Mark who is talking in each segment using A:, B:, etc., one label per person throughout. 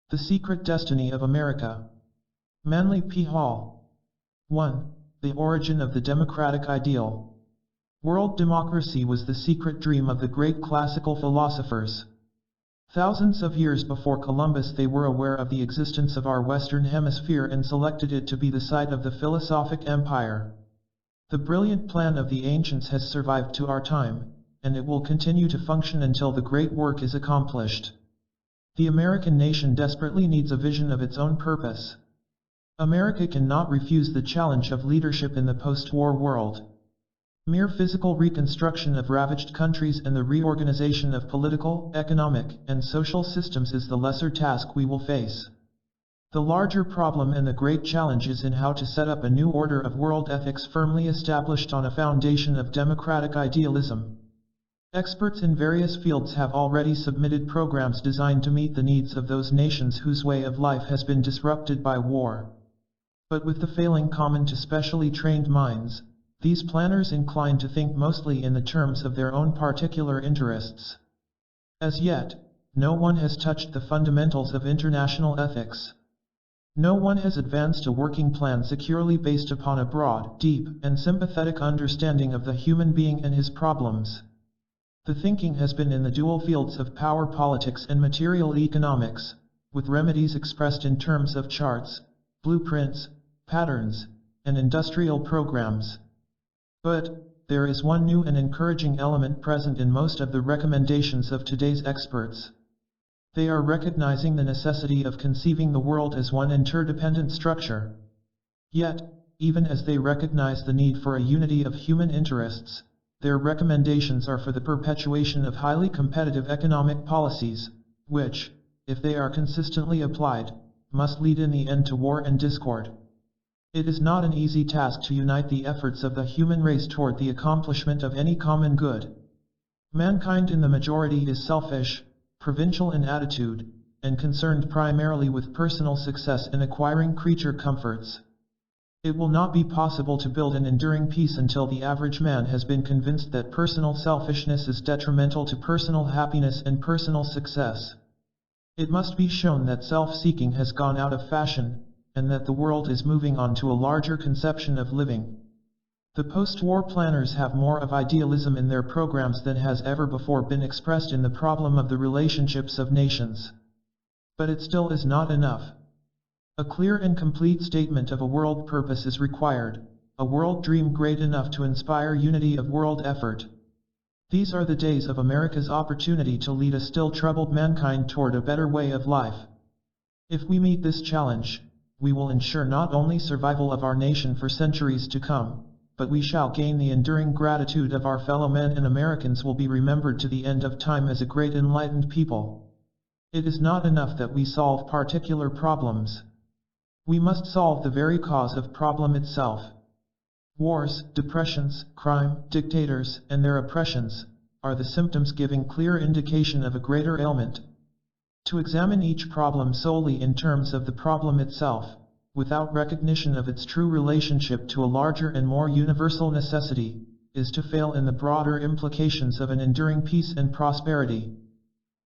A: The Secret Destiny of America. Manly P. Hall. 1. The origin of the democratic ideal. World democracy was the secret dream of the great classical philosophers. Thousands of years before Columbus they were aware of the existence of our Western Hemisphere and selected it to be the site of the philosophic empire. The brilliant plan of the ancients has survived to our time, and it will continue to function until the great work is accomplished. The American nation desperately needs a vision of its own purpose. America cannot refuse the challenge of leadership in the post-war world. Mere physical reconstruction of ravaged countries and the reorganization of political, economic, and social systems is the lesser task we will face. The larger problem and the great challenge is in how to set up a new order of world ethics firmly established on a foundation of democratic idealism. Experts in various fields have already submitted programs designed to meet the needs of those nations whose way of life has been disrupted by war. But with the failing common to specially trained minds, these planners incline to think mostly in the terms of their own particular interests. As yet, no one has touched the fundamentals of international ethics. No one has advanced a working plan securely based upon a broad, deep, and sympathetic understanding of the human being and his problems. The thinking has been in the dual fields of power politics and material economics, with remedies expressed in terms of charts, blueprints, patterns, and industrial programs. But there is one new and encouraging element present in most of the recommendations of today's experts. They are recognizing the necessity of conceiving the world as one interdependent structure. Yet, even as they recognize the need for a unity of human interests, their recommendations are for the perpetuation of highly competitive economic policies, which, if they are consistently applied, must lead in the end to war and discord. It is not an easy task to unite the efforts of the human race toward the accomplishment of any common good. Mankind in the majority is selfish, provincial in attitude, and concerned primarily with personal success in acquiring creature comforts. It will not be possible to build an enduring peace until the average man has been convinced that personal selfishness is detrimental to personal happiness and personal success. It must be shown that self-seeking has gone out of fashion, and that the world is moving on to a larger conception of living. The post-war planners have more of idealism in their programs than has ever before been expressed in the problem of the relationships of nations. But it still is not enough. A clear and complete statement of a world purpose is required, a world dream great enough to inspire unity of world effort. These are the days of America's opportunity to lead a still troubled mankind toward a better way of life. If we meet this challenge, we will ensure not only survival of our nation for centuries to come, but we shall gain the enduring gratitude of our fellow men, and Americans will be remembered to the end of time as a great enlightened people. It is not enough that we solve particular problems. We must solve the very cause of problem itself. Wars, depressions, crime, dictators, and their oppressions are the symptoms giving clear indication of a greater ailment. To examine each problem solely in terms of the problem itself, without recognition of its true relationship to a larger and more universal necessity, is to fail in the broader implications of an enduring peace and prosperity.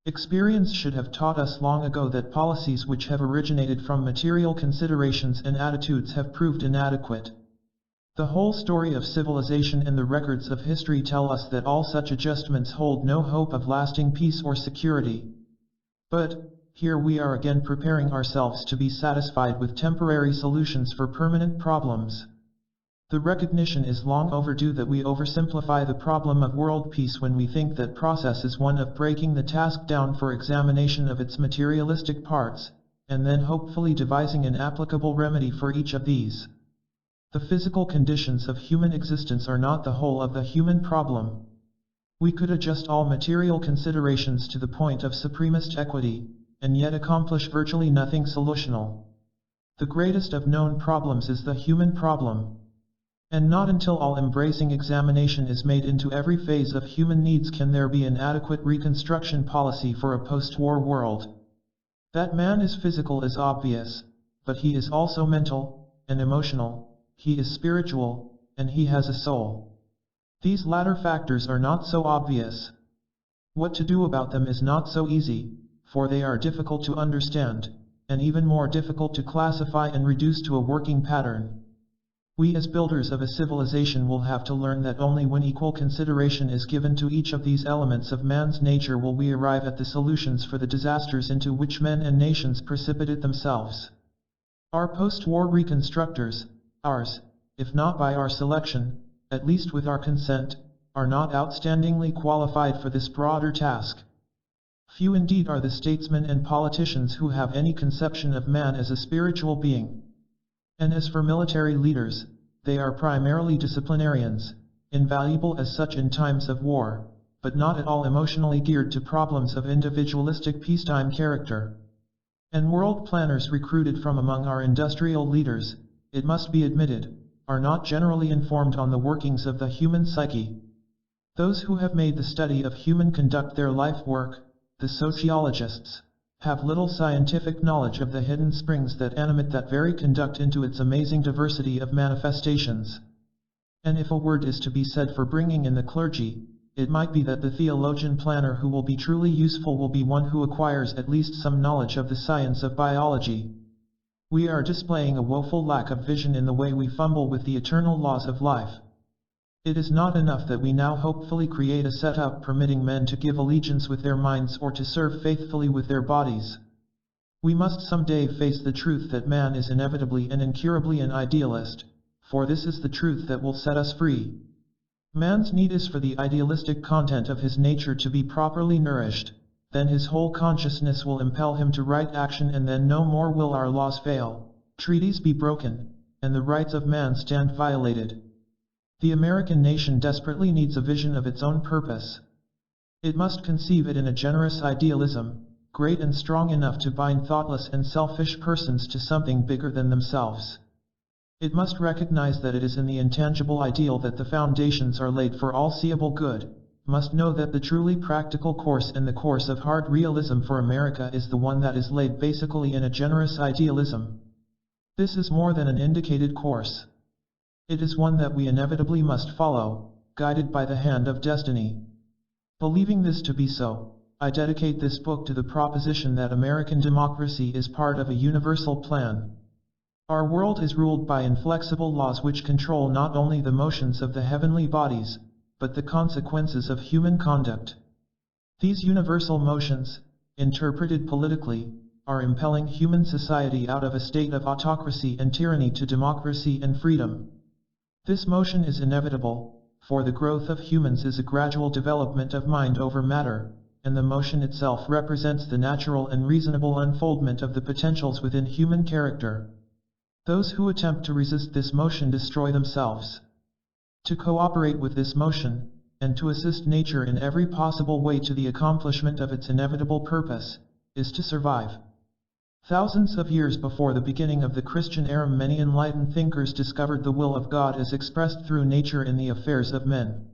A: Experience should have taught us long ago that policies which have originated from material considerations and attitudes have proved inadequate. The whole story of civilization and the records of history tell us that all such adjustments hold no hope of lasting peace or security. But here we are again preparing ourselves to be satisfied with temporary solutions for permanent problems. The recognition is long overdue that we oversimplify the problem of world peace when we think that process is one of breaking the task down for examination of its materialistic parts, and then hopefully devising an applicable remedy for each of these. The physical conditions of human existence are not the whole of the human problem. We could adjust all material considerations to the point of supremest equity, and yet accomplish virtually nothing solutional. The greatest of known problems is the human problem. And not until all-embracing examination is made into every phase of human needs can there be an adequate reconstruction policy for a post-war world. That man is physical is obvious, but he is also mental and emotional, he is spiritual, and he has a soul. These latter factors are not so obvious. What to do about them is not so easy, for they are difficult to understand, and even more difficult to classify and reduce to a working pattern. We as builders of a civilization will have to learn that only when equal consideration is given to each of these elements of man's nature will we arrive at the solutions for the disasters into which men and nations precipitate themselves. Our post-war reconstructors, ours, if not by our selection, at least with our consent, are not outstandingly qualified for this broader task. Few indeed are the statesmen and politicians who have any conception of man as a spiritual being. And as for military leaders, they are primarily disciplinarians, invaluable as such in times of war, but not at all emotionally geared to problems of individualistic peacetime character. And world planners recruited from among our industrial leaders, it must be admitted, are not generally informed on the workings of the human psyche. Those who have made the study of human conduct their life work, the sociologists, have little scientific knowledge of the hidden springs that animate that very conduct into its amazing diversity of manifestations. And if a word is to be said for bringing in the clergy, it might be that the theologian planner who will be truly useful will be one who acquires at least some knowledge of the science of biology. We are displaying a woeful lack of vision in the way we fumble with the eternal laws of life. It is not enough that we now hopefully create a setup permitting men to give allegiance with their minds or to serve faithfully with their bodies. We must someday face the truth that man is inevitably and incurably an idealist, for this is the truth that will set us free. Man's need is for the idealistic content of his nature to be properly nourished, then his whole consciousness will impel him to right action, and then no more will our laws fail, treaties be broken, and the rights of man stand violated. The American nation desperately needs a vision of its own purpose. It must conceive it in a generous idealism, great and strong enough to bind thoughtless and selfish persons to something bigger than themselves. It must recognize that it is in the intangible ideal that the foundations are laid for all seeable good, must know that the truly practical course and the course of hard realism for America is the one that is laid basically in a generous idealism. This is more than an indicated course. It is one that we inevitably must follow, guided by the hand of destiny. Believing this to be so, I dedicate this book to the proposition that American democracy is part of a universal plan. Our world is ruled by inflexible laws which control not only the motions of the heavenly bodies, but the consequences of human conduct. These universal motions, interpreted politically, are impelling human society out of a state of autocracy and tyranny to democracy and freedom. This motion is inevitable, for the growth of humans is a gradual development of mind over matter, and the motion itself represents the natural and reasonable unfoldment of the potentials within human character. Those who attempt to resist this motion destroy themselves. To cooperate with this motion, and to assist nature in every possible way to the accomplishment of its inevitable purpose, is to survive. Thousands of years before the beginning of the Christian era, many enlightened thinkers discovered the will of God as expressed through nature in the affairs of men.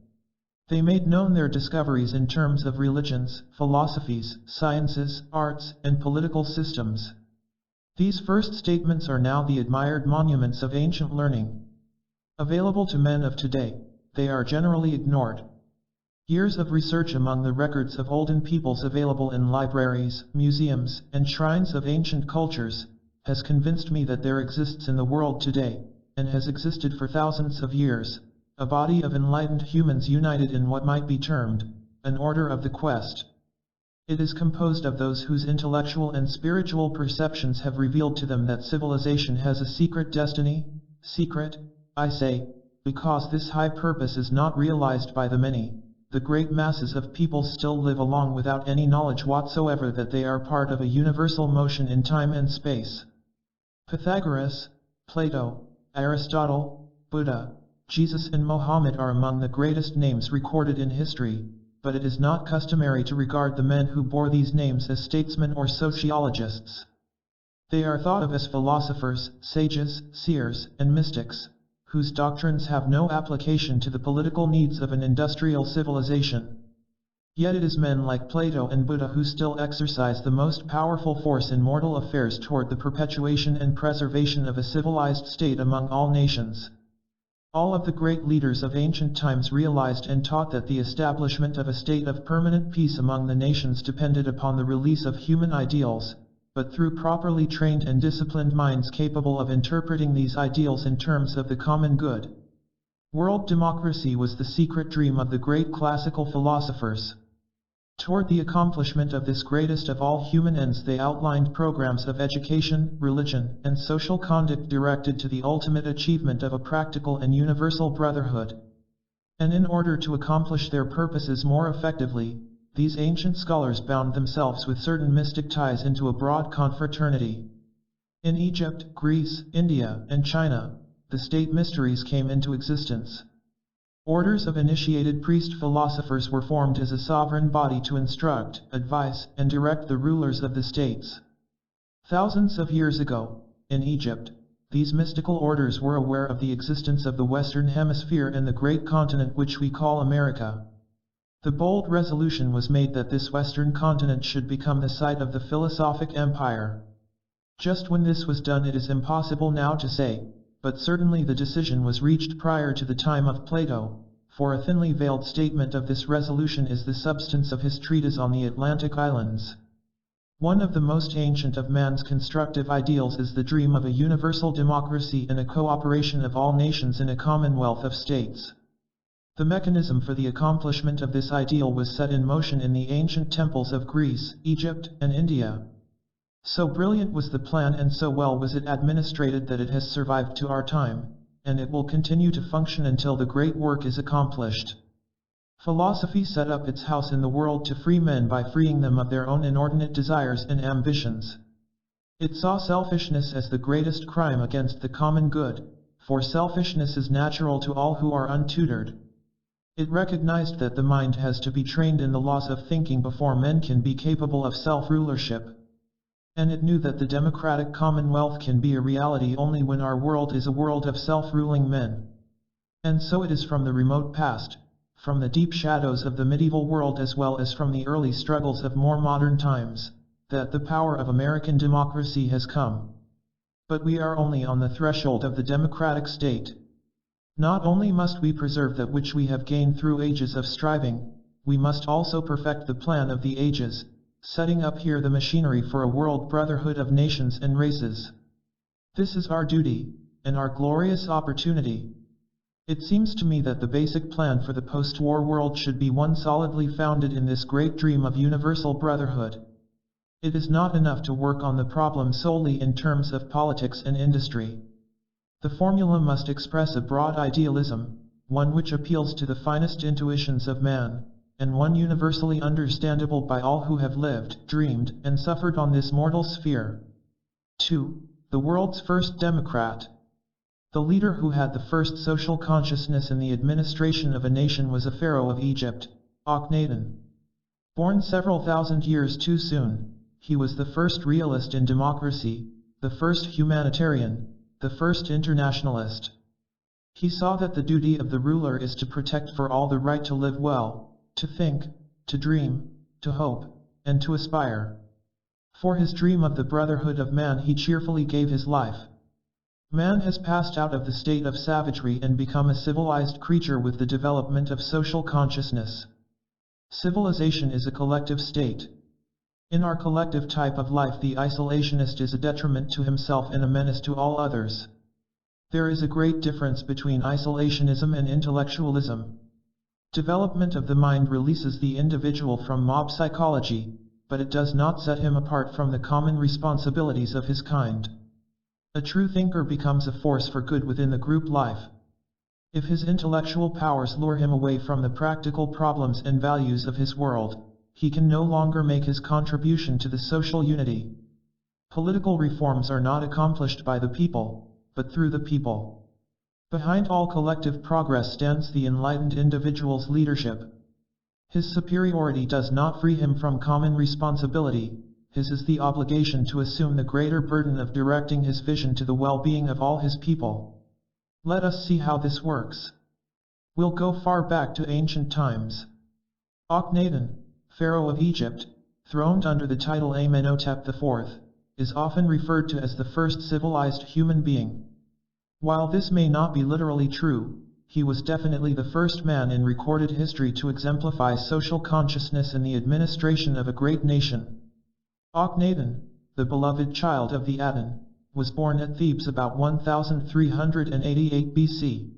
A: They made known their discoveries in terms of religions, philosophies, sciences, arts, and political systems. These first statements are now the admired monuments of ancient learning. Available to men of today, they are generally ignored. Years of research among the records of olden peoples available in libraries, museums, and shrines of ancient cultures, has convinced me that there exists in the world today, and has existed for thousands of years, a body of enlightened humans united in what might be termed an order of the quest. It is composed of those whose intellectual and spiritual perceptions have revealed to them that civilization has a secret destiny. Secret, I say, because this high purpose is not realized by the many. The great masses of people still live along without any knowledge whatsoever that they are part of a universal motion in time and space. Pythagoras, Plato, Aristotle, Buddha, Jesus and Mohammed are among the greatest names recorded in history, but it is not customary to regard the men who bore these names as statesmen or sociologists. They are thought of as philosophers, sages, seers, and mystics, whose doctrines have no application to the political needs of an industrial civilization. Yet it is men like Plato and Buddha who still exercise the most powerful force in mortal affairs toward the perpetuation and preservation of a civilized state among all nations. All of the great leaders of ancient times realized and taught that the establishment of a state of permanent peace among the nations depended upon the release of human ideals, but through properly trained and disciplined minds capable of interpreting these ideals in terms of the common good. World democracy was the secret dream of the great classical philosophers. Toward the accomplishment of this greatest of all human ends, they outlined programs of education, religion, and social conduct directed to the ultimate achievement of a practical and universal brotherhood. And in order to accomplish their purposes more effectively, these ancient scholars bound themselves with certain mystic ties into a broad confraternity. In Egypt, Greece, India, and China, the state mysteries came into existence. Orders of initiated priest-philosophers were formed as a sovereign body to instruct, advise, and direct the rulers of the states. Thousands of years ago, in Egypt, these mystical orders were aware of the existence of the Western Hemisphere and the great continent which we call America. The bold resolution was made that this Western continent should become the site of the philosophic empire. Just when this was done it is impossible now to say, but certainly the decision was reached prior to the time of Plato, for a thinly veiled statement of this resolution is the substance of his treatise on the Atlantic Islands. One of the most ancient of man's constructive ideals is the dream of a universal democracy and a cooperation of all nations in a commonwealth of states. The mechanism for the accomplishment of this ideal was set in motion in the ancient temples of Greece, Egypt, and India. So brilliant was the plan and so well was it administrated that it has survived to our time, and it will continue to function until the great work is accomplished. Philosophy set up its house in the world to free men by freeing them of their own inordinate desires and ambitions. It saw selfishness as the greatest crime against the common good, for selfishness is natural to all who are untutored. It recognized that the mind has to be trained in the laws of thinking before men can be capable of self-rulership. And it knew that the democratic commonwealth can be a reality only when our world is a world of self-ruling men. And so it is from the remote past, from the deep shadows of the medieval world as well as from the early struggles of more modern times, that the power of American democracy has come. But we are only on the threshold of the democratic state. Not only must we preserve that which we have gained through ages of striving, we must also perfect the plan of the ages, setting up here the machinery for a world brotherhood of nations and races. This is our duty, and our glorious opportunity. It seems to me that the basic plan for the post-war world should be one solidly founded in this great dream of universal brotherhood. It is not enough to work on the problem solely in terms of politics and industry. The formula must express a broad idealism, one which appeals to the finest intuitions of man, and one universally understandable by all who have lived, dreamed, and suffered on this mortal sphere. 2. The world's first democrat. The leader who had the first social consciousness in the administration of a nation was a pharaoh of Egypt, Akhenaten. Born several thousand years too soon, he was the first realist in democracy, the first humanitarian, the first internationalist. He saw that the duty of the ruler is to protect for all the right to live well, to think, to dream, to hope, and to aspire. For his dream of the brotherhood of man he cheerfully gave his life. Man has passed out of the state of savagery and become a civilized creature with the development of social consciousness. Civilization is a collective state. In our collective type of life the isolationist is a detriment to himself and a menace to all others. There is a great difference between isolationism and intellectualism. Development of the mind releases the individual from mob psychology, but it does not set him apart from the common responsibilities of his kind. A true thinker becomes a force for good within the group life. If his intellectual powers lure him away from the practical problems and values of his world, he can no longer make his contribution to the social unity. Political reforms are not accomplished by the people, but through the people. Behind all collective progress stands the enlightened individual's leadership. His superiority does not free him from common responsibility, his is the obligation to assume the greater burden of directing his vision to the well-being of all his people. Let us see how this works. We'll go far back to ancient times. Akhenaten, Pharaoh of Egypt, throned under the title Amenhotep IV, is often referred to as the first civilized human being. While this may not be literally true, he was definitely the first man in recorded history to exemplify social consciousness in the administration of a great nation. Akhenaten, the beloved child of the Aten, was born at Thebes about 1388 BC.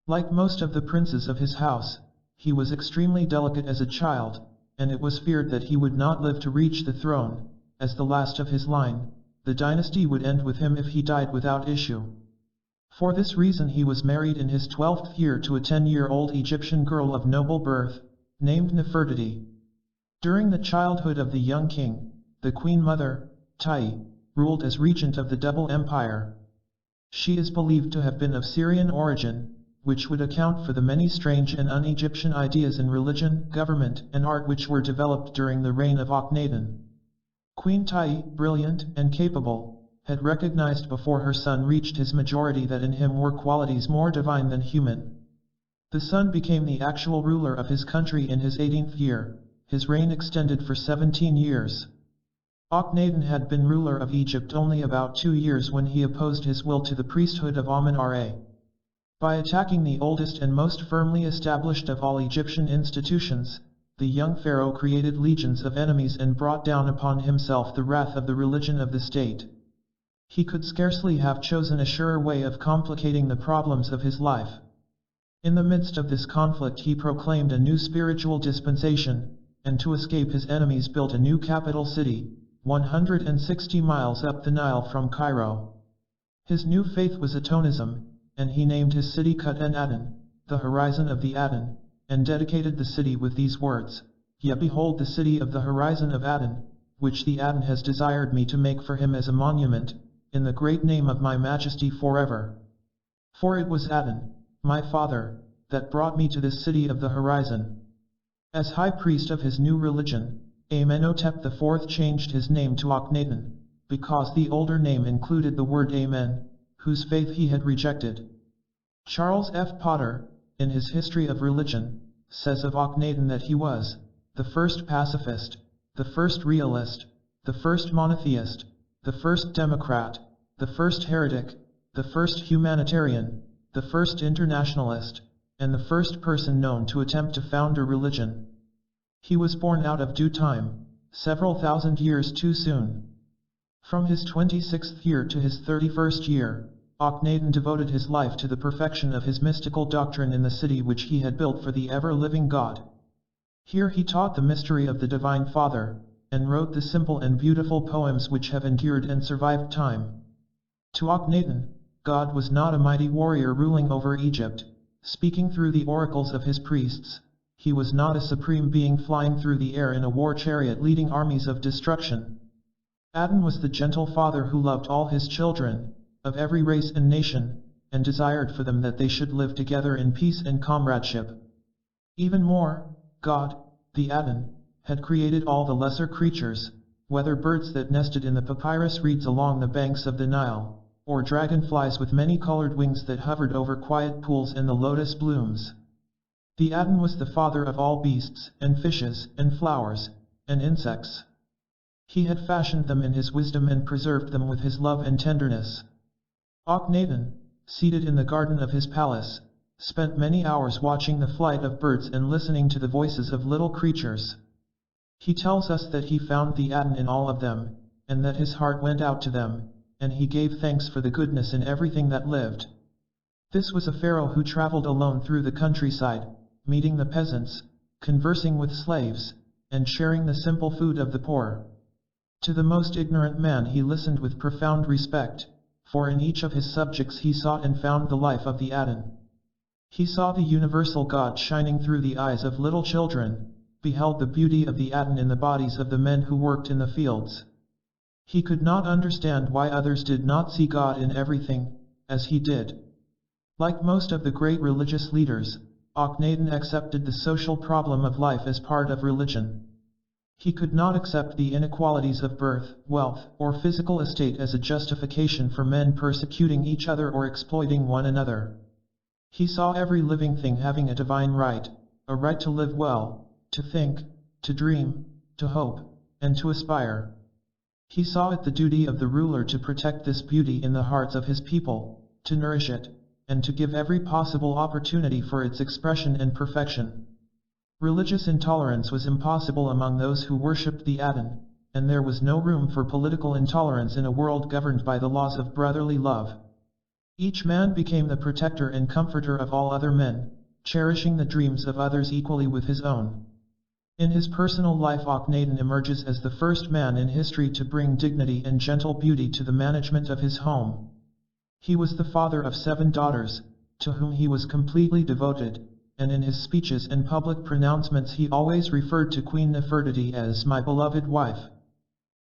A: Like most of the princes of his house, he was extremely delicate as a child, and it was feared that he would not live to reach the throne. As the last of his line, the dynasty would end with him if he died without issue. For this reason he was married in his 12th year to a 10-year-old Egyptian girl of noble birth, named Nefertiti. During the childhood of the young king, the queen mother, Tai, ruled as regent of the Double Empire. She is believed to have been of Syrian origin, which would account for the many strange and un-Egyptian ideas in religion, government, and art which were developed during the reign of Akhenaten. Queen Tai, brilliant and capable, had recognized before her son reached his majority that in him were qualities more divine than human. The son became the actual ruler of his country in his 18th year. His reign extended for 17 years. Akhenaten had been ruler of Egypt only about 2 years when he opposed his will to the priesthood of Amen-Ra. By attacking the oldest and most firmly established of all Egyptian institutions, the young pharaoh created legions of enemies and brought down upon himself the wrath of the religion of the state. He could scarcely have chosen a surer way of complicating the problems of his life. In the midst of this conflict he proclaimed a new spiritual dispensation, and to escape his enemies built a new capital city, 160 miles up the Nile from Cairo. His new faith was Atonism, and he named his city Akhenaten, the horizon of the Aten, and dedicated the city with these words, "Yet behold the city of the horizon of Aten, which the Aten has desired me to make for him as a monument, in the great name of my majesty forever. For it was Aten, my father, that brought me to this city of the horizon." As high priest of his new religion, Amenhotep IV changed his name to Akhenaten, because the older name included the word Amen, whose faith he had rejected. Charles F. Potter, in his History of Religion, says of Akhenaten that he was the first pacifist, the first realist, the first monotheist, the first democrat, the first heretic, the first humanitarian, the first internationalist, and the first person known to attempt to found a religion. He was born out of due time, several thousand years too soon. From his 26th year to his 31st year, Akhenaten devoted his life to the perfection of his mystical doctrine in the city which he had built for the ever-living God. Here he taught the mystery of the Divine Father, and wrote the simple and beautiful poems which have endured and survived time. To Akhenaten, God was not a mighty warrior ruling over Egypt, speaking through the oracles of his priests. He was not a supreme being flying through the air in a war chariot leading armies of destruction. Aten was the gentle father who loved all his children, of every race and nation, and desired for them that they should live together in peace and comradeship. Even more, God, the Aten, had created all the lesser creatures, whether birds that nested in the papyrus reeds along the banks of the Nile, or dragonflies with many-colored wings that hovered over quiet pools in the lotus blooms. The Aten was the father of all beasts, and fishes, and flowers, and insects. He had fashioned them in his wisdom and preserved them with his love and tenderness. Akhenaten, seated in the garden of his palace, spent many hours watching the flight of birds and listening to the voices of little creatures. He tells us that he found the Aten in all of them, and that his heart went out to them, and he gave thanks for the goodness in everything that lived. This was a pharaoh who traveled alone through the countryside, meeting the peasants, conversing with slaves, and sharing the simple food of the poor. To the most ignorant man he listened with profound respect, for in each of his subjects he sought and found the life of the Aten. He saw the universal God shining through the eyes of little children, beheld the beauty of the Aten in the bodies of the men who worked in the fields. He could not understand why others did not see God in everything, as he did. Like most of the great religious leaders, Akhenaten accepted the social problem of life as part of religion. He could not accept the inequalities of birth, wealth, or physical estate as a justification for men persecuting each other or exploiting one another. He saw every living thing having a divine right, a right to live well, to think, to dream, to hope, and to aspire. He saw it the duty of the ruler to protect this beauty in the hearts of his people, to nourish it, and to give every possible opportunity for its expression and perfection. Religious intolerance was impossible among those who worshipped the Aten, and there was no room for political intolerance in a world governed by the laws of brotherly love. Each man became the protector and comforter of all other men, cherishing the dreams of others equally with his own. In his personal life, Akhenaten emerges as the first man in history to bring dignity and gentle beauty to the management of his home. He was the father of 7 daughters, to whom he was completely devoted, and in his speeches and public pronouncements he always referred to Queen Nefertiti as "my beloved wife."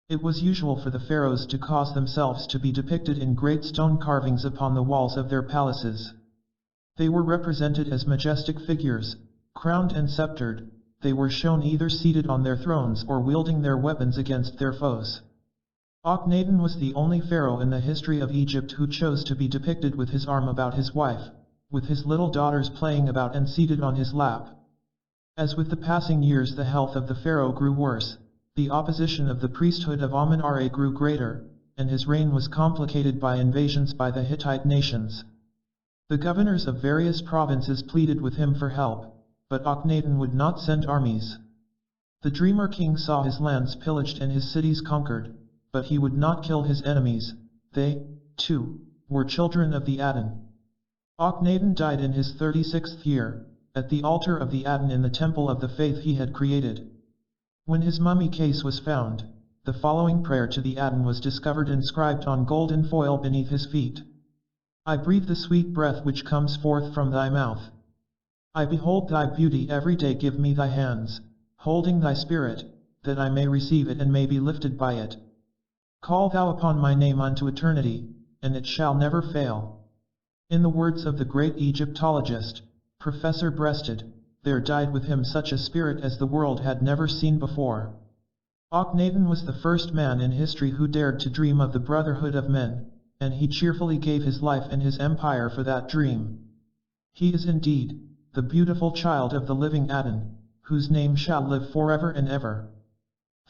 A: It was usual for the pharaohs to cause themselves to be depicted in great stone carvings upon the walls of their palaces. They were represented as majestic figures, crowned and sceptered. They were shown either seated on their thrones or wielding their weapons against their foes. Akhenaten was the only pharaoh in the history of Egypt who chose to be depicted with his arm about his wife, with his little daughters playing about and seated on his lap. As with the passing years the health of the pharaoh grew worse, the opposition of the priesthood of Amun-Ra grew greater, and his reign was complicated by invasions by the Hittite nations. The governors of various provinces pleaded with him for help, but Akhenaten would not send armies. The dreamer king saw his lands pillaged and his cities conquered, but he would not kill his enemies. They, too, were children of the Aten. Akhenaten died in his 36th year, at the altar of the Aten in the temple of the faith he had created. When his mummy case was found, the following prayer to the Aten was discovered inscribed on golden foil beneath his feet. I breathe the sweet breath which comes forth from thy mouth. I behold thy beauty every day, give me thy hands, holding thy spirit, that I may receive it and may be lifted by it. Call thou upon my name unto eternity, and it shall never fail. In the words of the great Egyptologist, Professor Breasted, there died with him such a spirit as the world had never seen before. Akhenaten was the first man in history who dared to dream of the brotherhood of men, and he cheerfully gave his life and his empire for that dream. He is indeed the beautiful child of the living Aten, whose name shall live forever and ever.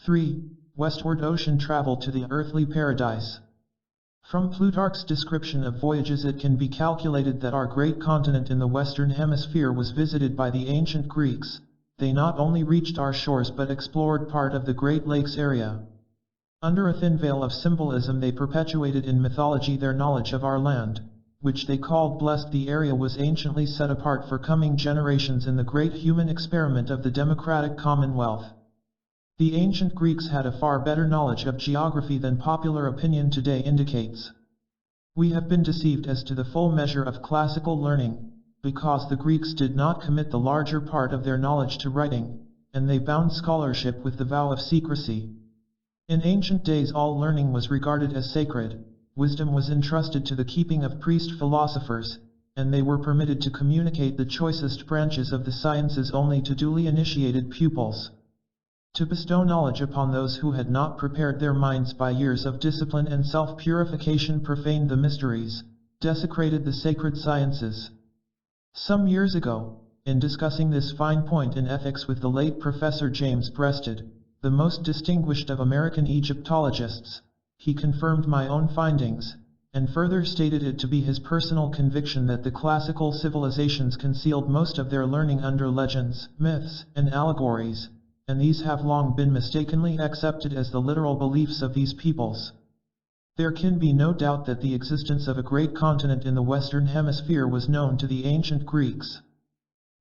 A: 3. Westward ocean travel to the earthly paradise. From Plutarch's description of voyages it can be calculated that our great continent in the Western Hemisphere was visited by the ancient Greeks. They not only reached our shores but explored part of the Great Lakes area. Under a thin veil of symbolism they perpetuated in mythology their knowledge of our land, which they called blessed. The area was anciently set apart for coming generations in the great human experiment of the democratic commonwealth. The ancient Greeks had a far better knowledge of geography than popular opinion today indicates. We have been deceived as to the full measure of classical learning, because the Greeks did not commit the larger part of their knowledge to writing, and they bound scholarship with the vow of secrecy. In ancient days all learning was regarded as sacred. Wisdom was entrusted to the keeping of priest philosophers, and they were permitted to communicate the choicest branches of the sciences only to duly initiated pupils. To bestow knowledge upon those who had not prepared their minds by years of discipline and self-purification profaned the mysteries, desecrated the sacred sciences. Some years ago, in discussing this fine point in ethics with the late Professor James Breasted, the most distinguished of American Egyptologists, he confirmed my own findings, and further stated it to be his personal conviction that the classical civilizations concealed most of their learning under legends, myths, and allegories, and these have long been mistakenly accepted as the literal beliefs of these peoples. There can be no doubt that the existence of a great continent in the Western Hemisphere was known to the ancient Greeks,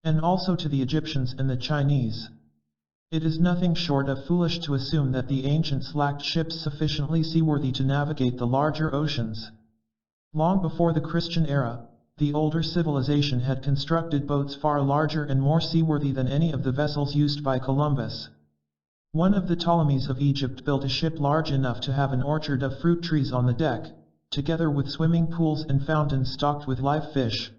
A: and also to the Egyptians and the Chinese. It is nothing short of foolish to assume that the ancients lacked ships sufficiently seaworthy to navigate the larger oceans. Long before the Christian era, the older civilization had constructed boats far larger and more seaworthy than any of the vessels used by Columbus. One of the Ptolemies of Egypt built a ship large enough to have an orchard of fruit trees on the deck, together with swimming pools and fountains stocked with live fish.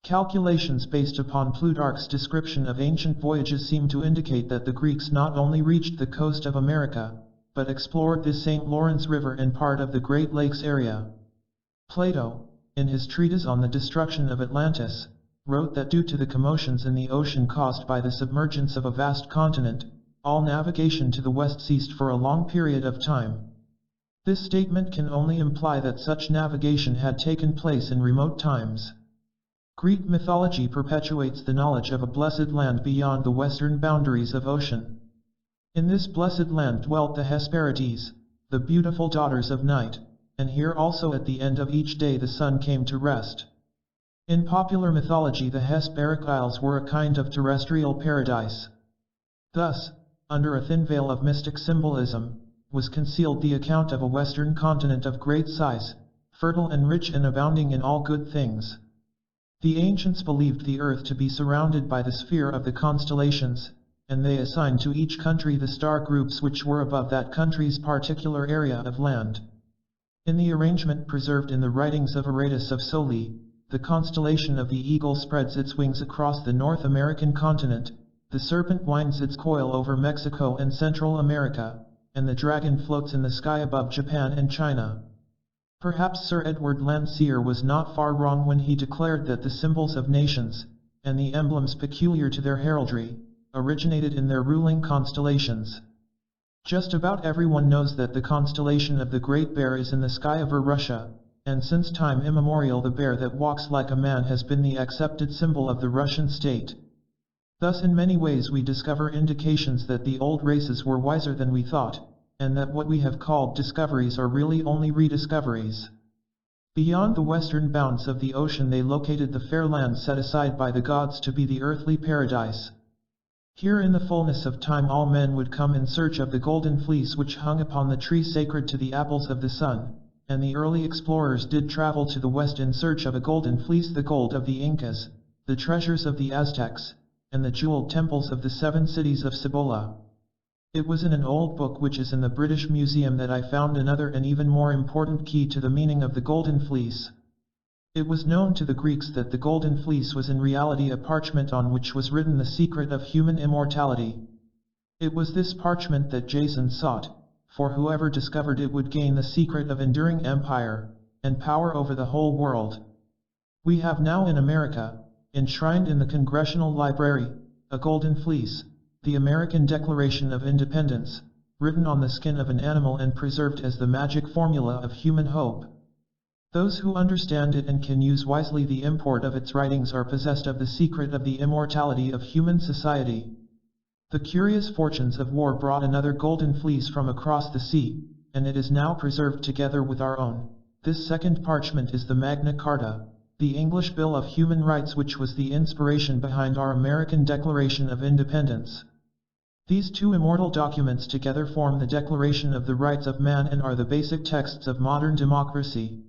A: Calculations based upon Plutarch's description of ancient voyages seem to indicate that the Greeks not only reached the coast of America, but explored the St. Lawrence River and part of the Great Lakes area. Plato, in his treatise on the destruction of Atlantis, wrote that due to the commotions in the ocean caused by the submergence of a vast continent, all navigation to the west ceased for a long period of time. This statement can only imply that such navigation had taken place in remote times. Greek mythology perpetuates the knowledge of a blessed land beyond the western boundaries of ocean. In this blessed land dwelt the Hesperides, the beautiful daughters of night, and here also at the end of each day the sun came to rest. In popular mythology the Hesperic Isles were a kind of terrestrial paradise. Thus, under a thin veil of mystic symbolism, was concealed the account of a western continent of great size, fertile and rich and abounding in all good things. The ancients believed the earth to be surrounded by the sphere of the constellations, and they assigned to each country the star groups which were above that country's particular area of land. In the arrangement preserved in the writings of Aratus of Soli, the constellation of the eagle spreads its wings across the North American continent, the serpent winds its coil over Mexico and Central America, and the dragon floats in the sky above Japan and China. Perhaps Sir Edward Landseer was not far wrong when he declared that the symbols of nations, and the emblems peculiar to their heraldry, originated in their ruling constellations. Just about everyone knows that the constellation of the Great Bear is in the sky over Russia, and since time immemorial the bear that walks like a man has been the accepted symbol of the Russian state. Thus in many ways we discover indications that the old races were wiser than we thought, and that what we have called discoveries are really only rediscoveries. Beyond the western bounds of the ocean they located the fair land set aside by the gods to be the earthly paradise. Here in the fullness of time all men would come in search of the golden fleece which hung upon the tree sacred to the apples of the sun, and the early explorers did travel to the west in search of a golden fleece, the gold of the Incas, the treasures of the Aztecs, and the jeweled temples of the 7 cities of Cibola. It was in an old book which is in the British Museum that I found another and even more important key to the meaning of the golden fleece. It was known to the Greeks that the golden fleece was in reality a parchment on which was written the secret of human immortality. It was this parchment that Jason sought, for whoever discovered it would gain the secret of enduring empire, and power over the whole world. We have now in America, enshrined in the Congressional Library, a golden fleece, the American Declaration of Independence, written on the skin of an animal and preserved as the magic formula of human hope. Those who understand it and can use wisely the import of its writings are possessed of the secret of the immortality of human society. The curious fortunes of war brought another golden fleece from across the sea, and it is now preserved together with our own. This second parchment is the Magna Carta, the English Bill of Human Rights, which was the inspiration behind our American Declaration of Independence. These two immortal documents together form the Declaration of the Rights of Man and are the basic texts of modern democracy.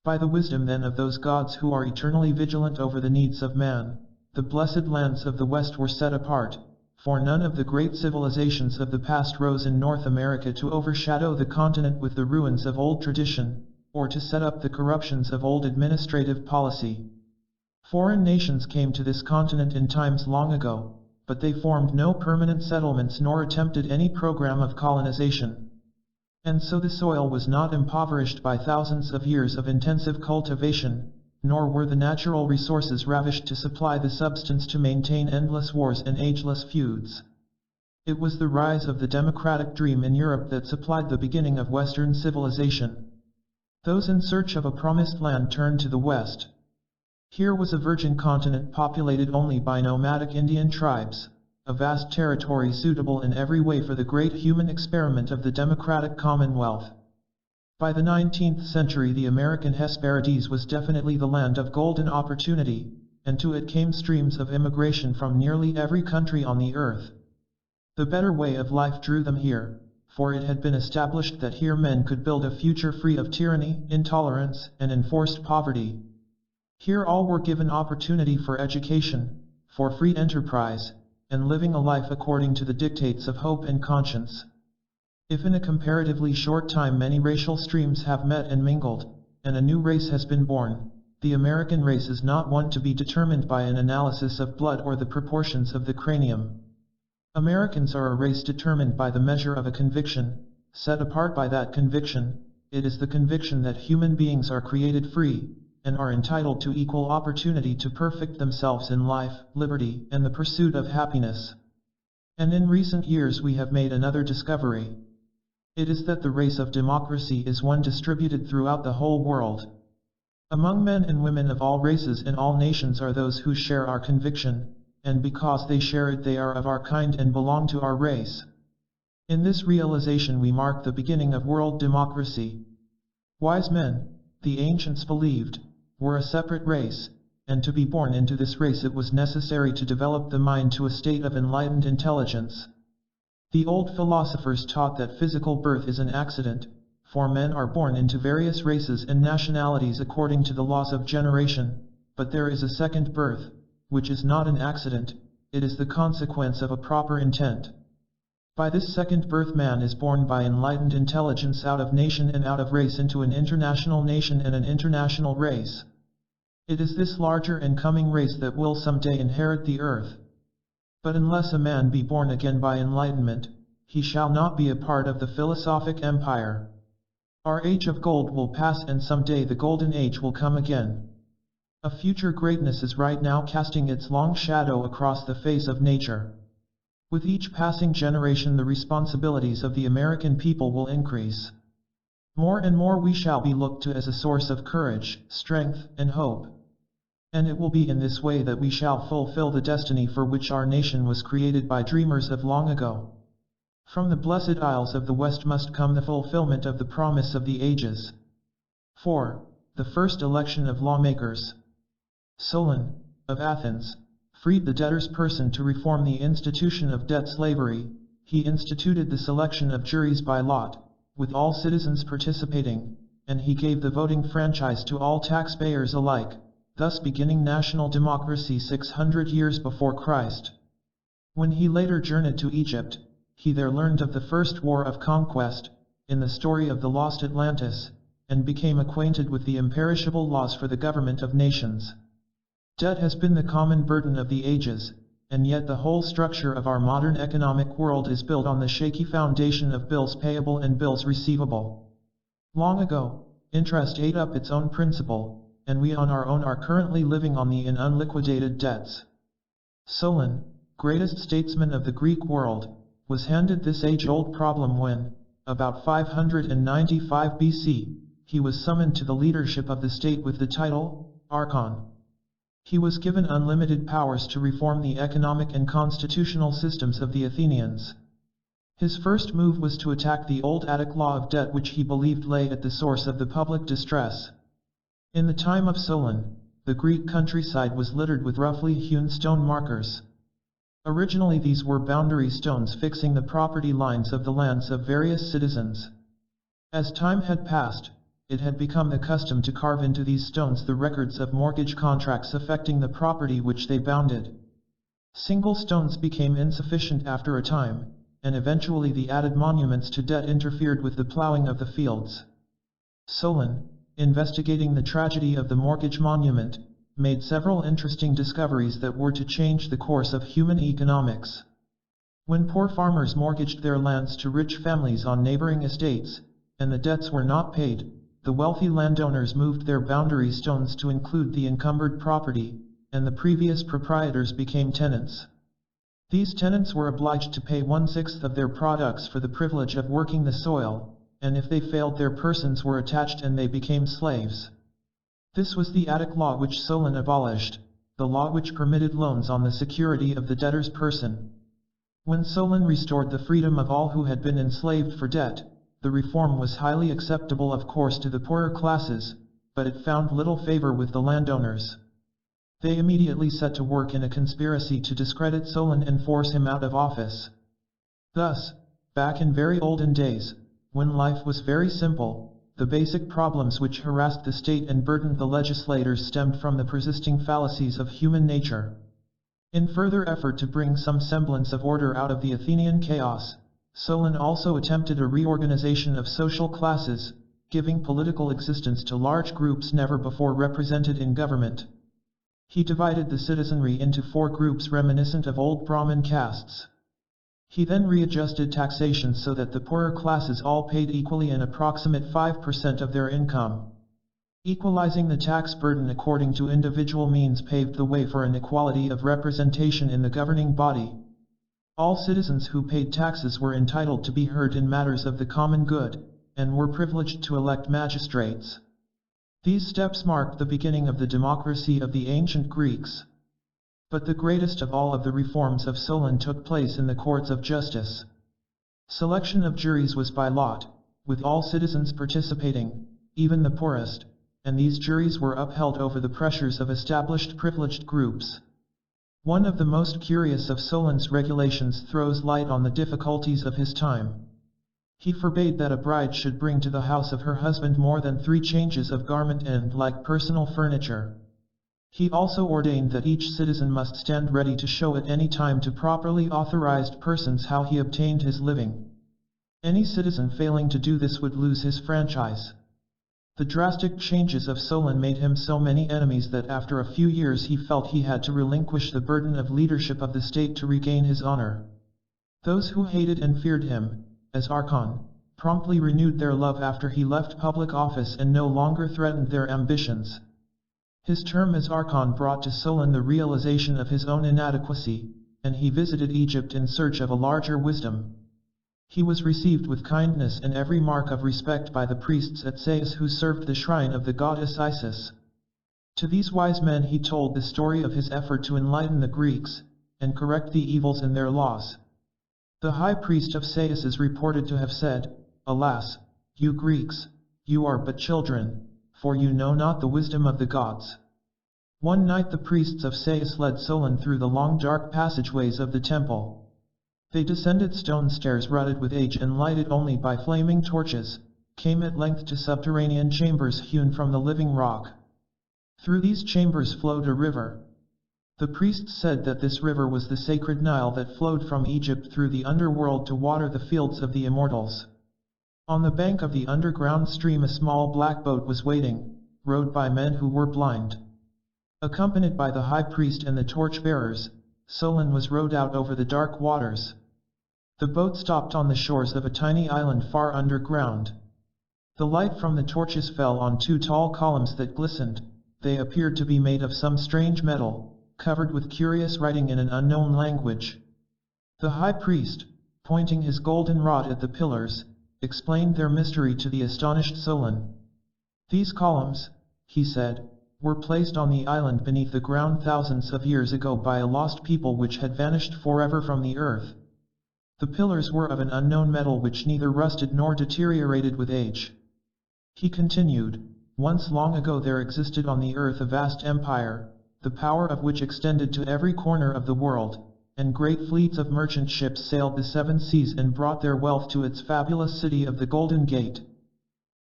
A: By the wisdom then of those gods who are eternally vigilant over the needs of man, the blessed lands of the West were set apart, for none of the great civilizations of the past rose in North America to overshadow the continent with the ruins of old tradition, or to set up the corruptions of old administrative policy. Foreign nations came to this continent in times long ago, but they formed no permanent settlements nor attempted any program of colonization. And so the soil was not impoverished by thousands of years of intensive cultivation, nor were the natural resources ravished to supply the substance to maintain endless wars and ageless feuds. It was the rise of the democratic dream in Europe that supplied the beginning of Western civilization. Those in search of a promised land turned to the West. Here was a virgin continent populated only by nomadic Indian tribes, a vast territory suitable in every way for the great human experiment of the democratic commonwealth. By the 19th century the American Hesperides was definitely the land of golden opportunity, and to it came streams of immigration from nearly every country on the earth. The better way of life drew them here, for it had been established that here men could build a future free of tyranny, intolerance, and enforced poverty. Here all were given opportunity for education, for free enterprise, and living a life according to the dictates of hope and conscience. If in a comparatively short time many racial streams have met and mingled, and a new race has been born, the American race is not one to be determined by an analysis of blood or the proportions of the cranium. Americans are a race determined by the measure of a conviction, set apart by that conviction. It is the conviction that human beings are created free, and are entitled to equal opportunity to perfect themselves in life, liberty, and the pursuit of happiness. And in recent years we have made another discovery. It is that the race of democracy is one distributed throughout the whole world. Among men and women of all races and all nations are those who share our conviction, and because they share it they are of our kind and belong to our race. In this realization we mark the beginning of world democracy. Wise men, the ancients believed, were a separate race, and to be born into this race it was necessary to develop the mind to a state of enlightened intelligence. The old philosophers taught that physical birth is an accident, for men are born into various races and nationalities according to the laws of generation, but there is a second birth, which is not an accident, it is the consequence of a proper intent. By this second birth man is born by enlightened intelligence out of nation and out of race into an international nation and an international race. It is this larger and coming race that will someday inherit the earth. But unless a man be born again by enlightenment, he shall not be a part of the philosophic empire. Our age of gold will pass and someday the golden age will come again. A future greatness is right now casting its long shadow across the face of nature. With each passing generation the responsibilities of the American people will increase. More and more we shall be looked to as a source of courage, strength, and hope. And it will be in this way that we shall fulfill the destiny for which our nation was created by dreamers of long ago. From the blessed isles of the West must come the fulfillment of the promise of the ages. 4. The first election of lawmakers. Solen, of Athens, freed the debtor's person to reform the institution of debt slavery. He instituted the selection of juries by lot, with all citizens participating, and he gave the voting franchise to all taxpayers alike, thus beginning national democracy 600 years before Christ. When he later journeyed to Egypt, he there learned of the first war of conquest, in the story of the lost Atlantis, and became acquainted with the imperishable laws for the government of nations. Debt has been the common burden of the ages, and yet the whole structure of our modern economic world is built on the shaky foundation of bills payable and bills receivable. Long ago, interest ate up its own principle, and we on our own are currently living on the unliquidated debts. Solen, greatest statesman of the Greek world, was handed this age-old problem when, about 595 BC, he was summoned to the leadership of the state with the title, Archon. He was given unlimited powers to reform the economic and constitutional systems of the Athenians. His first move was to attack the old Attic law of debt which he believed lay at the source of the public distress. In the time of Solen, the Greek countryside was littered with roughly hewn stone markers. Originally these were boundary stones fixing the property lines of the lands of various citizens. As time had passed, it had become the custom to carve into these stones the records of mortgage contracts affecting the property which they bounded. Single stones became insufficient after a time, and eventually the added monuments to debt interfered with the plowing of the fields. Solen, investigating the tragedy of the mortgage monument, made several interesting discoveries that were to change the course of human economics. When poor farmers mortgaged their lands to rich families on neighboring estates, and the debts were not paid, the wealthy landowners moved their boundary stones to include the encumbered property, and the previous proprietors became tenants. These tenants were obliged to pay 1/6 of their products for the privilege of working the soil, and if they failed their persons were attached and they became slaves. This was the Attic law which Solen abolished, the law which permitted loans on the security of the debtor's person. When Solen restored the freedom of all who had been enslaved for debt, the reform was highly acceptable of course to the poorer classes, but it found little favor with the landowners. They immediately set to work in a conspiracy to discredit Solen and force him out of office. Thus, back in very olden days, when life was very simple, the basic problems which harassed the state and burdened the legislators stemmed from the persisting fallacies of human nature. In further effort to bring some semblance of order out of the Athenian chaos, Solen also attempted a reorganization of social classes, giving political existence to large groups never before represented in government. He divided the citizenry into 4 groups reminiscent of old Brahmin castes. He then readjusted taxation so that the poorer classes all paid equally an approximate 5% of their income. Equalizing the tax burden according to individual means paved the way for an equality of representation in the governing body. All citizens who paid taxes were entitled to be heard in matters of the common good, and were privileged to elect magistrates. These steps marked the beginning of the democracy of the ancient Greeks. But the greatest of all of the reforms of Solen took place in the courts of justice. Selection of juries was by lot, with all citizens participating, even the poorest, and these juries were upheld over the pressures of established privileged groups. One of the most curious of Solen's regulations throws light on the difficulties of his time. He forbade that a bride should bring to the house of her husband more than 3 changes of garment and like personal furniture. He also ordained that each citizen must stand ready to show at any time to properly authorized persons how he obtained his living. Any citizen failing to do this would lose his franchise. The drastic changes of Solen made him so many enemies that after a few years he felt he had to relinquish the burden of leadership of the state to regain his honor. Those who hated and feared him, as Archon, promptly renewed their love after he left public office and no longer threatened their ambitions. His term as Archon brought to Solen the realization of his own inadequacy, and he visited Egypt in search of a larger wisdom. He was received with kindness and every mark of respect by the priests at Sais who served the shrine of the goddess Isis. To these wise men he told the story of his effort to enlighten the Greeks, and correct the evils in their laws. The high priest of Sais is reported to have said, "Alas, you Greeks, you are but children, for you know not the wisdom of the gods." One night the priests of Sais led Solen through the long dark passageways of the temple. They descended stone stairs rutted with age and lighted only by flaming torches, came at length to subterranean chambers hewn from the living rock. Through these chambers flowed a river. The priests said that this river was the sacred Nile that flowed from Egypt through the underworld to water the fields of the immortals. On the bank of the underground stream a small black boat was waiting, rowed by men who were blind. Accompanied by the high priest and the torch-bearers, Solen was rowed out over the dark waters. The boat stopped on the shores of a tiny island far underground. The light from the torches fell on 2 tall columns that glistened. They appeared to be made of some strange metal, covered with curious writing in an unknown language. The high priest, pointing his golden rod at the pillars, explained their mystery to the astonished Solen. "These columns," he said, "were placed on the island beneath the ground thousands of years ago by a lost people which had vanished forever from the earth. The pillars were of an unknown metal which neither rusted nor deteriorated with age." He continued, "Once long ago there existed on the earth a vast empire, the power of which extended to every corner of the world, and great fleets of merchant ships sailed the 7 seas and brought their wealth to its fabulous city of the Golden Gate.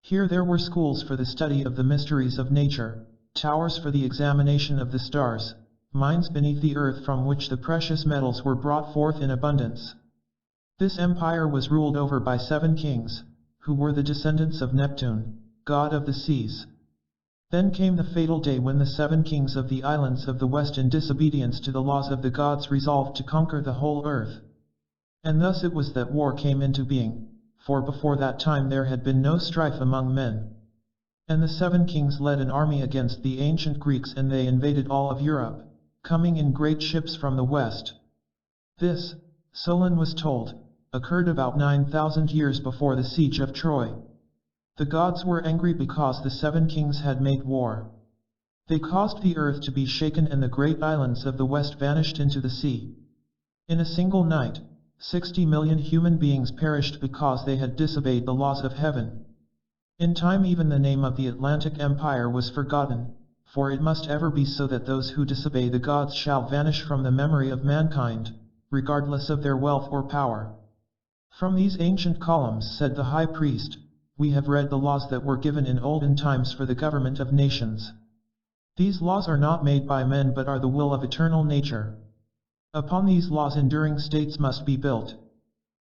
A: Here there were schools for the study of the mysteries of nature, towers for the examination of the stars, mines beneath the earth from which the precious metals were brought forth in abundance. This empire was ruled over by 7 kings, who were the descendants of Neptune, god of the seas. Then came the fatal day when the 7 kings of the islands of the west in disobedience to the laws of the gods resolved to conquer the whole earth. And thus it was that war came into being, for before that time there had been no strife among men. And the 7 kings led an army against the ancient Greeks and they invaded all of Europe, coming in great ships from the west. This, Solen was told, occurred about 9,000 years before the siege of Troy. The gods were angry because the 7 kings had made war. They caused the earth to be shaken and the great islands of the west vanished into the sea. In a single night, 60 million human beings perished because they had disobeyed the laws of heaven. In time even the name of the Atlantic Empire was forgotten, for it must ever be so that those who disobey the gods shall vanish from the memory of mankind, regardless of their wealth or power. From these ancient columns, said the high priest, we have read the laws that were given in olden times for the government of nations. These laws are not made by men but are the will of eternal nature. Upon these laws enduring states must be built.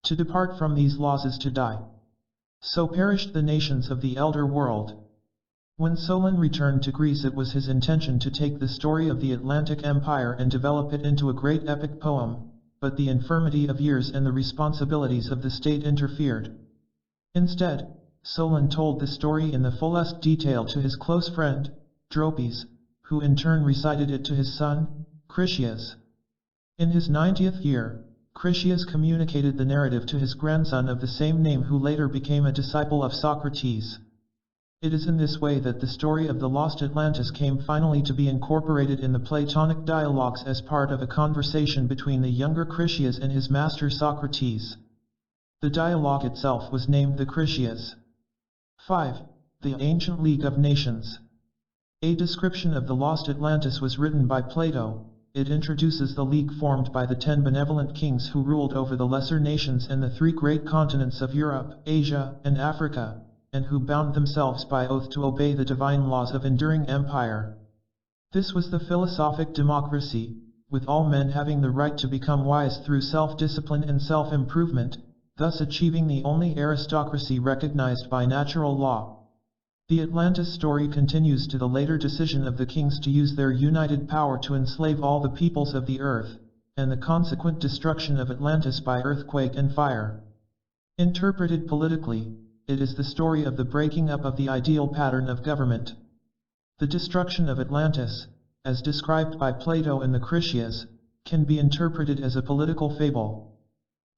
A: To depart from these laws is to die. So perished the nations of the elder world. When Solen returned to Greece it was his intention to take the story of the Atlantic Empire and develop it into a great epic poem, but the infirmity of years and the responsibilities of the state interfered. Instead, Solen told the story in the fullest detail to his close friend, Dropes, who in turn recited it to his son, Critias. In his 90th year, Critias communicated the narrative to his grandson of the same name who later became a disciple of Socrates. It is in this way that the story of the lost Atlantis came finally to be incorporated in the Platonic dialogues as part of a conversation between the younger Critias and his master Socrates. The dialogue itself was named the Critias. 5. The Ancient League of Nations. A description of the lost Atlantis was written by Plato. It introduces the league formed by the 10 benevolent kings who ruled over the lesser nations in the 3 great continents of Europe, Asia, and Africa, and who bound themselves by oath to obey the divine laws of enduring empire. This was the philosophic democracy, with all men having the right to become wise through self-discipline and self-improvement, thus achieving the only aristocracy recognized by natural law. The Atlantis story continues to the later decision of the kings to use their united power to enslave all the peoples of the earth, and the consequent destruction of Atlantis by earthquake and fire. Interpreted politically, it is the story of the breaking up of the ideal pattern of government. The destruction of Atlantis, as described by Plato in the Critias, can be interpreted as a political fable.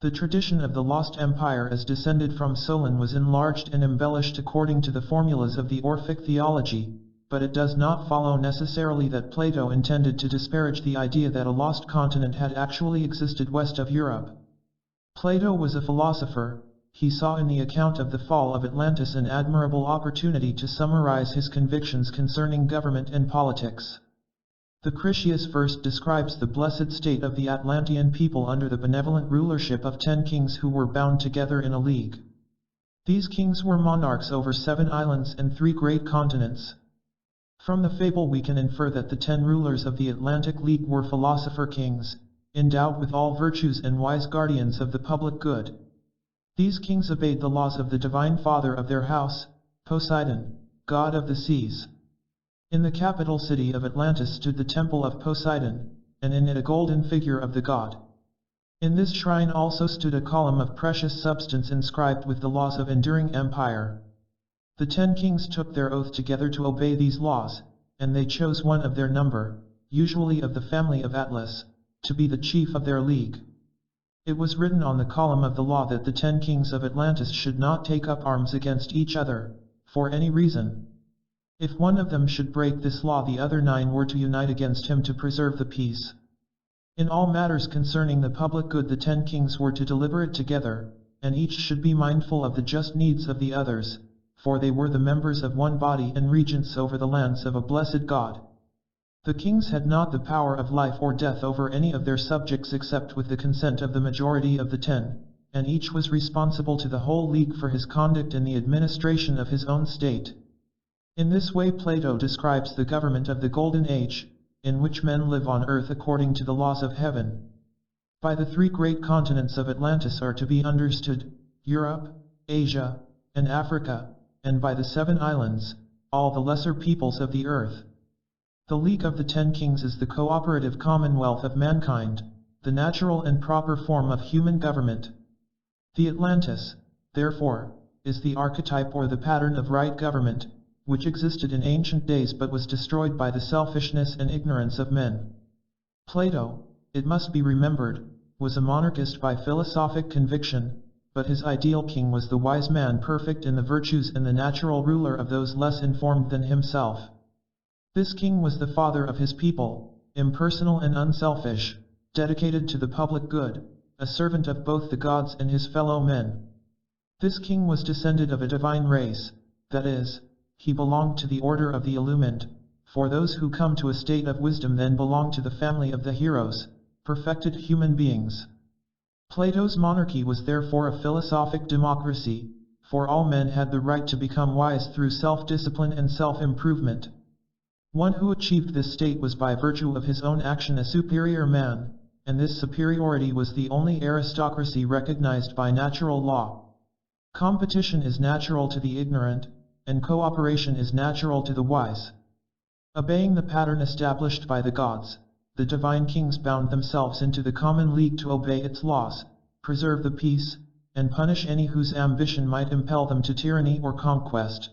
A: The tradition of the lost empire as descended from Solen was enlarged and embellished according to the formulas of the Orphic theology, but it does not follow necessarily that Plato intended to disparage the idea that a lost continent had actually existed west of Europe. Plato was a philosopher. He saw in the account of the fall of Atlantis an admirable opportunity to summarize his convictions concerning government and politics. The Critias first describes the blessed state of the Atlantean people under the benevolent rulership of 10 kings who were bound together in a league. These kings were monarchs over 7 islands and 3 great continents. From the fable we can infer that the 10 rulers of the Atlantic League were philosopher kings, endowed with all virtues and wise guardians of the public good. These kings obeyed the laws of the divine father of their house, Poseidon, god of the seas. In the capital city of Atlantis stood the temple of Poseidon, and in it a golden figure of the god. In this shrine also stood a column of precious substance inscribed with the laws of enduring empire. The 10 kings took their oath together to obey these laws, and they chose one of their number, usually of the family of Atlas, to be the chief of their league. It was written on the column of the law that the 10 kings of Atlantis should not take up arms against each other, for any reason. If one of them should break this law, the other 9 were to unite against him to preserve the peace. In all matters concerning the public good, the 10 kings were to deliberate together, and each should be mindful of the just needs of the others, for they were the members of one body and regents over the lands of a blessed God. The kings had not the power of life or death over any of their subjects except with the consent of the majority of the 10, and each was responsible to the whole league for his conduct in the administration of his own state. In this way Plato describes the government of the Golden Age, in which men live on earth according to the laws of heaven. By the 3 great continents of Atlantis are to be understood Europe, Asia, and Africa, and by the 7 islands, all the lesser peoples of the earth. The League of the 10 Kings is the cooperative commonwealth of mankind, the natural and proper form of human government. The Atlantis, therefore, is the archetype or the pattern of right government, which existed in ancient days but was destroyed by the selfishness and ignorance of men. Plato, it must be remembered, was a monarchist by philosophic conviction, but his ideal king was the wise man perfect in the virtues and the natural ruler of those less informed than himself. This king was the father of his people, impersonal and unselfish, dedicated to the public good, a servant of both the gods and his fellow men. This king was descended of a divine race, that is, he belonged to the order of the illumined, for those who come to a state of wisdom then belong to the family of the heroes, perfected human beings. Plato's monarchy was therefore a philosophic democracy, for all men had the right to become wise through self-discipline and self-improvement. One who achieved this state was by virtue of his own action a superior man, and this superiority was the only aristocracy recognized by natural law. Competition is natural to the ignorant, and cooperation is natural to the wise. Obeying the pattern established by the gods, the divine kings bound themselves into the common league to obey its laws, preserve the peace, and punish any whose ambition might impel them to tyranny or conquest.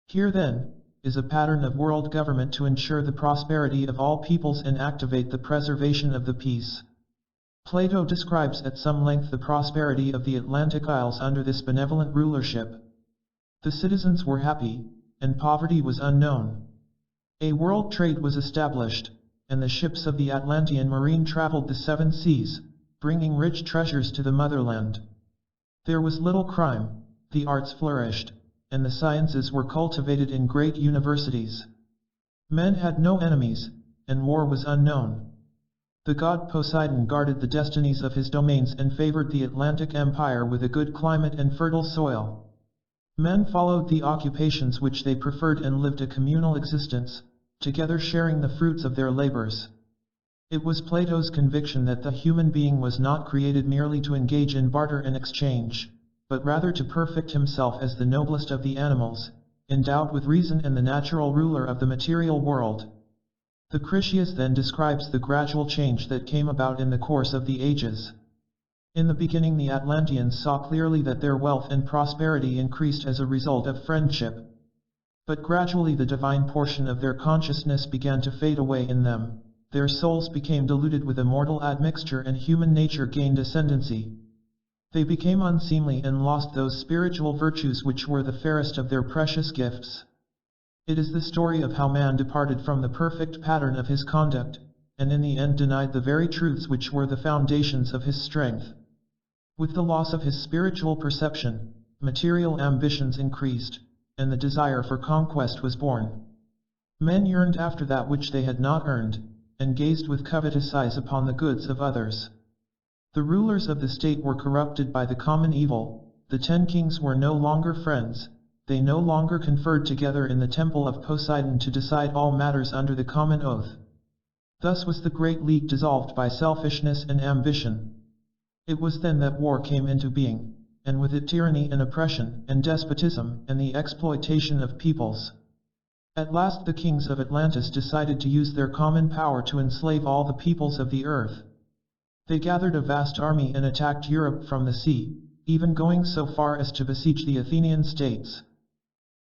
A: Here then, is a pattern of world government to ensure the prosperity of all peoples and activate the preservation of the peace. Plato describes at some length the prosperity of the Atlantic Isles under this benevolent rulership. The citizens were happy, and poverty was unknown. A world trade was established, and the ships of the Atlantean marine traveled the 7 seas, bringing rich treasures to the motherland. There was little crime, the arts flourished, and the sciences were cultivated in great universities. Men had no enemies, and war was unknown. The god Poseidon guarded the destinies of his domains and favored the Atlantic Empire with a good climate and fertile soil. Men followed the occupations which they preferred and lived a communal existence, together sharing the fruits of their labors. It was Plato's conviction that the human being was not created merely to engage in barter and exchange, but rather to perfect himself as the noblest of the animals, endowed with reason and the natural ruler of the material world. The Critias then describes the gradual change that came about in the course of the ages. In the beginning the Atlanteans saw clearly that their wealth and prosperity increased as a result of friendship. But gradually the divine portion of their consciousness began to fade away in them. Their souls became diluted with a mortal admixture and human nature gained ascendancy. They became unseemly and lost those spiritual virtues which were the fairest of their precious gifts. It is the story of how man departed from the perfect pattern of his conduct, and in the end denied the very truths which were the foundations of his strength. With the loss of his spiritual perception, material ambitions increased, and the desire for conquest was born. Men yearned after that which they had not earned, and gazed with covetous eyes upon the goods of others. The rulers of the state were corrupted by the common evil, the 10 kings were no longer friends, they no longer conferred together in the temple of Poseidon to decide all matters under the common oath. Thus was the great league dissolved by selfishness and ambition. It was then that war came into being, and with it tyranny and oppression, and despotism, and the exploitation of peoples. At last the kings of Atlantis decided to use their common power to enslave all the peoples of the earth. They gathered a vast army and attacked Europe from the sea, even going so far as to besiege the Athenian states.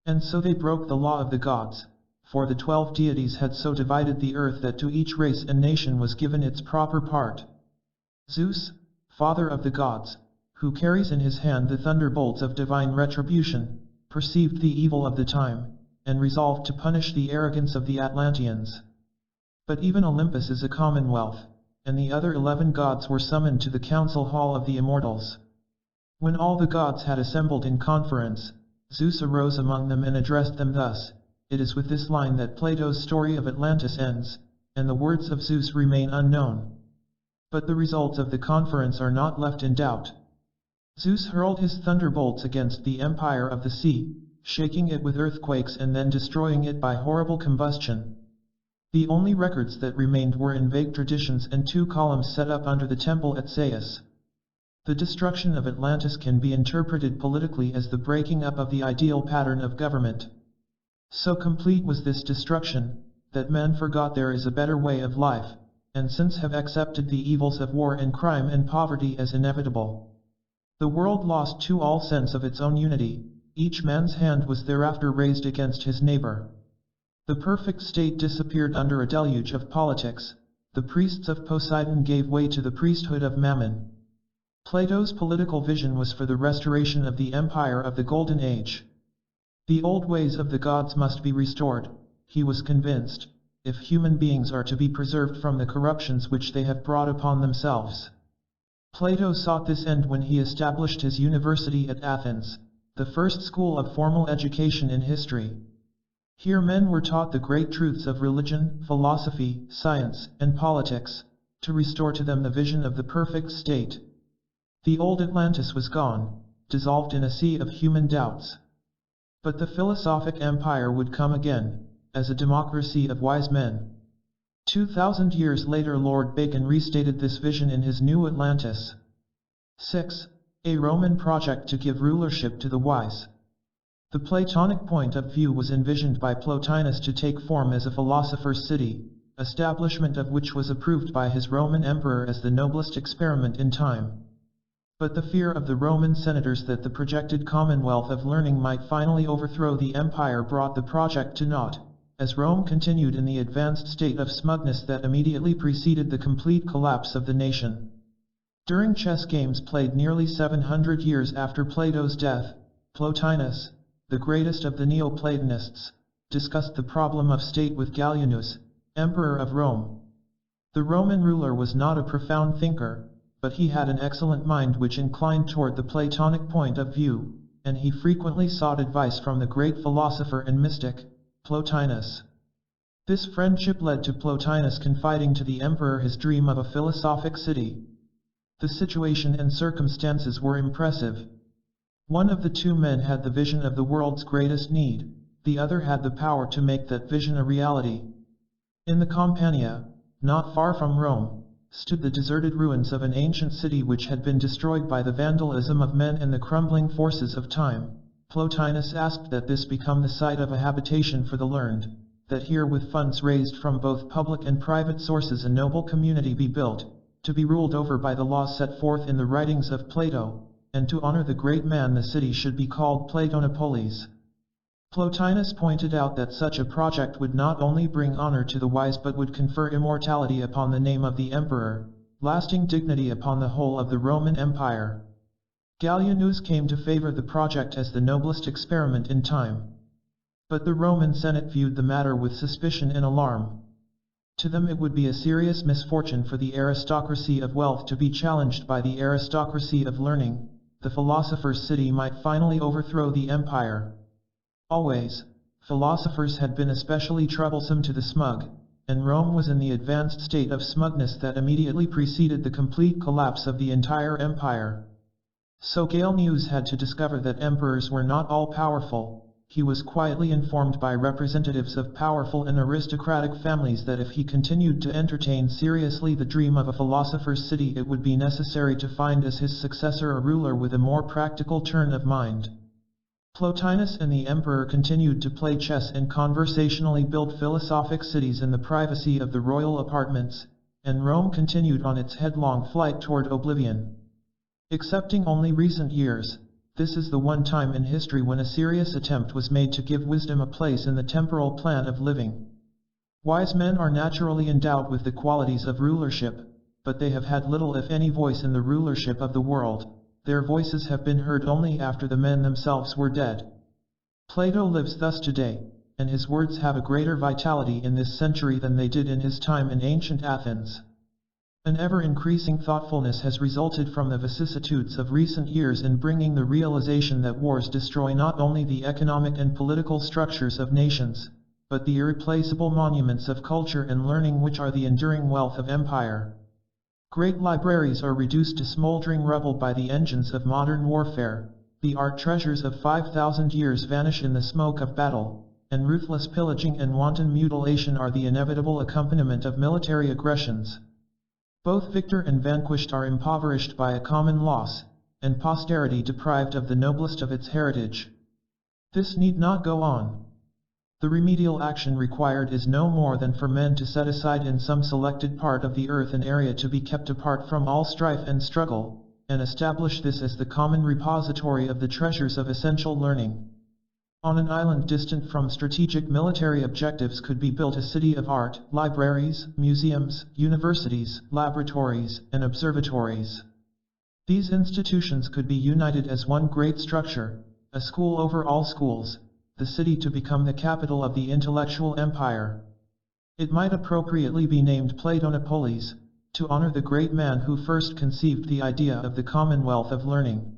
A: And so they broke the law of the gods, for the 12 deities had so divided the earth that to each race and nation was given its proper part. Zeus, father of the gods, who carries in his hand the thunderbolts of divine retribution, perceived the evil of the time, and resolved to punish the arrogance of the Atlanteans. But even Olympus is a commonwealth, and the other 11 gods were summoned to the council hall of the immortals. When all the gods had assembled in conference, Zeus arose among them and addressed them thus. It is with this line that Plato's story of Atlantis ends, and the words of Zeus remain unknown. But the results of the conference are not left in doubt. Zeus hurled his thunderbolts against the empire of the sea, shaking it with earthquakes and then destroying it by horrible combustion. The only records that remained were in vague traditions and 2 columns set up under the temple at Sais. The destruction of Atlantis can be interpreted politically as the breaking up of the ideal pattern of government. So complete was this destruction, that men forgot there is a better way of life, and since have accepted the evils of war and crime and poverty as inevitable. The world lost to all sense of its own unity. Each man's hand was thereafter raised against his neighbor. The perfect state disappeared under a deluge of politics. The priests of Poseidon gave way to the priesthood of Mammon. Plato's political vision was for the restoration of the empire of the Golden Age. The old ways of the gods must be restored, he was convinced, if human beings are to be preserved from the corruptions which they have brought upon themselves. Plato sought this end when he established his university at Athens, the first school of formal education in history. Here men were taught the great truths of religion, philosophy, science, and politics, to restore to them the vision of the perfect state. The old Atlantis was gone, dissolved in a sea of human doubts. But the philosophic empire would come again, as a democracy of wise men. 2,000 years later Lord Bacon restated this vision in his New Atlantis. 6. A Roman project to give rulership to the wise. The Platonic point of view was envisioned by Plotinus to take form as a philosopher's city, establishment of which was approved by his Roman emperor as the noblest experiment in time. But the fear of the Roman senators that the projected commonwealth of learning might finally overthrow the empire brought the project to naught, as Rome continued in the advanced state of smugness that immediately preceded the complete collapse of the nation. During chess games played nearly 700 years after Plato's death, Plotinus, the greatest of the Neoplatonists, discussed the problem of state with Gallienus, emperor of Rome. The Roman ruler was not a profound thinker, but he had an excellent mind which inclined toward the Platonic point of view, and he frequently sought advice from the great philosopher and mystic, Plotinus. This friendship led to Plotinus confiding to the emperor his dream of a philosophic city. The situation and circumstances were impressive. One of the two men had the vision of the world's greatest need, the other had the power to make that vision a reality. In the Campania, not far from Rome, stood the deserted ruins of an ancient city which had been destroyed by the vandalism of men and the crumbling forces of time. Plotinus asked that this become the site of a habitation for the learned, that here with funds raised from both public and private sources a noble community be built, to be ruled over by the laws set forth in the writings of Plato, and to honor the great man the city should be called Platonopolis. Plotinus pointed out that such a project would not only bring honor to the wise but would confer immortality upon the name of the emperor, lasting dignity upon the whole of the Roman Empire. Gallienus came to favor the project as the noblest experiment in time. But the Roman Senate viewed the matter with suspicion and alarm. To them it would be a serious misfortune for the aristocracy of wealth to be challenged by the aristocracy of learning. The philosopher's city might finally overthrow the empire. Always, philosophers had been especially troublesome to the smug, and Rome was in the advanced state of smugness that immediately preceded the complete collapse of the entire empire. So Gallienus had to discover that emperors were not all powerful. He was quietly informed by representatives of powerful and aristocratic families that if he continued to entertain seriously the dream of a philosopher's city, it would be necessary to find as his successor a ruler with a more practical turn of mind. Plotinus and the emperor continued to play chess and conversationally build philosophic cities in the privacy of the royal apartments, and Rome continued on its headlong flight toward oblivion. Excepting only recent years, this is the one time in history when a serious attempt was made to give wisdom a place in the temporal plan of living. Wise men are naturally endowed with the qualities of rulership, but they have had little if any voice in the rulership of the world. Their voices have been heard only after the men themselves were dead. Plato lives thus today, and his words have a greater vitality in this century than they did in his time in ancient Athens. An ever-increasing thoughtfulness has resulted from the vicissitudes of recent years in bringing the realization that wars destroy not only the economic and political structures of nations, but the irreplaceable monuments of culture and learning which are the enduring wealth of empire. Great libraries are reduced to smoldering rubble by the engines of modern warfare, the art treasures of 5,000 years vanish in the smoke of battle, and ruthless pillaging and wanton mutilation are the inevitable accompaniment of military aggressions. Both victor and vanquished are impoverished by a common loss, and posterity deprived of the noblest of its heritage. This need not go on. The remedial action required is no more than for men to set aside in some selected part of the earth an area to be kept apart from all strife and struggle, and establish this as the common repository of the treasures of essential learning. On an island distant from strategic military objectives could be built a city of art, libraries, museums, universities, laboratories, and observatories. These institutions could be united as one great structure, a school over all schools, the city to become the capital of the intellectual empire. It might appropriately be named Platonopolis, to honor the great man who first conceived the idea of the commonwealth of learning.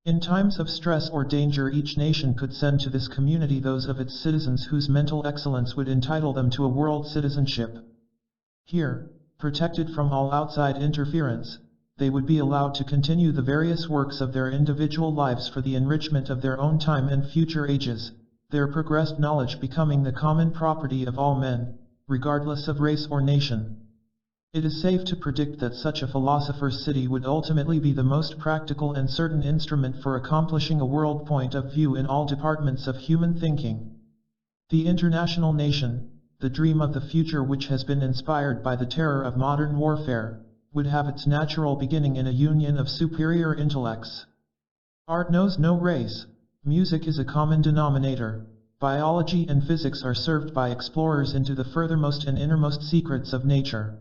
A: In times of stress or danger, each nation could send to this community those of its citizens whose mental excellence would entitle them to a world citizenship. Here, protected from all outside interference, they would be allowed to continue the various works of their individual lives for the enrichment of their own time and future ages, their progressed knowledge becoming the common property of all men, regardless of race or nation. It is safe to predict that such a philosopher's city would ultimately be the most practical and certain instrument for accomplishing a world point of view in all departments of human thinking. The international nation, the dream of the future which has been inspired by the terror of modern warfare, would have its natural beginning in a union of superior intellects. Art knows no race, music is a common denominator, biology and physics are served by explorers into the furthermost and innermost secrets of nature.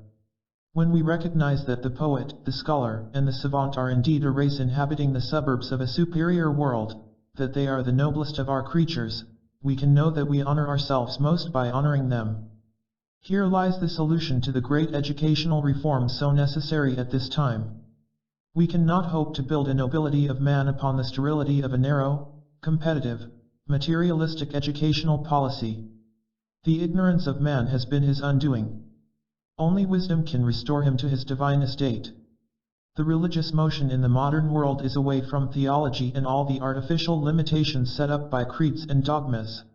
A: When we recognize that the poet, the scholar, and the savant are indeed a race inhabiting the suburbs of a superior world, that they are the noblest of our creatures, we can know that we honor ourselves most by honoring them. Here lies the solution to the great educational reforms so necessary at this time. We cannot hope to build a nobility of man upon the sterility of a narrow, competitive, materialistic educational policy. The ignorance of man has been his undoing. Only wisdom can restore him to his divine estate. The religious motion in the modern world is away from theology and all the artificial limitations set up by creeds and dogmas.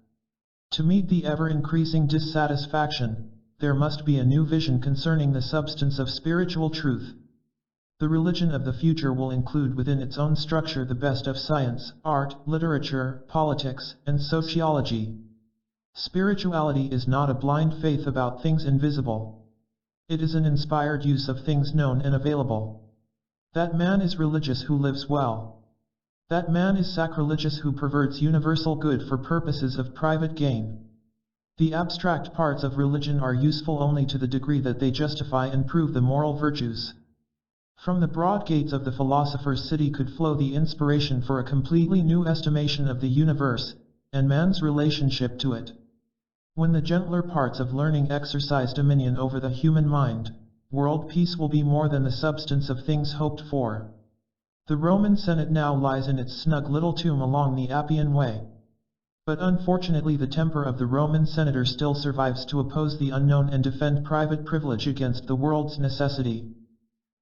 A: To meet the ever-increasing dissatisfaction, there must be a new vision concerning the substance of spiritual truth. The religion of the future will include within its own structure the best of science, art, literature, politics, and sociology. Spirituality is not a blind faith about things invisible. It is an inspired use of things known and available. That man is religious who lives well. That man is sacrilegious who perverts universal good for purposes of private gain. The abstract parts of religion are useful only to the degree that they justify and prove the moral virtues. From the broad gates of the philosopher's city could flow the inspiration for a completely new estimation of the universe, and man's relationship to it. When the gentler parts of learning exercise dominion over the human mind, world peace will be more than the substance of things hoped for. The Roman Senate now lies in its snug little tomb along the Appian Way. But unfortunately the temper of the Roman senator still survives to oppose the unknown and defend private privilege against the world's necessity.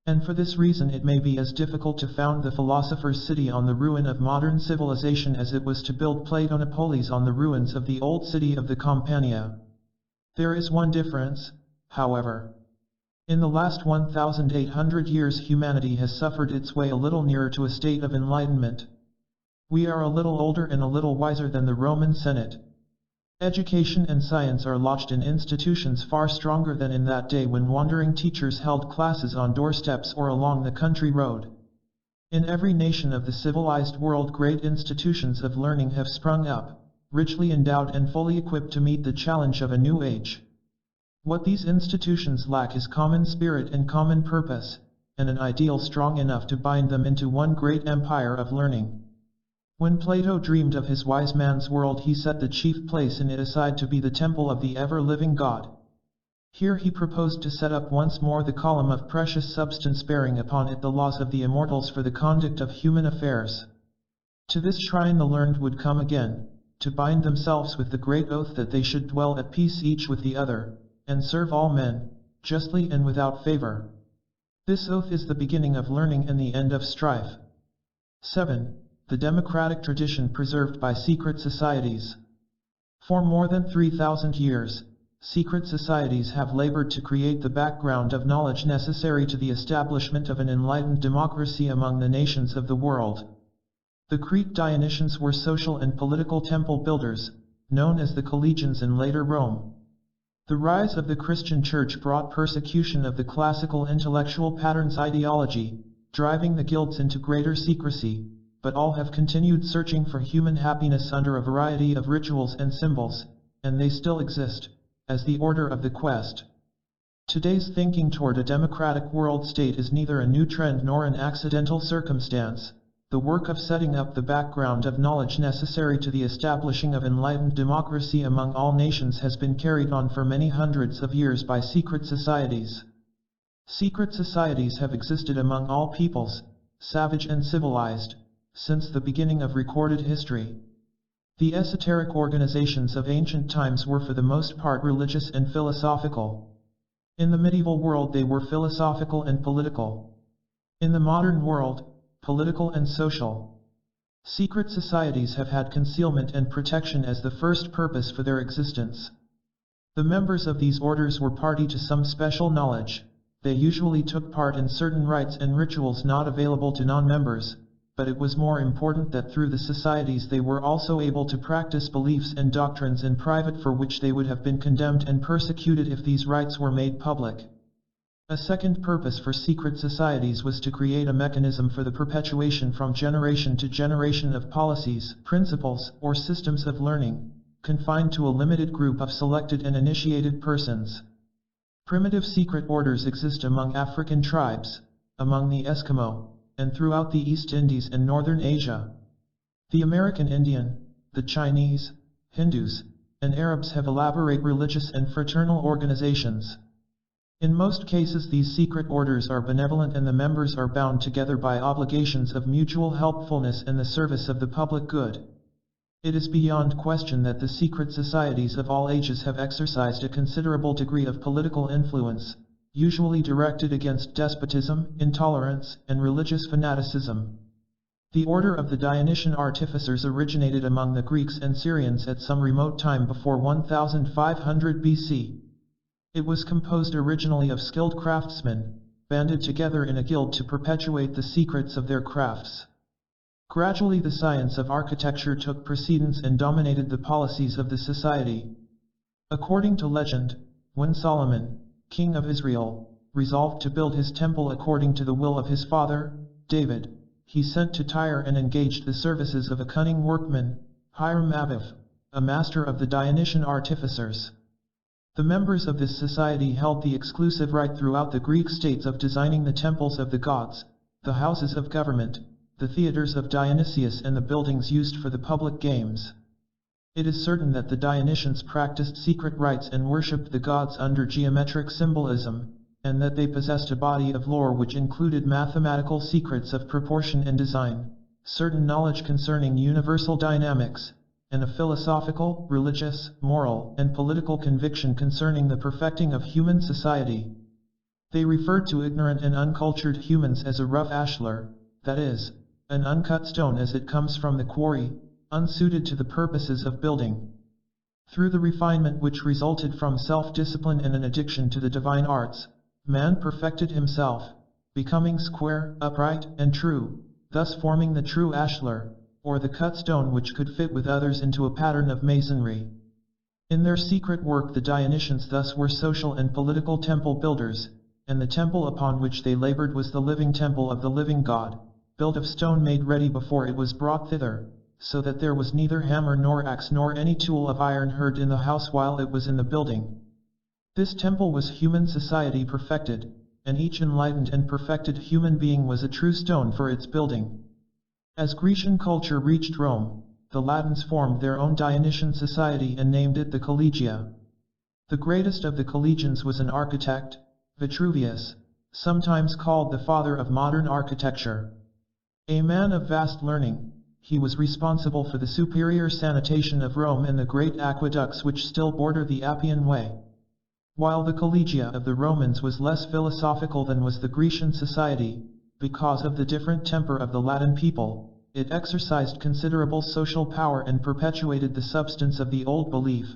A: And for this reason it may be as difficult to found the philosopher's city on the ruin of modern civilization as it was to build Platonopolis on the ruins of the old city of the Campania. There is one difference, however. In the last 1,800 years humanity has suffered its way a little nearer to a state of enlightenment. We are a little older and a little wiser than the Roman Senate. Education and science are lodged in institutions far stronger than in that day when wandering teachers held classes on doorsteps or along the country road. In every nation of the civilized world great institutions of learning have sprung up, richly endowed and fully equipped to meet the challenge of a new age. What these institutions lack is common spirit and common purpose, and an ideal strong enough to bind them into one great empire of learning. When Plato dreamed of his wise man's world he set the chief place in it aside to be the temple of the ever-living God. Here he proposed to set up once more the column of precious substance bearing upon it the laws of the immortals for the conduct of human affairs. To this shrine the learned would come again, to bind themselves with the great oath that they should dwell at peace each with the other, and serve all men, justly and without favor. This oath is the beginning of learning and the end of strife. 7. The democratic tradition preserved by secret societies. For more than 3,000 years, secret societies have labored to create the background of knowledge necessary to the establishment of an enlightened democracy among the nations of the world. The Greek Dionysians were social and political temple builders, known as the Collegians in later Rome. The rise of the Christian Church brought persecution of the classical intellectual patterns ideology, driving the guilds into greater secrecy, but all have continued searching for human happiness under a variety of rituals and symbols, and they still exist, as the order of the quest. Today's thinking toward a democratic world state is neither a new trend nor an accidental circumstance. The work of setting up the background of knowledge necessary to the establishing of enlightened democracy among all nations has been carried on for many hundreds of years by secret societies. Secret societies have existed among all peoples, savage and civilized, since the beginning of recorded history. The esoteric organizations of ancient times were for the most part religious and philosophical. In the medieval world they were philosophical and political. In the modern world, political and social. Secret societies have had concealment and protection as the first purpose for their existence. The members of these orders were party to some special knowledge. They usually took part in certain rites and rituals not available to non-members, but it was more important that through the societies they were also able to practice beliefs and doctrines in private for which they would have been condemned and persecuted if these rites were made public. A second purpose for secret societies was to create a mechanism for the perpetuation from generation to generation of policies, principles, or systems of learning, confined to a limited group of selected and initiated persons. Primitive secret orders exist among African tribes, among the Eskimo, and throughout the East Indies and Northern Asia. The American Indian, the Chinese, Hindus, and Arabs have elaborate religious and fraternal organizations. In most cases these secret orders are benevolent and the members are bound together by obligations of mutual helpfulness and the service of the public good. It is beyond question that the secret societies of all ages have exercised a considerable degree of political influence, usually directed against despotism, intolerance, and religious fanaticism. The order of the Dionysian artificers originated among the Greeks and Syrians at some remote time before 1500 BC. It was composed originally of skilled craftsmen, banded together in a guild to perpetuate the secrets of their crafts. Gradually the science of architecture took precedence and dominated the policies of the society. According to legend, when Solomon, king of Israel, resolved to build his temple according to the will of his father, David, he sent to Tyre and engaged the services of a cunning workman, Hiram Abiff, a master of the Dionysian artificers. The members of this society held the exclusive right throughout the Greek states of designing the temples of the gods, the houses of government, the theaters of Dionysius and the buildings used for the public games. It is certain that the Dionysians practiced secret rites and worshipped the gods under geometric symbolism, and that they possessed a body of lore which included mathematical secrets of proportion and design, certain knowledge concerning universal dynamics, and a philosophical, religious, moral, and political conviction concerning the perfecting of human society. They referred to ignorant and uncultured humans as a rough ashlar, that is, an uncut stone as it comes from the quarry, unsuited to the purposes of building. Through the refinement which resulted from self-discipline and an addiction to the divine arts, man perfected himself, becoming square, upright, and true, thus forming the true ashlar, or the cut stone which could fit with others into a pattern of masonry. In their secret work the Dionysians thus were social and political temple builders, and the temple upon which they labored was the living temple of the living God, built of stone made ready before it was brought thither, so that there was neither hammer nor axe nor any tool of iron heard in the house while it was in the building. This temple was human society perfected, and each enlightened and perfected human being was a true stone for its building. As Grecian culture reached Rome, the Latins formed their own Dionysian society and named it the Collegia. The greatest of the collegians was an architect, Vitruvius, sometimes called the father of modern architecture. A man of vast learning, he was responsible for the superior sanitation of Rome and the great aqueducts which still border the Appian Way. While the Collegia of the Romans was less philosophical than was the Grecian society, because of the different temper of the Latin people, it exercised considerable social power and perpetuated the substance of the old belief.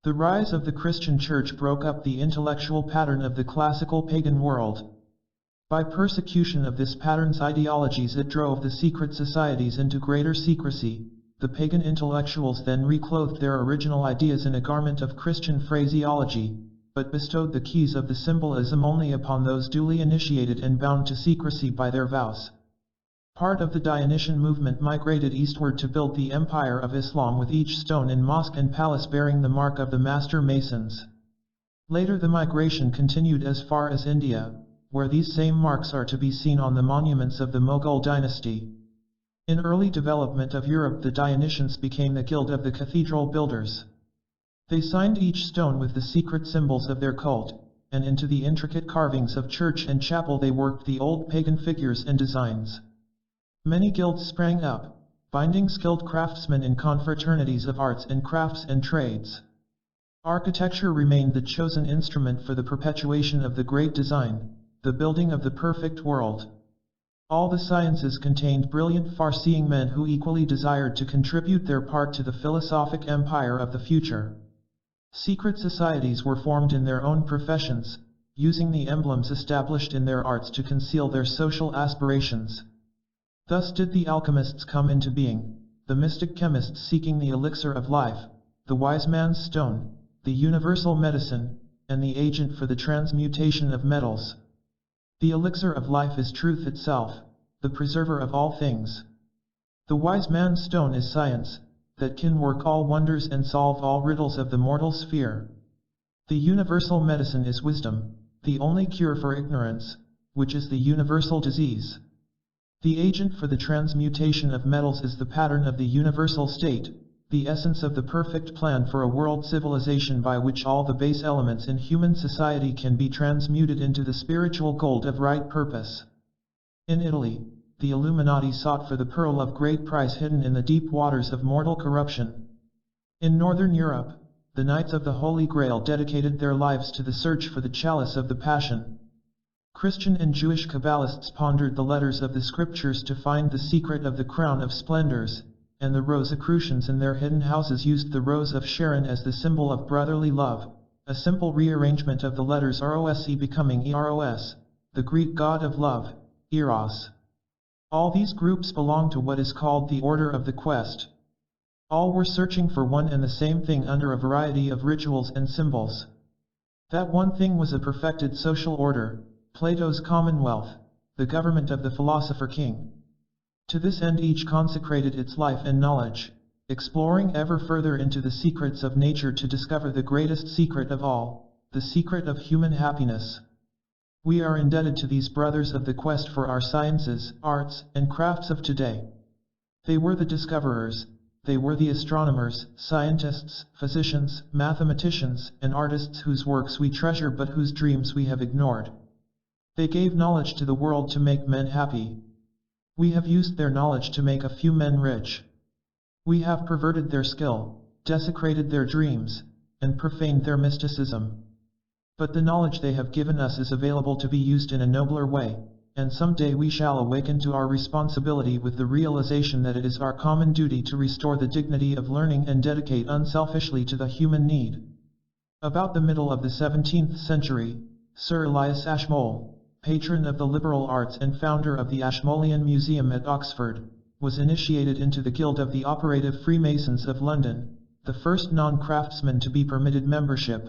A: The rise of the Christian Church broke up the intellectual pattern of the classical pagan world. By persecution of this pattern's ideologies it drove the secret societies into greater secrecy. The pagan intellectuals then reclothed their original ideas in a garment of Christian phraseology, but bestowed the keys of the symbolism only upon those duly initiated and bound to secrecy by their vows. Part of the Dionysian movement migrated eastward to build the empire of Islam with each stone and mosque and palace bearing the mark of the master masons. Later the migration continued as far as India, where these same marks are to be seen on the monuments of the Mughal dynasty. In early development of Europe the Dionysians became the guild of the cathedral builders. They signed each stone with the secret symbols of their cult, and into the intricate carvings of church and chapel they worked the old pagan figures and designs. Many guilds sprang up, binding skilled craftsmen in confraternities of arts and crafts and trades. Architecture remained the chosen instrument for the perpetuation of the great design, the building of the perfect world. All the sciences contained brilliant far-seeing men who equally desired to contribute their part to the philosophic empire of the future. Secret societies were formed in their own professions, using the emblems established in their arts to conceal their social aspirations. Thus did the alchemists come into being, the mystic chemists seeking the elixir of life, the wise man's stone, the universal medicine, and the agent for the transmutation of metals. The elixir of life is truth itself, the preserver of all things. The wise man's stone is science, that can work all wonders and solve all riddles of the mortal sphere. The universal medicine is wisdom, the only cure for ignorance, which is the universal disease. The agent for the transmutation of metals is the pattern of the universal state, the essence of the perfect plan for a world civilization by which all the base elements in human society can be transmuted into the spiritual gold of right purpose. In Italy, the Illuminati sought for the pearl of great price hidden in the deep waters of mortal corruption. In Northern Europe, the Knights of the Holy Grail dedicated their lives to the search for the chalice of the Passion. Christian and Jewish Kabbalists pondered the letters of the Scriptures to find the secret of the crown of splendors, and the Rosicrucians in their hidden houses used the Rose of Sharon as the symbol of brotherly love, a simple rearrangement of the letters ROSE becoming Eros, the Greek god of love, Eros. All these groups belong to what is called the Order of the Quest. All were searching for one and the same thing under a variety of rituals and symbols. That one thing was a perfected social order, Plato's commonwealth, the government of the philosopher king. To this end each consecrated its life and knowledge, exploring ever further into the secrets of nature to discover the greatest secret of all, the secret of human happiness. We are indebted to these brothers of the quest for our sciences, arts, and crafts of today. They were the discoverers, they were the astronomers, scientists, physicians, mathematicians, and artists whose works we treasure but whose dreams we have ignored. They gave knowledge to the world to make men happy. We have used their knowledge to make a few men rich. We have perverted their skill, desecrated their dreams, and profaned their mysticism. But the knowledge they have given us is available to be used in a nobler way, and someday we shall awaken to our responsibility with the realization that it is our common duty to restore the dignity of learning and dedicate unselfishly to the human need. About the middle of the 17th century, Sir Elias Ashmole, patron of the liberal arts and founder of the Ashmolean Museum at Oxford, was initiated into the Guild of the Operative Freemasons of London, the first non-craftsman to be permitted membership.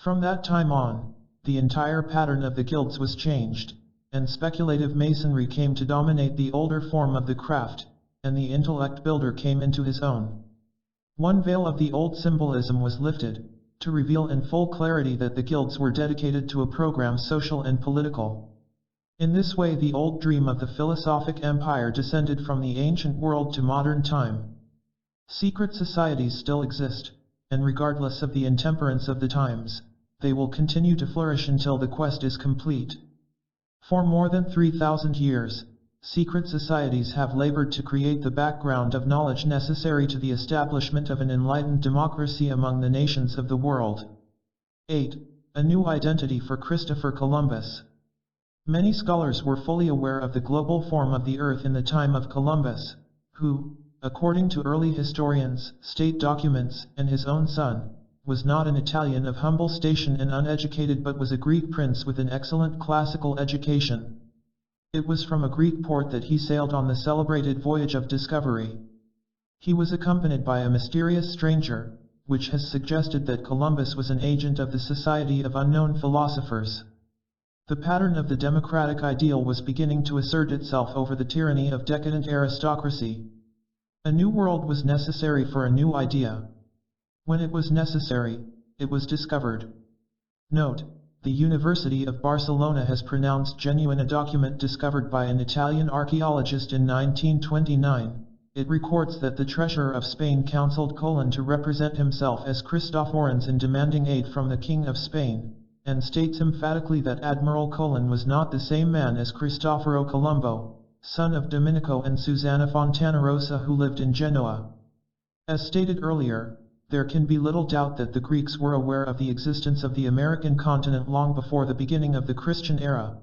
A: From that time on, the entire pattern of the guilds was changed, and speculative masonry came to dominate the older form of the craft, and the intellect builder came into his own. One veil of the old symbolism was lifted, to reveal in full clarity that the guilds were dedicated to a program social and political. In this way the old dream of the philosophic empire descended from the ancient world to modern time. Secret societies still exist, and regardless of the intemperance of the times, they will continue to flourish until the quest is complete. For more than 3,000 years, secret societies have labored to create the background of knowledge necessary to the establishment of an enlightened democracy among the nations of the world. 8. A new identity for Christopher Columbus. Many scholars were fully aware of the global form of the earth in the time of Columbus, who, according to early historians, state documents, and his own son, was not an Italian of humble station and uneducated but was a Greek prince with an excellent classical education. It was from a Greek port that he sailed on the celebrated voyage of discovery. He was accompanied by a mysterious stranger, which has suggested that Columbus was an agent of the Society of Unknown Philosophers. The pattern of the democratic ideal was beginning to assert itself over the tyranny of decadent aristocracy. A new world was necessary for a new idea. When it was necessary, it was discovered. Note: the University of Barcelona has pronounced genuine a document discovered by an Italian archaeologist in 1929. It records that the treasurer of Spain counseled Colon to represent himself as Christophorans in demanding aid from the King of Spain, and states emphatically that Admiral Colon was not the same man as Cristoforo Colombo, son of Domenico and Susanna Fontanarosa, who lived in Genoa. As stated earlier, there can be little doubt that the Greeks were aware of the existence of the American continent long before the beginning of the Christian era.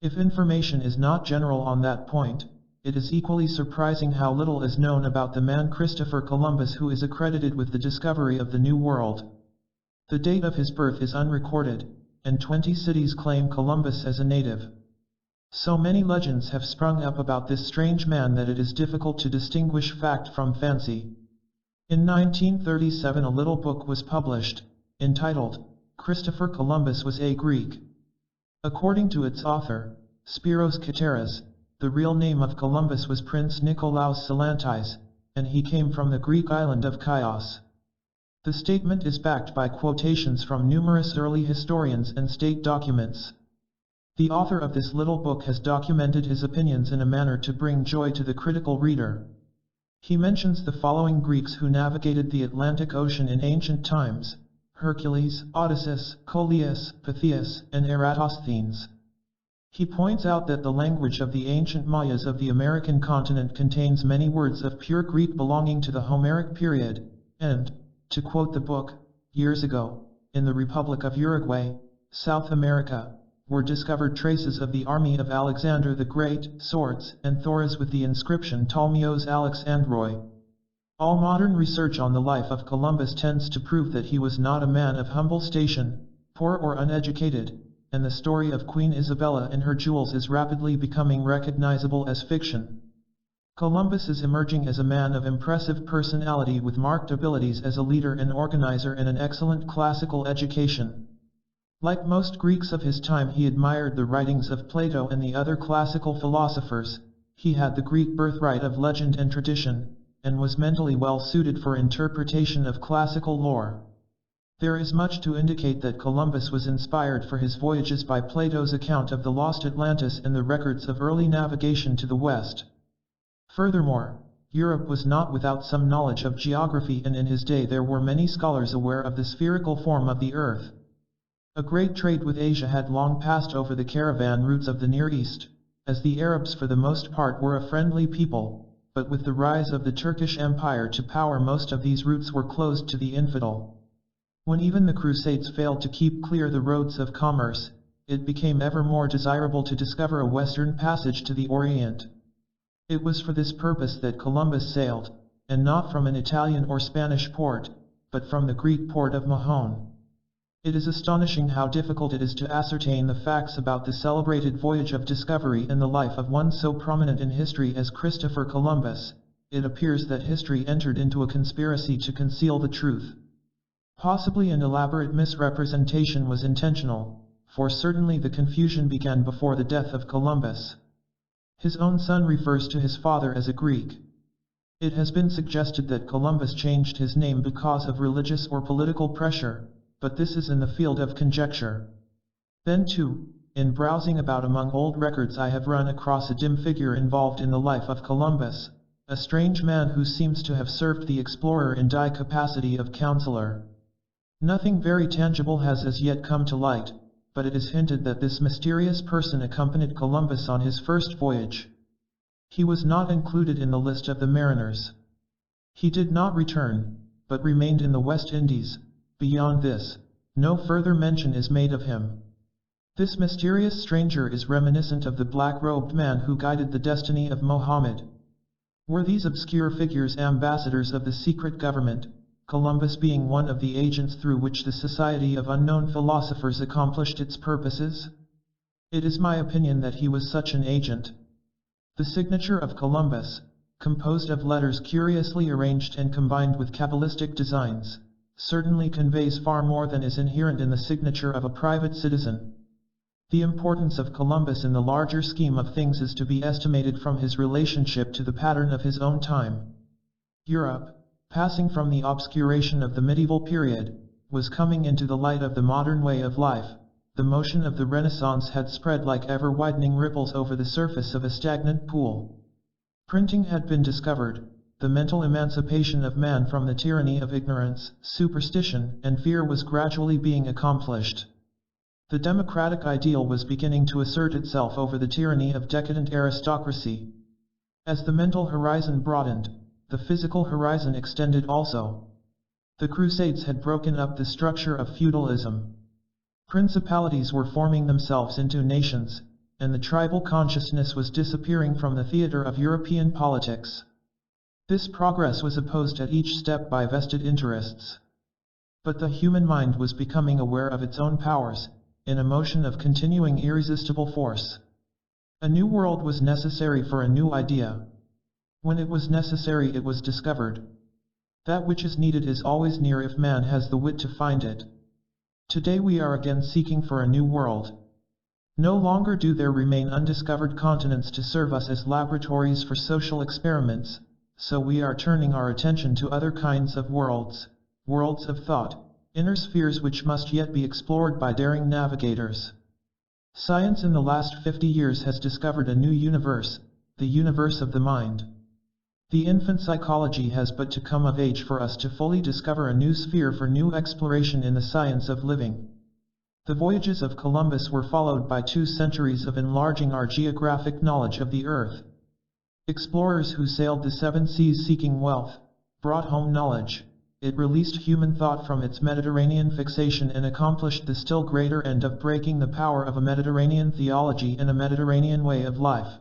A: If information is not general on that point, it is equally surprising how little is known about the man Christopher Columbus, who is accredited with the discovery of the New World. The date of his birth is unrecorded, and 20 cities claim Columbus as a native. So many legends have sprung up about this strange man that it is difficult to distinguish fact from fancy. In 1937 a little book was published, entitled, Christopher Columbus Was a Greek. According to its author, Spiros Kateras, the real name of Columbus was Prince Nikolaos Salantais, and he came from the Greek island of Chios. The statement is backed by quotations from numerous early historians and state documents. The author of this little book has documented his opinions in a manner to bring joy to the critical reader. He mentions the following Greeks who navigated the Atlantic Ocean in ancient times: Hercules, Odysseus, Coleus, Pythias, and Eratosthenes. He points out that the language of the ancient Mayas of the American continent contains many words of pure Greek belonging to the Homeric period, and, to quote the book, years ago, in the Republic of Uruguay, South America, were discovered traces of the army of Alexander the Great, swords, and thoras with the inscription Ptolemios Alex Androi. All modern research on the life of Columbus tends to prove that he was not a man of humble station, poor or uneducated, and the story of Queen Isabella and her jewels is rapidly becoming recognizable as fiction. Columbus is emerging as a man of impressive personality with marked abilities as a leader and organizer and an excellent classical education. Like most Greeks of his time, he admired the writings of Plato and the other classical philosophers. He had the Greek birthright of legend and tradition, and was mentally well suited for interpretation of classical lore. There is much to indicate that Columbus was inspired for his voyages by Plato's account of the lost Atlantis and the records of early navigation to the west. Furthermore, Europe was not without some knowledge of geography, and in his day there were many scholars aware of the spherical form of the earth. A great trade with Asia had long passed over the caravan routes of the Near East, as the Arabs for the most part were a friendly people, but with the rise of the Turkish Empire to power, most of these routes were closed to the infidel. When even the Crusades failed to keep clear the roads of commerce, it became ever more desirable to discover a western passage to the Orient. It was for this purpose that Columbus sailed, and not from an Italian or Spanish port, but from the Greek port of Mahon. It is astonishing how difficult it is to ascertain the facts about the celebrated voyage of discovery and the life of one so prominent in history as Christopher Columbus. It appears that history entered into a conspiracy to conceal the truth. Possibly an elaborate misrepresentation was intentional, for certainly the confusion began before the death of Columbus. His own son refers to his father as a Greek. It has been suggested that Columbus changed his name because of religious or political pressure, but this is in the field of conjecture. Then too, in browsing about among old records, I have run across a dim figure involved in the life of Columbus, a strange man who seems to have served the explorer in die capacity of counselor. Nothing very tangible has as yet come to light, but it is hinted that this mysterious person accompanied Columbus on his first voyage. He was not included in the list of the mariners. He did not return, but remained in the West Indies. Beyond this, no further mention is made of him. This mysterious stranger is reminiscent of the black-robed man who guided the destiny of Mohammed. Were these obscure figures ambassadors of the secret government, Columbus being one of the agents through which the Society of Unknown Philosophers accomplished its purposes? It is my opinion that he was such an agent. The signature of Columbus, composed of letters curiously arranged and combined with Kabbalistic designs, certainly conveys far more than is inherent in the signature of a private citizen. The importance of Columbus in the larger scheme of things is to be estimated from his relationship to the pattern of his own time. Europe, passing from the obscuration of the medieval period, was coming into the light of the modern way of life. The motion of the Renaissance had spread like ever-widening ripples over the surface of a stagnant pool. Printing had been discovered. The mental emancipation of man from the tyranny of ignorance, superstition, and fear was gradually being accomplished. The democratic ideal was beginning to assert itself over the tyranny of decadent aristocracy. As the mental horizon broadened, the physical horizon extended also. The Crusades had broken up the structure of feudalism. Principalities were forming themselves into nations, and the tribal consciousness was disappearing from the theater of European politics. This progress was opposed at each step by vested interests. But the human mind was becoming aware of its own powers, in a motion of continuing irresistible force. A new world was necessary for a new idea. When it was necessary, it was discovered. That which is needed is always near if man has the wit to find it. Today we are again seeking for a new world. No longer do there remain undiscovered continents to serve us as laboratories for social experiments. So we are turning our attention to other kinds of worlds, worlds of thought, inner spheres which must yet be explored by daring navigators. Science in the last 50 years has discovered a new universe, the universe of the mind. The infant psychology has but to come of age for us to fully discover a new sphere for new exploration in the science of living. The voyages of Columbus were followed by 2 centuries of enlarging our geographic knowledge of the earth. Explorers who sailed the 7 seas seeking wealth, brought home knowledge. It released human thought from its Mediterranean fixation and accomplished the still greater end of breaking the power of a Mediterranean theology and a Mediterranean way of life.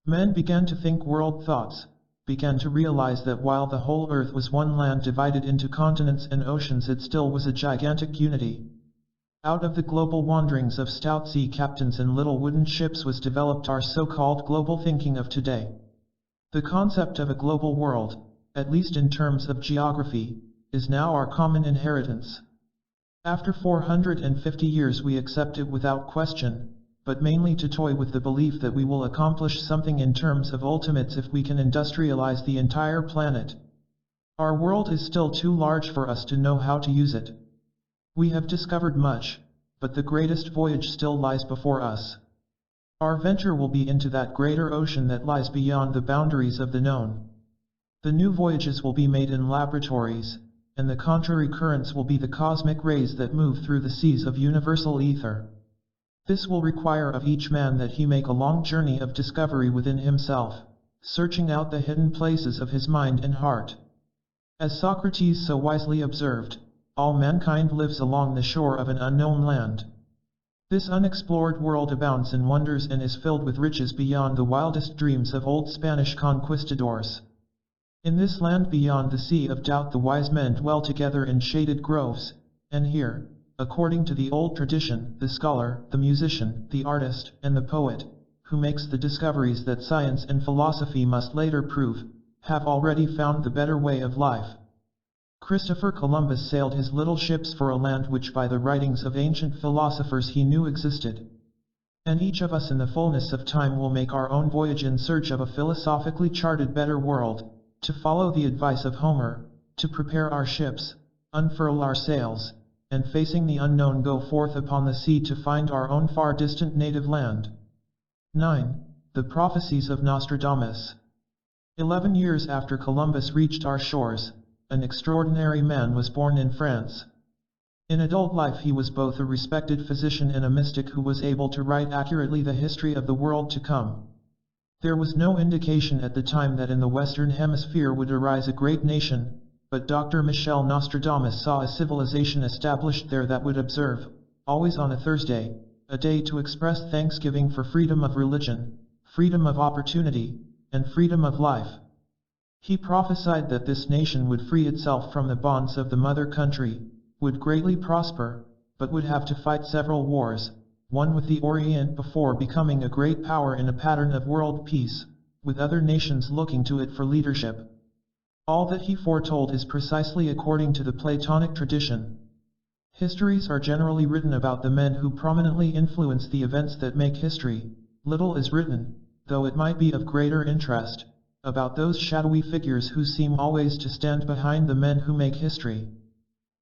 A: Men began to think world thoughts, began to realize that while the whole earth was one land divided into continents and oceans, it still was a gigantic unity. Out of the global wanderings of stout sea captains and little wooden ships was developed our so-called global thinking of today. The concept of a global world, at least in terms of geography, is now our common inheritance. After 450 years we accept it without question, but mainly to toy with the belief that we will accomplish something in terms of ultimates if we can industrialize the entire planet. Our world is still too large for us to know how to use it. We have discovered much, but the greatest voyage still lies before us. Our venture will be into that greater ocean that lies beyond the boundaries of the known. The new voyages will be made in laboratories, and the contrary currents will be the cosmic rays that move through the seas of universal ether. This will require of each man that he make a long journey of discovery within himself, searching out the hidden places of his mind and heart. As Socrates so wisely observed, all mankind lives along the shore of an unknown land. This unexplored world abounds in wonders and is filled with riches beyond the wildest dreams of old Spanish conquistadors. In this land beyond the sea of doubt the wise men dwell together in shaded groves, and here, according to the old tradition, the scholar, the musician, the artist, and the poet, who makes the discoveries that science and philosophy must later prove, have already found the better way of life. Christopher Columbus sailed his little ships for a land which by the writings of ancient philosophers he knew existed. And each of us in the fullness of time will make our own voyage in search of a philosophically charted better world, to follow the advice of Homer, to prepare our ships, unfurl our sails, and facing the unknown go forth upon the sea to find our own far distant native land. 9. The Prophecies of Nostradamus. 11 years after Columbus reached our shores, an extraordinary man was born in France. In adult life he was both a respected physician and a mystic who was able to write accurately the history of the world to come. There was no indication at the time that in the Western Hemisphere would arise a great nation, but Dr. Michel Nostradamus saw a civilization established there that would observe, always on a Thursday, a day to express thanksgiving for freedom of religion, freedom of opportunity, and freedom of life. He prophesied that this nation would free itself from the bonds of the mother country, would greatly prosper, but would have to fight several wars, one with the Orient before becoming a great power in a pattern of world peace, with other nations looking to it for leadership. All that he foretold is precisely according to the Platonic tradition. Histories are generally written about the men who prominently influence the events that make history. Little is written, though it might be of greater interest, about those shadowy figures who seem always to stand behind the men who make history.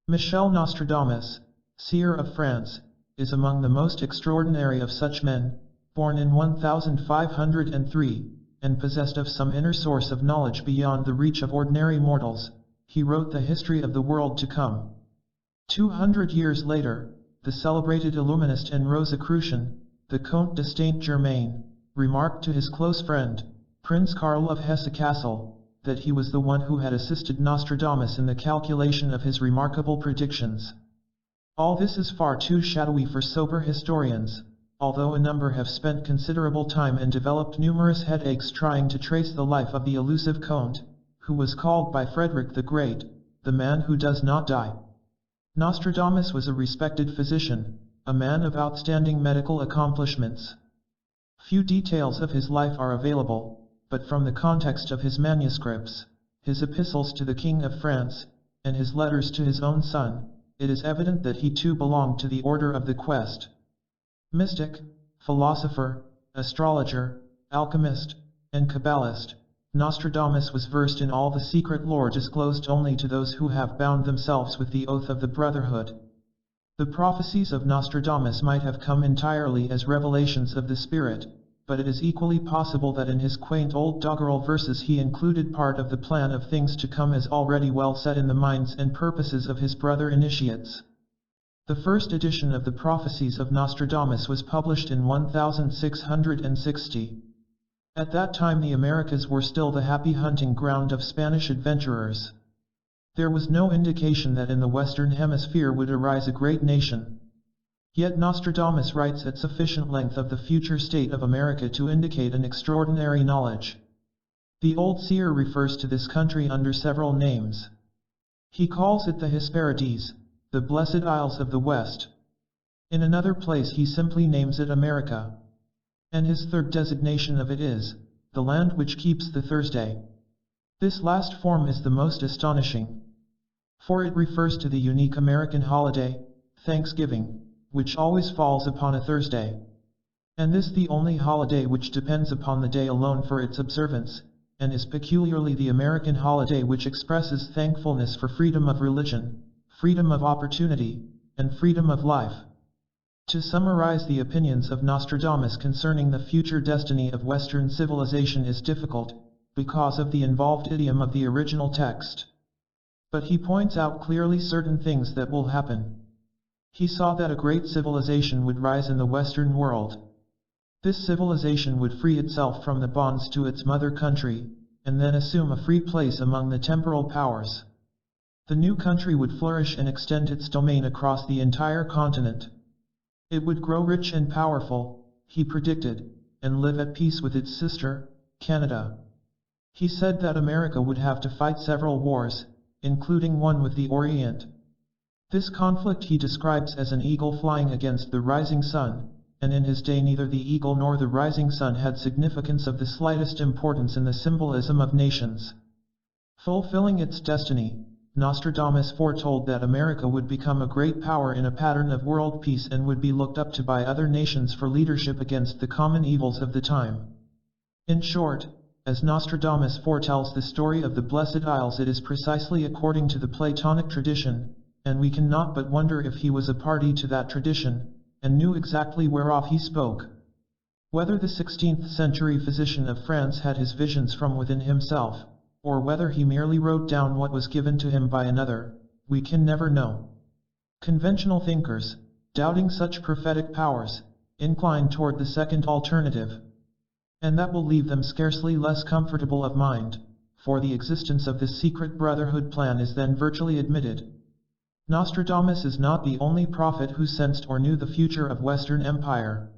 A: Michel Nostradamus, seer of France, is among the most extraordinary of such men, born in 1503, and possessed of some inner source of knowledge beyond the reach of ordinary mortals. He wrote the history of the world to come. 200 years later, the celebrated Illuminist and Rosicrucian, the Comte de Saint-Germain, remarked to his close friend, Prince Karl of Hesse-Kassel, that he was the one who had assisted Nostradamus in the calculation of his remarkable predictions. All this is far too shadowy for sober historians, although a number have spent considerable time and developed numerous headaches trying to trace the life of the elusive Comte, who was called by Frederick the Great, the man who does not die. Nostradamus was a respected physician, a man of outstanding medical accomplishments. Few details of his life are available, but from the context of his manuscripts, his epistles to the King of France, and his letters to his own son, it is evident that he too belonged to the order of the quest. Mystic, philosopher, astrologer, alchemist, and Kabbalist, Nostradamus was versed in all the secret lore disclosed only to those who have bound themselves with the oath of the Brotherhood. The prophecies of Nostradamus might have come entirely as revelations of the Spirit, but it is equally possible that in his quaint old doggerel verses he included part of the plan of things to come as already well set in the minds and purposes of his brother initiates. The first edition of the prophecies of Nostradamus was published in 1660. At that time the Americas were still the happy hunting ground of Spanish adventurers. There was no indication that in the Western Hemisphere would arise a great nation. Yet Nostradamus writes at sufficient length of the future state of America to indicate an extraordinary knowledge. The old seer refers to this country under several names. He calls it the Hesperides, the Blessed Isles of the West. In another place he simply names it America. And his third designation of it is, the land which keeps the Thursday. This last form is the most astonishing, for it refers to the unique American holiday, Thanksgiving, which always falls upon a Thursday. And this the only holiday which depends upon the day alone for its observance, and is peculiarly the American holiday which expresses thankfulness for freedom of religion, freedom of opportunity, and freedom of life. To summarize the opinions of Nostradamus concerning the future destiny of Western civilization is difficult, because of the involved idiom of the original text. But he points out clearly certain things that will happen. He saw that a great civilization would rise in the Western world. This civilization would free itself from the bonds to its mother country, and then assume a free place among the temporal powers. The new country would flourish and extend its domain across the entire continent. It would grow rich and powerful, he predicted, and live at peace with its sister, Canada. He said that America would have to fight several wars, including one with the Orient. This conflict he describes as an eagle flying against the rising sun, and in his day neither the eagle nor the rising sun had significance of the slightest importance in the symbolism of nations. Fulfilling its destiny, Nostradamus foretold that America would become a great power in a pattern of world peace and would be looked up to by other nations for leadership against the common evils of the time. In short, as Nostradamus foretells the story of the Blessed Isles, it is precisely according to the Platonic tradition, and we cannot but wonder if he was a party to that tradition, and knew exactly whereof he spoke. Whether the 16th century physician of France had his visions from within himself, or whether he merely wrote down what was given to him by another, we can never know. Conventional thinkers, doubting such prophetic powers, incline toward the second alternative. And that will leave them scarcely less comfortable of mind, for the existence of this secret brotherhood plan is then virtually admitted. Nostradamus is not the only prophet who sensed or knew the future of Western Empire.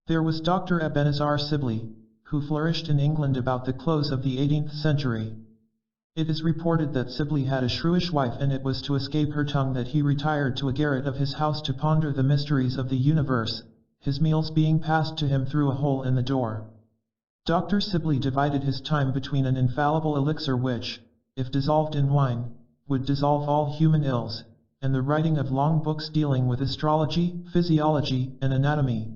A: There was Dr. Ebenezer Sibley, who flourished in England about the close of the 18th century. It is reported that Sibley had a shrewish wife, and it was to escape her tongue that he retired to a garret of his house to ponder the mysteries of the universe, his meals being passed to him through a hole in the door. Dr. Sibley divided his time between an infallible elixir which, if dissolved in wine, would dissolve all human ills, and the writing of long books dealing with astrology, physiology, and anatomy.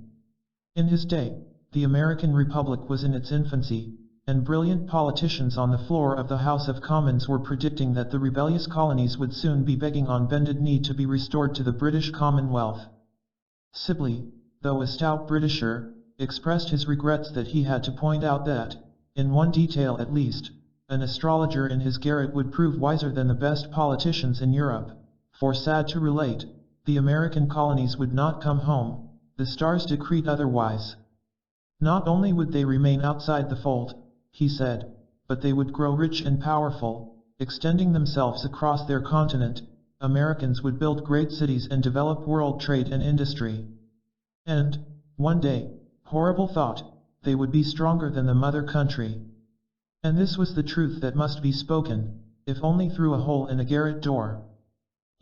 A: In his day, the American Republic was in its infancy, and brilliant politicians on the floor of the House of Commons were predicting that the rebellious colonies would soon be begging on bended knee to be restored to the British Commonwealth. Sibley, though a stout Britisher, expressed his regrets that he had to point out that, in one detail at least, an astrologer in his garret would prove wiser than the best politicians in Europe, for sad to relate, the American colonies would not come home, the stars decreed otherwise. Not only would they remain outside the fold, he said, but they would grow rich and powerful, extending themselves across their continent. Americans would build great cities and develop world trade and industry. And, one day, horrible thought, they would be stronger than the mother country. And this was the truth that must be spoken, if only through a hole in a garret door.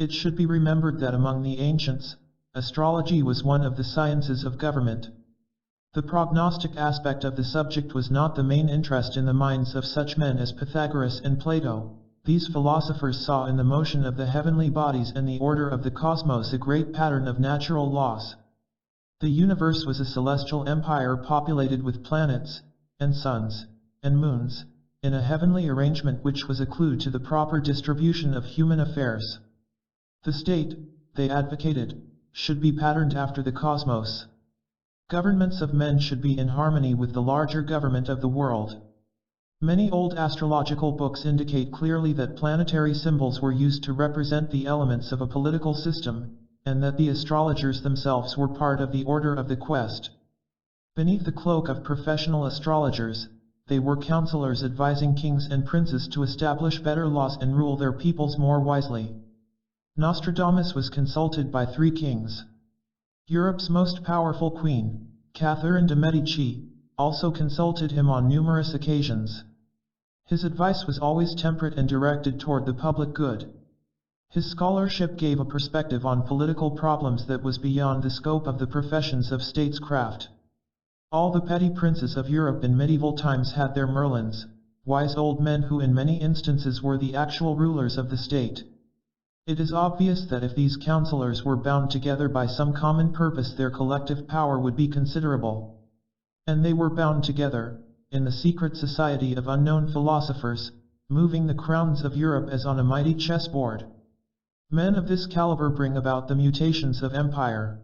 A: It should be remembered that among the ancients, astrology was one of the sciences of government. The prognostic aspect of the subject was not the main interest in the minds of such men as Pythagoras and Plato. These philosophers saw in the motion of the heavenly bodies and the order of the cosmos a great pattern of natural laws. The universe was a celestial empire populated with planets, and suns, and moons, in a heavenly arrangement which was a clue to the proper distribution of human affairs. The state, they advocated, should be patterned after the cosmos. Governments of men should be in harmony with the larger government of the world. Many old astrological books indicate clearly that planetary symbols were used to represent the elements of a political system, and that the astrologers themselves were part of the order of the quest. Beneath the cloak of professional astrologers, they were counselors advising kings and princes to establish better laws and rule their peoples more wisely. Nostradamus was consulted by 3 kings. Europe's most powerful queen, Catherine de' Medici, also consulted him on numerous occasions. His advice was always temperate and directed toward the public good. His scholarship gave a perspective on political problems that was beyond the scope of the professions of statescraft. All the petty princes of Europe in medieval times had their Merlins, wise old men who in many instances were the actual rulers of the state. It is obvious that if these counselors were bound together by some common purpose, their collective power would be considerable. And they were bound together, in the secret society of unknown philosophers, moving the crowns of Europe as on a mighty chessboard. Men of this caliber bring about the mutations of empire.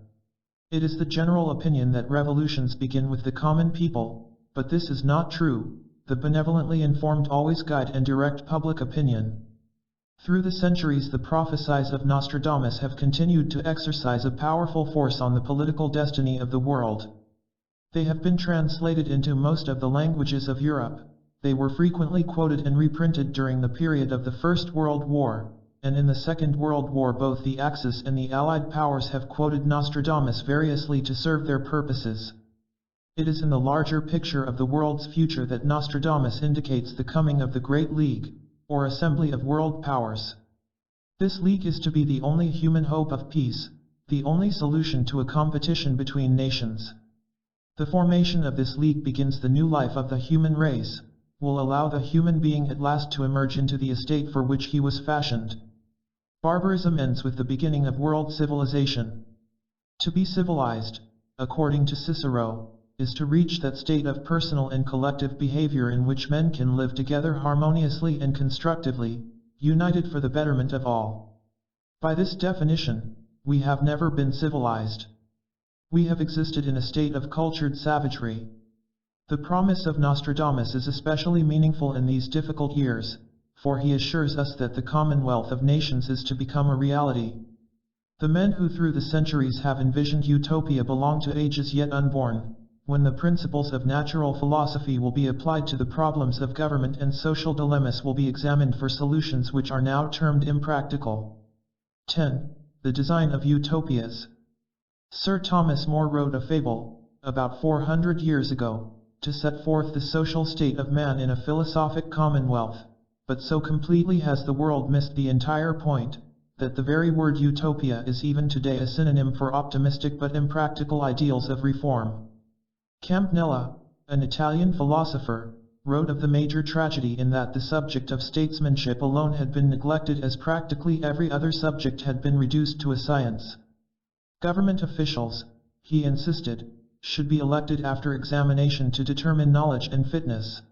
A: It is the general opinion that revolutions begin with the common people, but this is not true. The benevolently informed always guide and direct public opinion. Through the centuries, the prophecies of Nostradamus have continued to exercise a powerful force on the political destiny of the world. They have been translated into most of the languages of Europe. They were frequently quoted and reprinted during the period of the First World War, and in the Second World War both the Axis and the Allied powers have quoted Nostradamus variously to serve their purposes. It is in the larger picture of the world's future that Nostradamus indicates the coming of the Great League, or Assembly of World Powers. This league is to be the only human hope of peace, the only solution to a competition between nations. The formation of this league begins the new life of the human race, will allow the human being at last to emerge into the estate for which he was fashioned. Barbarism ends with the beginning of world civilization. To be civilized, according to Cicero, is to reach that state of personal and collective behavior in which men can live together harmoniously and constructively, united for the betterment of all. By this definition, we have never been civilized. We have existed in a state of cultured savagery. The promise of Nostradamus is especially meaningful in these difficult years, for he assures us that the commonwealth of nations is to become a reality. The men who through the centuries have envisioned utopia belong to ages yet unborn, when the principles of natural philosophy will be applied to the problems of government and social dilemmas will be examined for solutions which are now termed impractical. 10. The design of utopias. Sir Thomas More wrote a fable, about 400 years ago, to set forth the social state of man in a philosophic commonwealth, but so completely has the world missed the entire point, that the very word utopia is even today a synonym for optimistic but impractical ideals of reform. Campanella, an Italian philosopher, wrote of the major tragedy in that the subject of statesmanship alone had been neglected as practically every other subject had been reduced to a science. Government officials, he insisted, should be elected after examination to determine knowledge and fitness.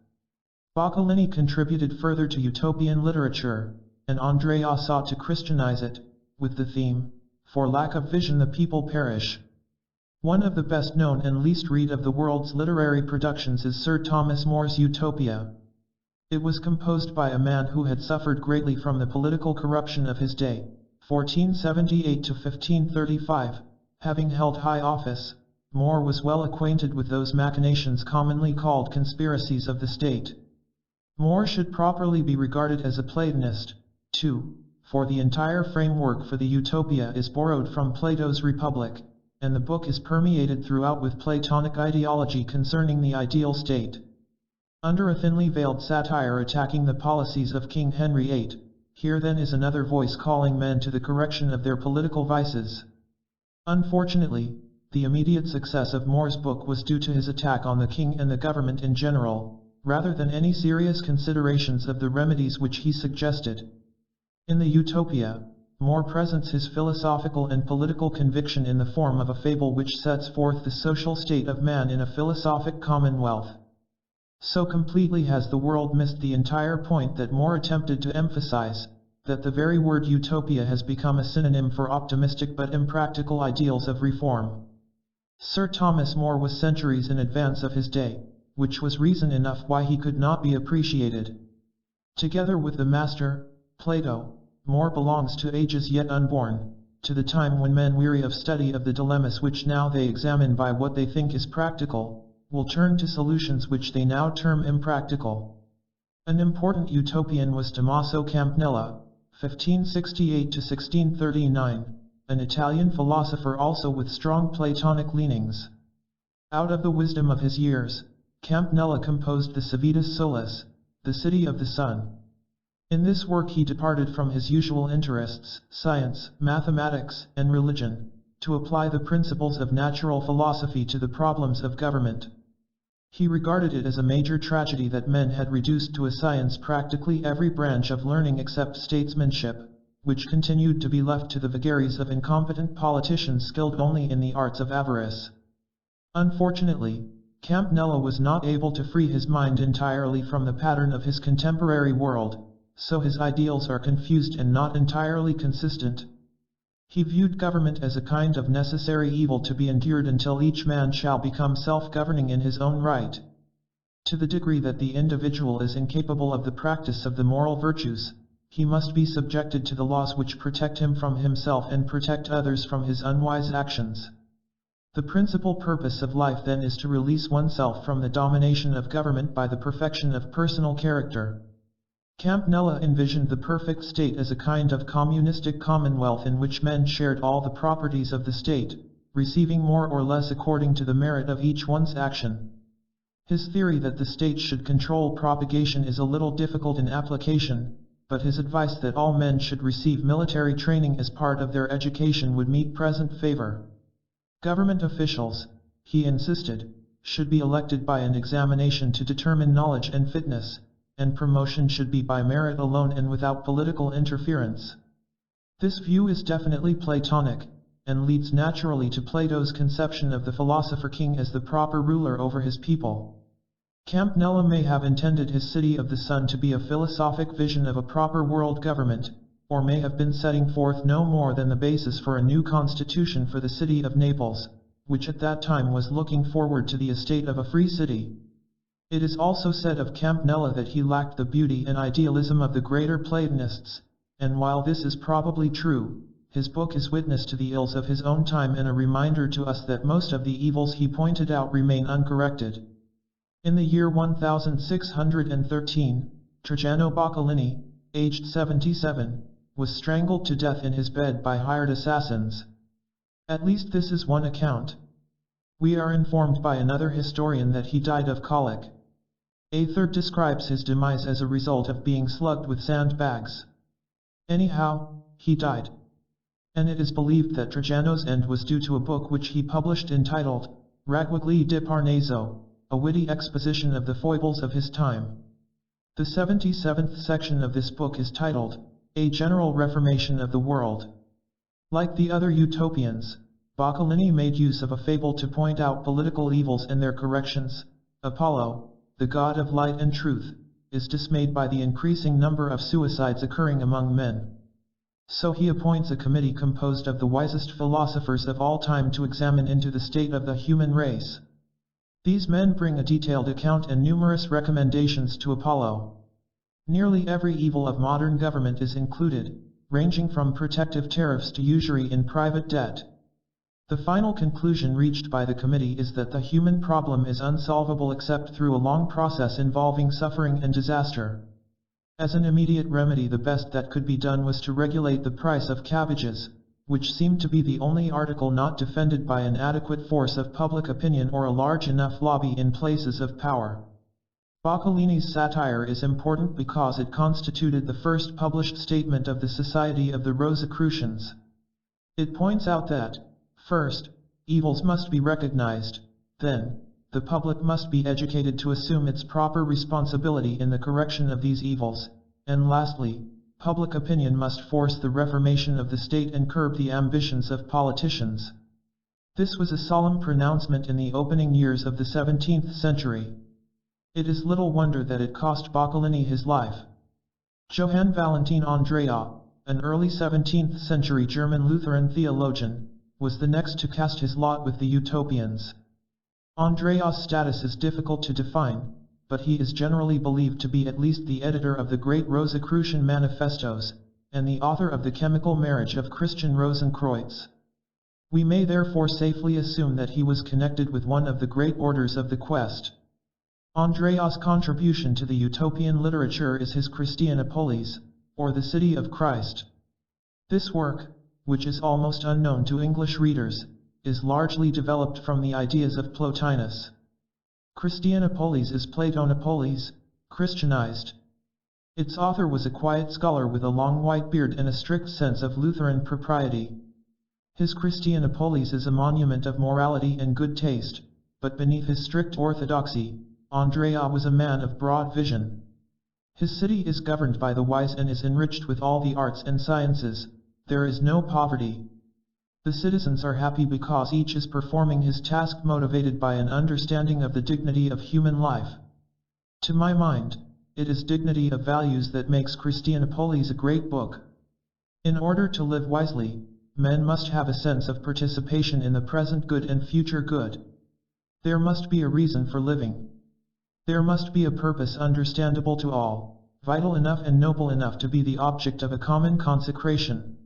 A: Boccolini contributed further to utopian literature, and Andrea sought to Christianize it, with the theme, "For lack of vision the people perish." One of the best known and least read of the world's literary productions is Sir Thomas More's Utopia. It was composed by a man who had suffered greatly from the political corruption of his day, 1478 to 1535, having held high office. More was well acquainted with those machinations commonly called conspiracies of the state. More should properly be regarded as a Platonist, too, for the entire framework for the Utopia is borrowed from Plato's Republic, and the book is permeated throughout with Platonic ideology concerning the ideal state. Under a thinly veiled satire attacking the policies of King Henry VIII, here then is another voice calling men to the correction of their political vices. Unfortunately, the immediate success of More's book was due to his attack on the king and the government in general, rather than any serious considerations of the remedies which he suggested. In the Utopia, More presents his philosophical and political conviction in the form of a fable which sets forth the social state of man in a philosophic commonwealth. So completely has the world missed the entire point that More attempted to emphasize, that the very word utopia has become a synonym for optimistic but impractical ideals of reform. Sir Thomas More was centuries in advance of his day, which was reason enough why he could not be appreciated. Together with the master, Plato, More belongs to ages yet unborn, to the time when men weary of study of the dilemmas which now they examine by what they think is practical, will turn to solutions which they now term impractical. An important Utopian was Tommaso Campanella, 1568 to 1639, an Italian philosopher also with strong Platonic leanings. Out of the wisdom of his years, Campanella composed the Civitas Solis, the City of the Sun. In this work he departed from his usual interests, science, mathematics, and religion, to apply the principles of natural philosophy to the problems of government. He regarded it as a major tragedy that men had reduced to a science practically every branch of learning except statesmanship, which continued to be left to the vagaries of incompetent politicians skilled only in the arts of avarice. Unfortunately, Campanella was not able to free his mind entirely from the pattern of his contemporary world, so his ideals are confused and not entirely consistent. He viewed government as a kind of necessary evil to be endured until each man shall become self-governing in his own right. To the degree that the individual is incapable of the practice of the moral virtues, he must be subjected to the laws which protect him from himself and protect others from his unwise actions. The principal purpose of life then is to release oneself from the domination of government by the perfection of personal character. Campanella envisioned the perfect state as a kind of communistic commonwealth in which men shared all the properties of the state, receiving more or less according to the merit of each one's action. His theory that the state should control propagation is a little difficult in application, but his advice that all men should receive military training as part of their education would meet present favor. Government officials, he insisted, should be elected by an examination to determine knowledge and fitness, and promotion should be by merit alone and without political interference. This view is definitely Platonic, and leads naturally to Plato's conception of the philosopher king as the proper ruler over his people. Campanella may have intended his City of the Sun to be a philosophic vision of a proper world government, or may have been setting forth no more than the basis for a new constitution for the city of Naples, which at that time was looking forward to the estate of a free city. It is also said of Campanella that he lacked the beauty and idealism of the greater Platonists, and while this is probably true, his book is witness to the ills of his own time and a reminder to us that most of the evils he pointed out remain uncorrected. In the year 1613, Trajano Boccolini, aged 77, was strangled to death in his bed by hired assassins. At least this is one account. We are informed by another historian that he died of colic. A third describes his demise as a result of being slugged with sandbags. Anyhow, he died. And it is believed that Trajano's end was due to a book which he published entitled Ragguagli di Parnaso, a witty exposition of the foibles of his time. The 77th section of this book is titled A General Reformation of the World. Like the other Utopians, Boccolini made use of a fable to point out political evils and their corrections. Apollo, the god of light and truth, is dismayed by the increasing number of suicides occurring among men. So he appoints a committee composed of the wisest philosophers of all time to examine into the state of the human race. These men bring a detailed account and numerous recommendations to Apollo. Nearly every evil of modern government is included, ranging from protective tariffs to usury in private debt. The final conclusion reached by the committee is that the human problem is unsolvable except through a long process involving suffering and disaster. As an immediate remedy, the best that could be done was to regulate the price of cabbages, which seemed to be the only article not defended by an adequate force of public opinion or a large enough lobby in places of power. Boccolini's satire is important because it constituted the first published statement of the Society of the Rosicrucians. It points out that, first, evils must be recognized, then, the public must be educated to assume its proper responsibility in the correction of these evils, and lastly, public opinion must force the reformation of the state and curb the ambitions of politicians. This was a solemn pronouncement in the opening years of the 17th century. It is little wonder that it cost Boccolini his life. Johann Valentin Andrea, an early 17th century German Lutheran theologian, was the next to cast his lot with the Utopians. Andreas' status is difficult to define, but he is generally believed to be at least the editor of the great Rosicrucian manifestos, and the author of the chemical marriage of Christian Rosenkreuz. We may therefore safely assume that he was connected with one of the great orders of the quest. Andreas' contribution to the Utopian literature is his Christianopolis, or the City of Christ. This work, which is almost unknown to English readers, is largely developed from the ideas of Plotinus. Christianopolis is Platonopolis, Christianized. Its author was a quiet scholar with a long white beard and a strict sense of Lutheran propriety. His Christianopolis is a monument of morality and good taste, but beneath his strict orthodoxy, Andrea was a man of broad vision. His city is governed by the wise and is enriched with all the arts and sciences. There is no poverty. The citizens are happy because each is performing his task motivated by an understanding of the dignity of human life. To my mind, it is dignity of values that makes Christianopolis a great book. In order to live wisely, men must have a sense of participation in the present good and future good. There must be a reason for living. There must be a purpose understandable to all, vital enough and noble enough to be the object of a common consecration.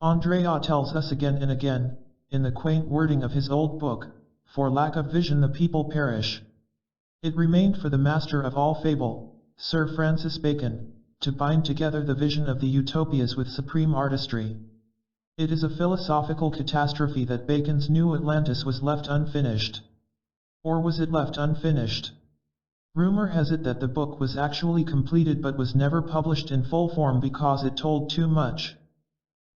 A: Andrea tells us again and again, in the quaint wording of his old book, "For lack of vision the people perish." It remained for the master of all fable, Sir Francis Bacon, to bind together the vision of the utopias with supreme artistry. It is a philosophical catastrophe that Bacon's New Atlantis was left unfinished. Or was it left unfinished? Rumor has it that the book was actually completed but was never published in full form because it told too much.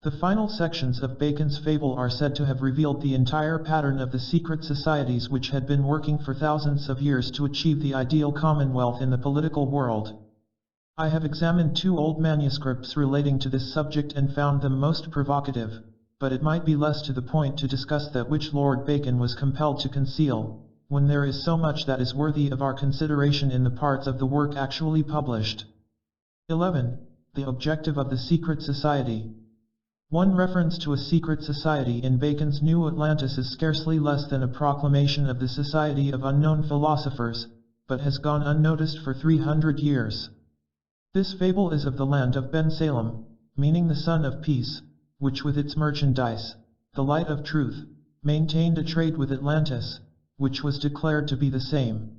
A: The final sections of Bacon's fable are said to have revealed the entire pattern of the secret societies which had been working for thousands of years to achieve the ideal commonwealth in the political world. I have examined 2 old manuscripts relating to this subject and found them most provocative, but it might be less to the point to discuss that which Lord Bacon was compelled to conceal, when there is so much that is worthy of our consideration in the parts of the work actually published. 11. The objective of the secret society. One reference to a secret society in Bacon's New Atlantis is scarcely less than a proclamation of the Society of Unknown Philosophers, but has gone unnoticed for 300 years. This fable is of the land of Ben Salem, meaning the son of peace, which with its merchandise, the light of truth, maintained a trade with Atlantis, which was declared to be the same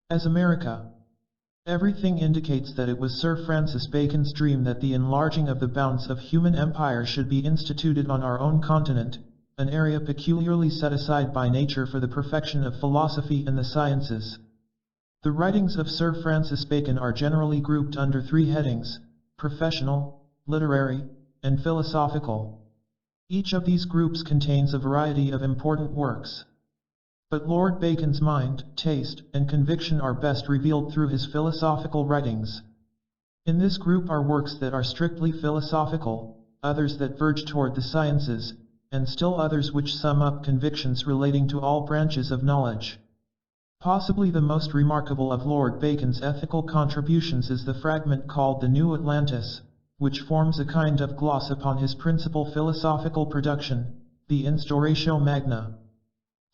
A: as America. Everything indicates that it was Sir Francis Bacon's dream that the enlarging of the bounds of human empire should be instituted on our own continent, an area peculiarly set aside by nature for the perfection of philosophy and the sciences. The writings of Sir Francis Bacon are generally grouped under 3 headings: professional, literary, and philosophical. Each of these groups contains a variety of important works. But Lord Bacon's mind, taste, and conviction are best revealed through his philosophical writings. In this group are works that are strictly philosophical, others that verge toward the sciences, and still others which sum up convictions relating to all branches of knowledge. Possibly the most remarkable of Lord Bacon's ethical contributions is the fragment called The New Atlantis, which forms a kind of gloss upon his principal philosophical production, the Instauratio Magna.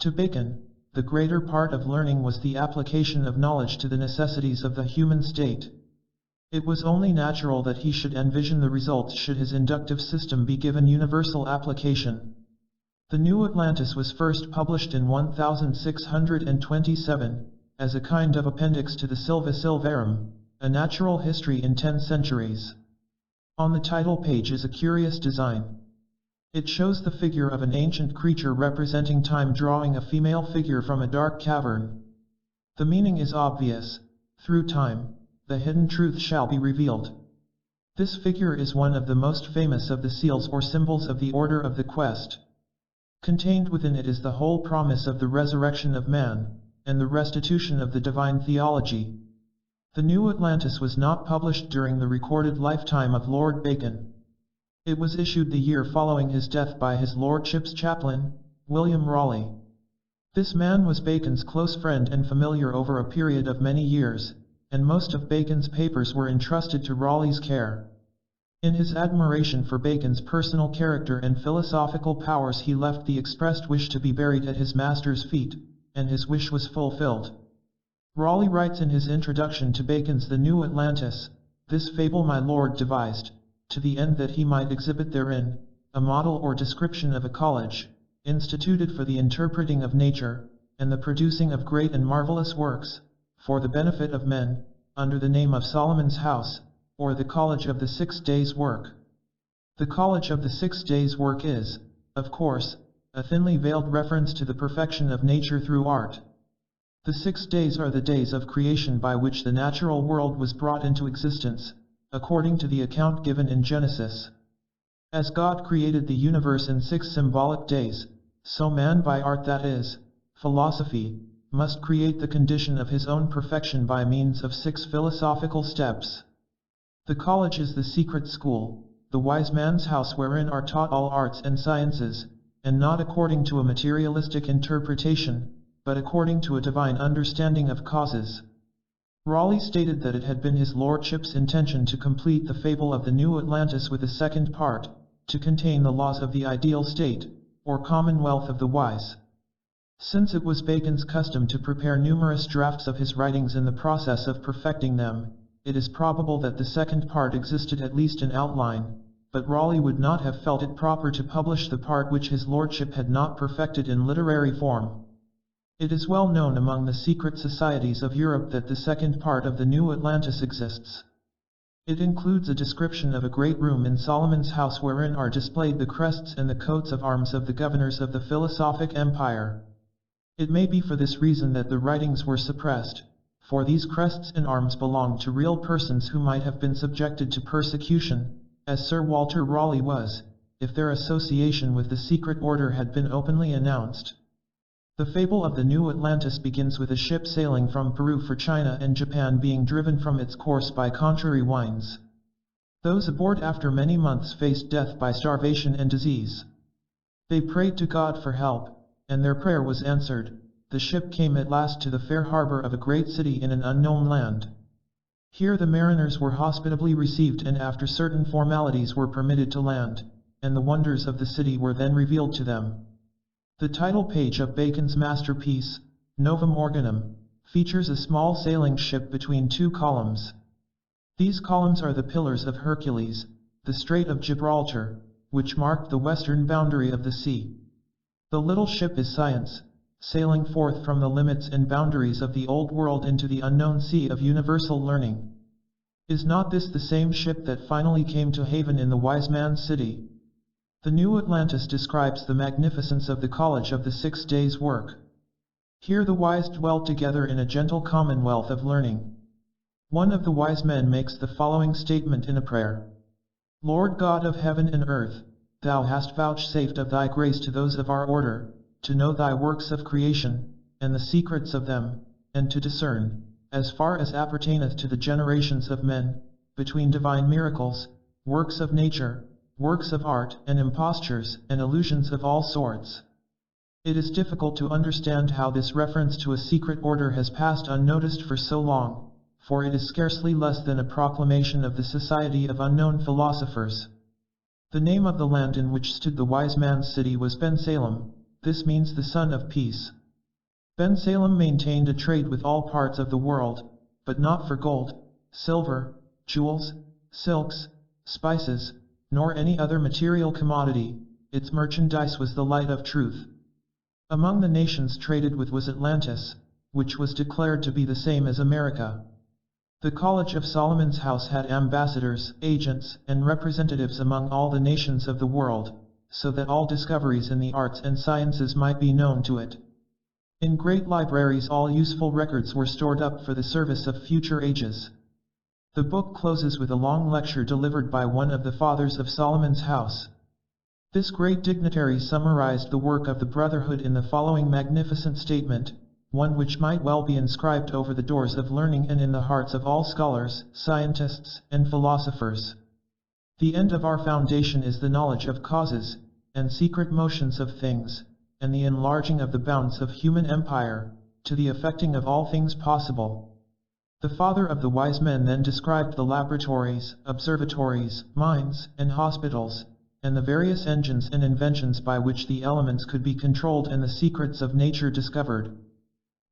A: To Bacon, the greater part of learning was the application of knowledge to the necessities of the human state. It was only natural that he should envision the results should his inductive system be given universal application. The New Atlantis was first published in 1627, as a kind of appendix to the Silva Silvarum, a natural history in 10 centuries. On the title page is a curious design. It shows the figure of an ancient creature representing time drawing a female figure from a dark cavern. The meaning is obvious: through time, the hidden truth shall be revealed. This figure is one of the most famous of the seals or symbols of the Order of the Quest. Contained within it is the whole promise of the resurrection of man, and the restitution of the divine theology. The New Atlantis was not published during the recorded lifetime of Lord Bacon. It was issued the year following his death by his lordship's chaplain, William Raleigh. This man was Bacon's close friend and familiar over a period of many years, and most of Bacon's papers were entrusted to Raleigh's care. In his admiration for Bacon's personal character and philosophical powers, he left the expressed wish to be buried at his master's feet, and his wish was fulfilled. Raleigh writes in his introduction to Bacon's The New Atlantis, "This fable my lord devised, to the end that he might exhibit therein, a model or description of a college, instituted for the interpreting of nature, and the producing of great and marvelous works, for the benefit of men, under the name of Solomon's House, or the College of the 6 Days' Work." The College of the 6 Days' Work is, of course, a thinly veiled reference to the perfection of nature through art. The 6 days are the days of creation by which the natural world was brought into existence, according to the account given in Genesis. As God created the universe in 6 symbolic days, so man by art, that is, philosophy, must create the condition of his own perfection by means of 6 philosophical steps. The college is the secret school, the wise man's house wherein are taught all arts and sciences, and not according to a materialistic interpretation, but according to a divine understanding of causes. Raleigh stated that it had been his lordship's intention to complete the fable of the New Atlantis with a second part, to contain the laws of the ideal state, or commonwealth of the wise. Since it was Bacon's custom to prepare numerous drafts of his writings in the process of perfecting them, it is probable that the second part existed at least in outline, but Raleigh would not have felt it proper to publish the part which his lordship had not perfected in literary form. It is well known among the secret societies of Europe that the second part of the New Atlantis exists. It includes a description of a great room in Solomon's house wherein are displayed the crests and the coats of arms of the governors of the philosophic empire. It may be for this reason that the writings were suppressed, for these crests and arms belonged to real persons who might have been subjected to persecution, as Sir Walter Raleigh was, if their association with the secret order had been openly announced. The fable of the New Atlantis begins with a ship sailing from Peru for China and Japan being driven from its course by contrary winds. Those aboard after many months faced death by starvation and disease. They prayed to God for help, and their prayer was answered. The ship came at last to the fair harbor of a great city in an unknown land. Here the mariners were hospitably received, and after certain formalities were permitted to land, and the wonders of the city were then revealed to them. The title page of Bacon's masterpiece, Novum Organum, features a small sailing ship between 2 columns. These columns are the Pillars of Hercules, the Strait of Gibraltar, which marked the western boundary of the sea. The little ship is science, sailing forth from the limits and boundaries of the old world into the unknown sea of universal learning. Is not this the same ship that finally came to haven in the wise man's city? The New Atlantis describes the magnificence of the College of the 6 Days' Work. Here the wise dwelt together in a gentle commonwealth of learning. One of the wise men makes the following statement in a prayer. Lord God of heaven and earth, Thou hast vouchsafed of Thy grace to those of our order, to know Thy works of creation, and the secrets of them, and to discern, as far as appertaineth to the generations of men, between divine miracles, works of nature, works of art, and impostures, and illusions of all sorts. It is difficult to understand how this reference to a secret order has passed unnoticed for so long, for it is scarcely less than a proclamation of the Society of Unknown Philosophers. The name of the land in which stood the wise man's city was Ben-Salem. This means the son of peace. Ben-Salem maintained a trade with all parts of the world, but not for gold, silver, jewels, silks, spices, nor any other material commodity. Its merchandise was the light of truth. Among the nations traded with was Atlantis, which was declared to be the same as America. The College of Solomon's House had ambassadors, agents, and representatives among all the nations of the world, so that all discoveries in the arts and sciences might be known to it. In great libraries all useful records were stored up for the service of future ages. The book closes with a long lecture delivered by one of the fathers of Solomon's house. This great dignitary summarized the work of the Brotherhood in the following magnificent statement, one which might well be inscribed over the doors of learning and in the hearts of all scholars, scientists, and philosophers. The end of our foundation is the knowledge of causes, and secret motions of things, and the enlarging of the bounds of human empire, to the effecting of all things possible. The father of the wise men then described the laboratories, observatories, mines, and hospitals, and the various engines and inventions by which the elements could be controlled and the secrets of nature discovered.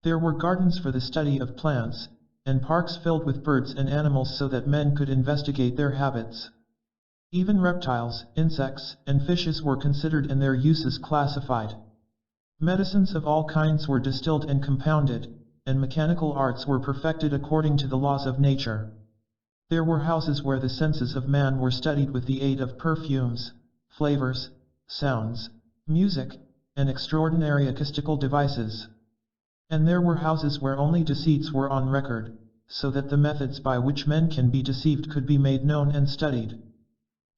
A: There were gardens for the study of plants, and parks filled with birds and animals so that men could investigate their habits. Even reptiles, insects, and fishes were considered and their uses classified. Medicines of all kinds were distilled and compounded, and mechanical arts were perfected according to the laws of nature. There were houses where the senses of man were studied with the aid of perfumes, flavors, sounds, music, and extraordinary acoustical devices. And there were houses where only deceits were on record, so that the methods by which men can be deceived could be made known and studied.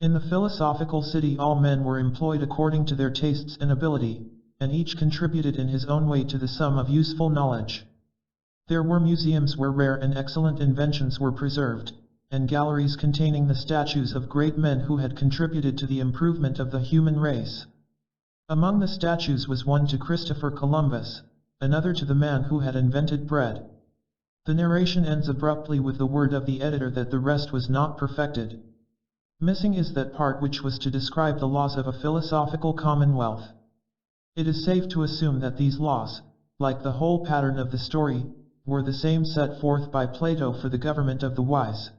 A: In the philosophical city all men were employed according to their tastes and ability, and each contributed in his own way to the sum of useful knowledge. There were museums where rare and excellent inventions were preserved, and galleries containing the statues of great men who had contributed to the improvement of the human race. Among the statues was one to Christopher Columbus, another to the man who had invented bread. The narration ends abruptly with the word of the editor that the rest was not perfected. Missing is that part which was to describe the laws of a philosophical commonwealth. It is safe to assume that these laws, like the whole pattern of the story, were the same set forth by Plato for the government of the wise.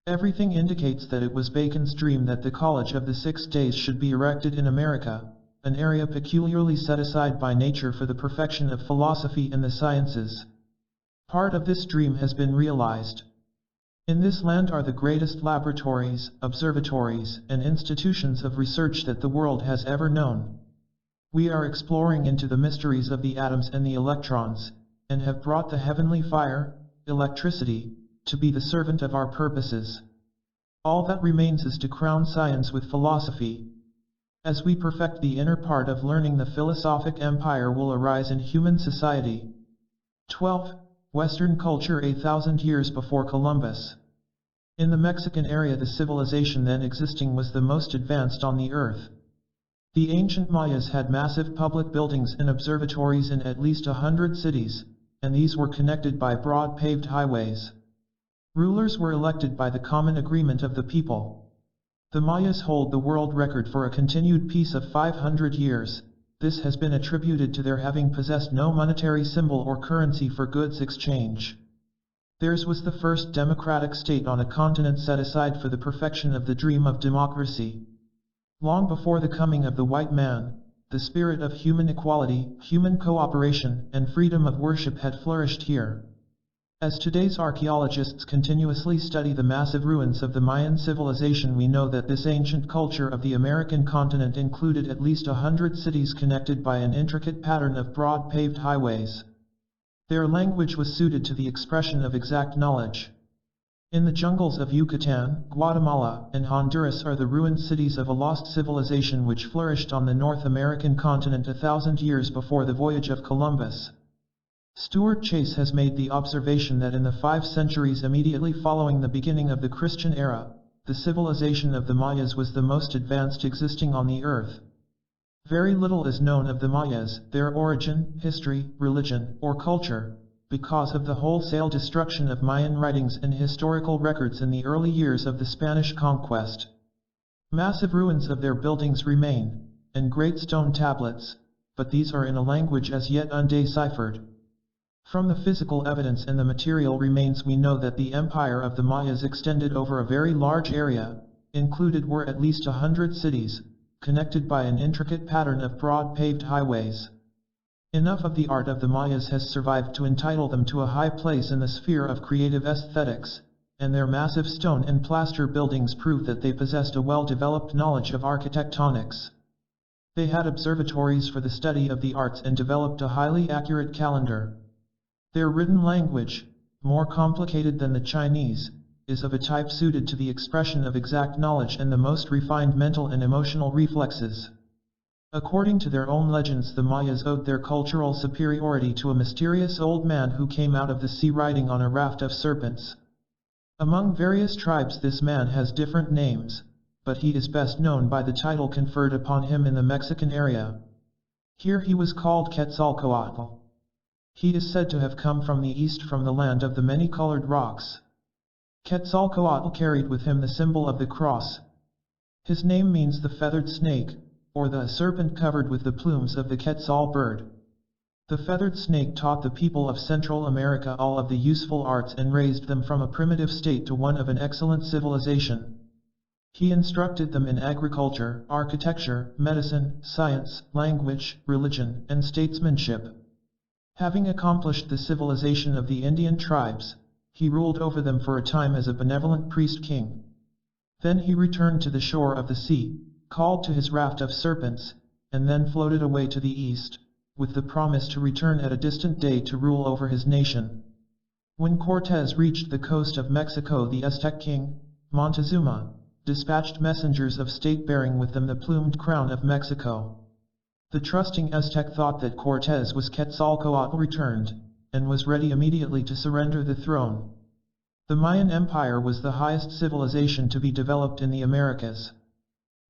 A: Everything indicates that it was Bacon's dream that the College of the 6 Days should be erected in America, an area peculiarly set aside by nature for the perfection of philosophy and the sciences. Part of this dream has been realized. In this land are the greatest laboratories, observatories, and institutions of research that the world has ever known. We are exploring into the mysteries of the atoms and the electrons, and have brought the heavenly fire, electricity, to be the servant of our purposes. All that remains is to crown science with philosophy. As we perfect the inner part of learning, the philosophic empire will arise in human society. 12. Western culture 8,000 years before Columbus. In the Mexican area, the civilization then existing was the most advanced on the earth. The ancient Mayas had massive public buildings and observatories in at least 100 cities, and these were connected by broad paved highways. Rulers were elected by the common agreement of the people. The Mayas hold the world record for a continued peace of 500 years. This has been attributed to their having possessed no monetary symbol or currency for goods exchange. Theirs was the first democratic state on a continent set aside for the perfection of the dream of democracy. Long before the coming of the white man, the spirit of human equality, human cooperation, and freedom of worship had flourished here. As today's archaeologists continuously study the massive ruins of the Mayan civilization, we know that this ancient culture of the American continent included at least 100 cities connected by an intricate pattern of broad paved highways. Their language was suited to the expression of exact knowledge. In the jungles of Yucatan, Guatemala, and Honduras are the ruined cities of a lost civilization which flourished on the North American continent 1,000 years before the voyage of Columbus. Stuart Chase has made the observation that in the 5 centuries immediately following the beginning of the Christian era, the civilization of the Mayas was the most advanced existing on the earth. Very little is known of the Mayas, their origin, history, religion, or culture, because of the wholesale destruction of Mayan writings and historical records in the early years of the Spanish conquest. Massive ruins of their buildings remain, and great stone tablets, but these are in a language as yet undeciphered. From the physical evidence and the material remains we know that the empire of the Mayas extended over a very large area. Included were at least 100 cities, connected by an intricate pattern of broad paved highways. Enough of the art of the Mayas has survived to entitle them to a high place in the sphere of creative aesthetics, and their massive stone and plaster buildings prove that they possessed a well-developed knowledge of architectonics. They had observatories for the study of the arts and developed a highly accurate calendar. Their written language, more complicated than the Chinese, is of a type suited to the expression of exact knowledge and the most refined mental and emotional reflexes. According to their own legends, the Mayas owed their cultural superiority to a mysterious old man who came out of the sea riding on a raft of serpents. Among various tribes this man has different names, but he is best known by the title conferred upon him in the Mexican area. Here he was called Quetzalcoatl. He is said to have come from the east, from the land of the many-colored rocks. Quetzalcoatl carried with him the symbol of the cross. His name means the feathered snake, or the serpent covered with the plumes of the quetzal bird. The feathered snake taught the people of Central America all of the useful arts and raised them from a primitive state to one of an excellent civilization. He instructed them in agriculture, architecture, medicine, science, language, religion, and statesmanship. Having accomplished the civilization of the Indian tribes, he ruled over them for a time as a benevolent priest-king. Then he returned to the shore of the sea, called to his raft of serpents, and then floated away to the east, with the promise to return at a distant day to rule over his nation. When Cortés reached the coast of Mexico, the Aztec king, Montezuma, dispatched messengers of state bearing with them the plumed crown of Mexico. The trusting Aztec thought that Cortés was Quetzalcoatl returned, and was ready immediately to surrender the throne. The Mayan Empire was the highest civilization to be developed in the Americas.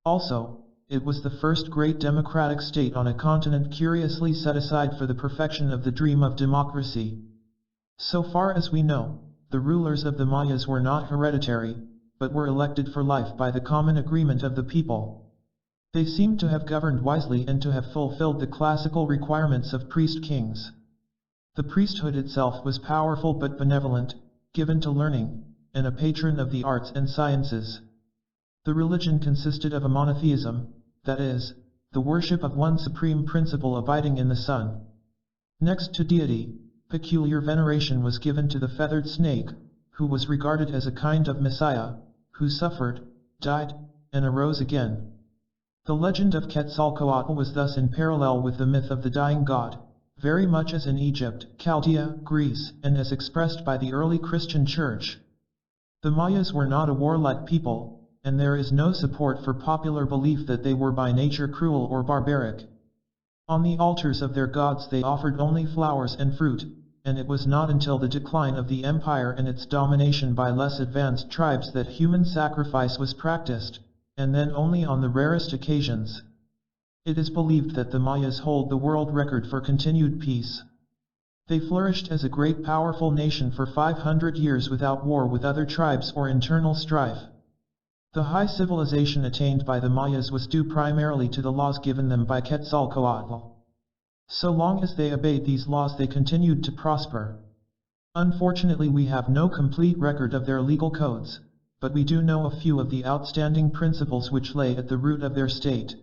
A: Also, it was the first great democratic state on a continent curiously set aside for the perfection of the dream of democracy. So far as we know, the rulers of the Mayas were not hereditary, but were elected for life by the common agreement of the people. They seem to have governed wisely and to have fulfilled the classical requirements of priest-kings. The priesthood itself was powerful but benevolent, given to learning, and a patron of the arts and sciences. The religion consisted of a monotheism, that is, the worship of one supreme principle abiding in the sun. Next to deity, peculiar veneration was given to the feathered snake, who was regarded as a kind of messiah, who suffered, died, and arose again. The legend of Quetzalcoatl was thus in parallel with the myth of the dying god, very much as in Egypt, Chaldea, Greece, and as expressed by the early Christian Church. The Mayas were not a warlike people, and there is no support for popular belief that they were by nature cruel or barbaric. On the altars of their gods they offered only flowers and fruit, and it was not until the decline of the empire and its domination by less advanced tribes that human sacrifice was practiced, and then only on the rarest occasions. It is believed that the Mayas hold the world record for continued peace. They flourished as a great powerful nation for 500 years without war with other tribes or internal strife. The high civilization attained by the Mayas was due primarily to the laws given them by Quetzalcoatl. So long as they obeyed these laws they continued to prosper. Unfortunately we have no complete record of their legal codes, but we do know a few of the outstanding principles which lay at the root of their state.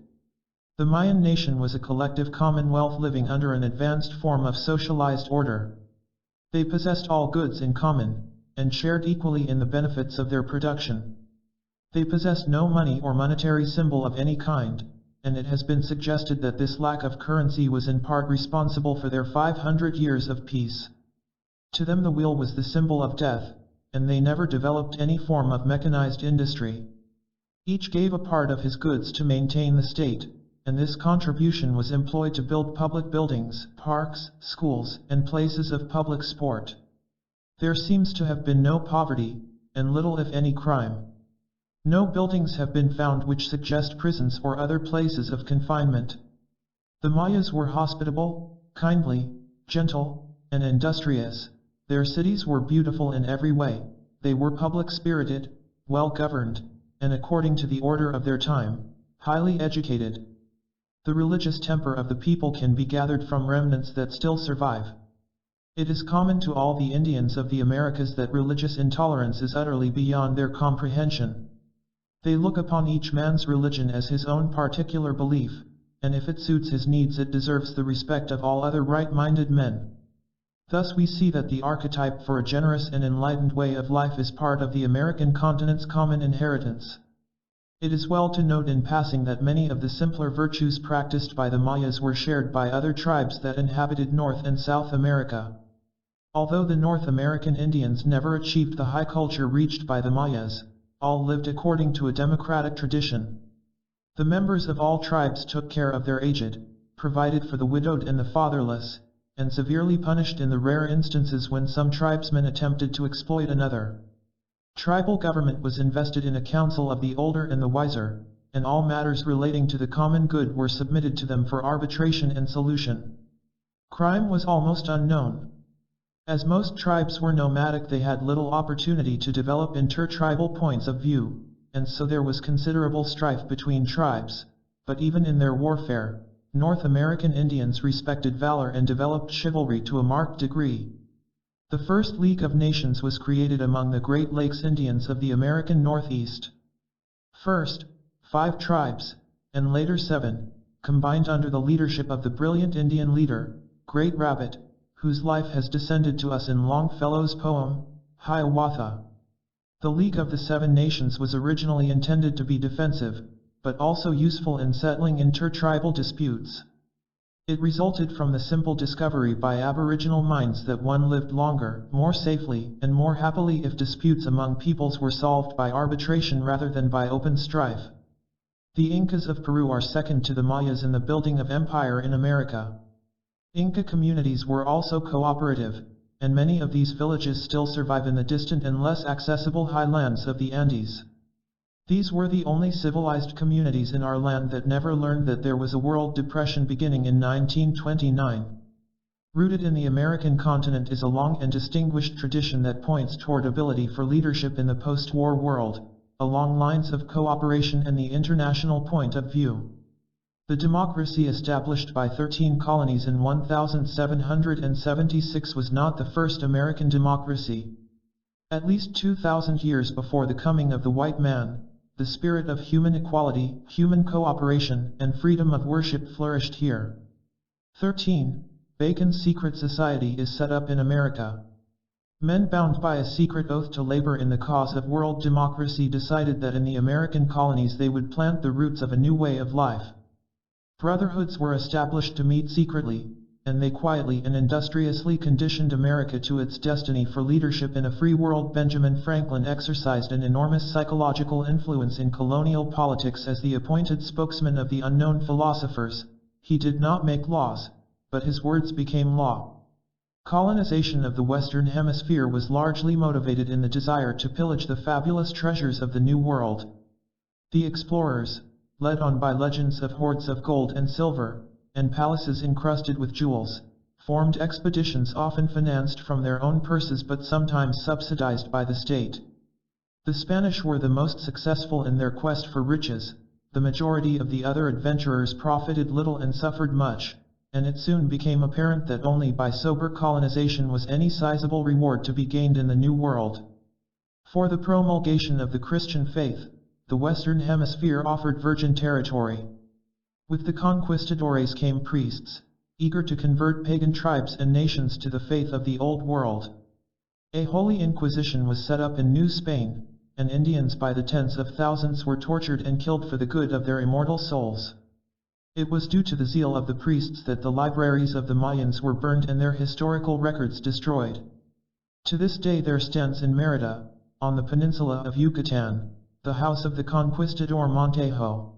A: The Mayan nation was a collective commonwealth living under an advanced form of socialized order. They possessed all goods in common, and shared equally in the benefits of their production. They possessed no money or monetary symbol of any kind, and it has been suggested that this lack of currency was in part responsible for their 500 years of peace. To them the wheel was the symbol of death, and they never developed any form of mechanized industry. Each gave a part of his goods to maintain the state, and this contribution was employed to build public buildings, parks, schools, and places of public sport. There seems to have been no poverty, and little if any crime. No buildings have been found which suggest prisons or other places of confinement. The Mayas were hospitable, kindly, gentle, and industrious. Their cities were beautiful in every way. They were public-spirited, well-governed, and according to the order of their time, highly educated. The religious temper of the people can be gathered from remnants that still survive. It is common to all the Indians of the Americas that religious intolerance is utterly beyond their comprehension. They look upon each man's religion as his own particular belief, and if it suits his needs it deserves the respect of all other right-minded men. Thus we see that the archetype for a generous and enlightened way of life is part of the American continent's common inheritance. It is well to note in passing that many of the simpler virtues practiced by the Mayas were shared by other tribes that inhabited North and South America. Although the North American Indians never achieved the high culture reached by the Mayas, all lived according to a democratic tradition. The members of all tribes took care of their aged, provided for the widowed and the fatherless, and severely punished in the rare instances when some tribesmen attempted to exploit another. Tribal government was invested in a council of the older and the wiser, and all matters relating to the common good were submitted to them for arbitration and solution. Crime was almost unknown. As most tribes were nomadic, they had little opportunity to develop intertribal points of view, and so there was considerable strife between tribes. But even in their warfare, North American Indians respected valor and developed chivalry to a marked degree. The first League of Nations was created among the Great Lakes Indians of the American Northeast. First, 5 tribes, and later 7, combined under the leadership of the brilliant Indian leader, Great Rabbit, whose life has descended to us in Longfellow's poem, Hiawatha. The League of the Seven Nations was originally intended to be defensive, but also useful in settling intertribal disputes. It resulted from the simple discovery by Aboriginal minds that one lived longer, more safely, and more happily if disputes among peoples were solved by arbitration rather than by open strife. The Incas of Peru are second to the Mayas in the building of empire in America. Inca communities were also cooperative, and many of these villages still survive in the distant and less accessible highlands of the Andes. These were the only civilized communities in our land that never learned that there was a world depression beginning in 1929. Rooted in the American continent is a long and distinguished tradition that points toward ability for leadership in the post-war world, along lines of cooperation and the international point of view. The democracy established by 13 colonies in 1776 was not the first American democracy. At least 2,000 years before the coming of the white man, the spirit of human equality, human cooperation, and freedom of worship flourished here. 13. Bacon's secret society is set up in America. Men bound by a secret oath to labor in the cause of world democracy decided that in the American colonies they would plant the roots of a new way of life. Brotherhoods were established to meet secretly, and they quietly and industriously conditioned America to its destiny for leadership in a free world. Benjamin Franklin exercised an enormous psychological influence in colonial politics as the appointed spokesman of the unknown philosophers. He did not make laws, but his words became law. Colonization of the Western Hemisphere was largely motivated in the desire to pillage the fabulous treasures of the New World. The explorers, led on by legends of hoards of gold and silver, and palaces encrusted with jewels, formed expeditions often financed from their own purses but sometimes subsidized by the state. The Spanish were the most successful in their quest for riches. The majority of the other adventurers profited little and suffered much, and it soon became apparent that only by sober colonization was any sizable reward to be gained in the New World. For the promulgation of the Christian faith, the Western Hemisphere offered virgin territory. With the conquistadores came priests, eager to convert pagan tribes and nations to the faith of the Old World. A holy inquisition was set up in New Spain, and Indians by the tens of thousands were tortured and killed for the good of their immortal souls. It was due to the zeal of the priests that the libraries of the Mayans were burned and their historical records destroyed. To this day there stands in Merida, on the peninsula of Yucatan, the house of the conquistador Montejo.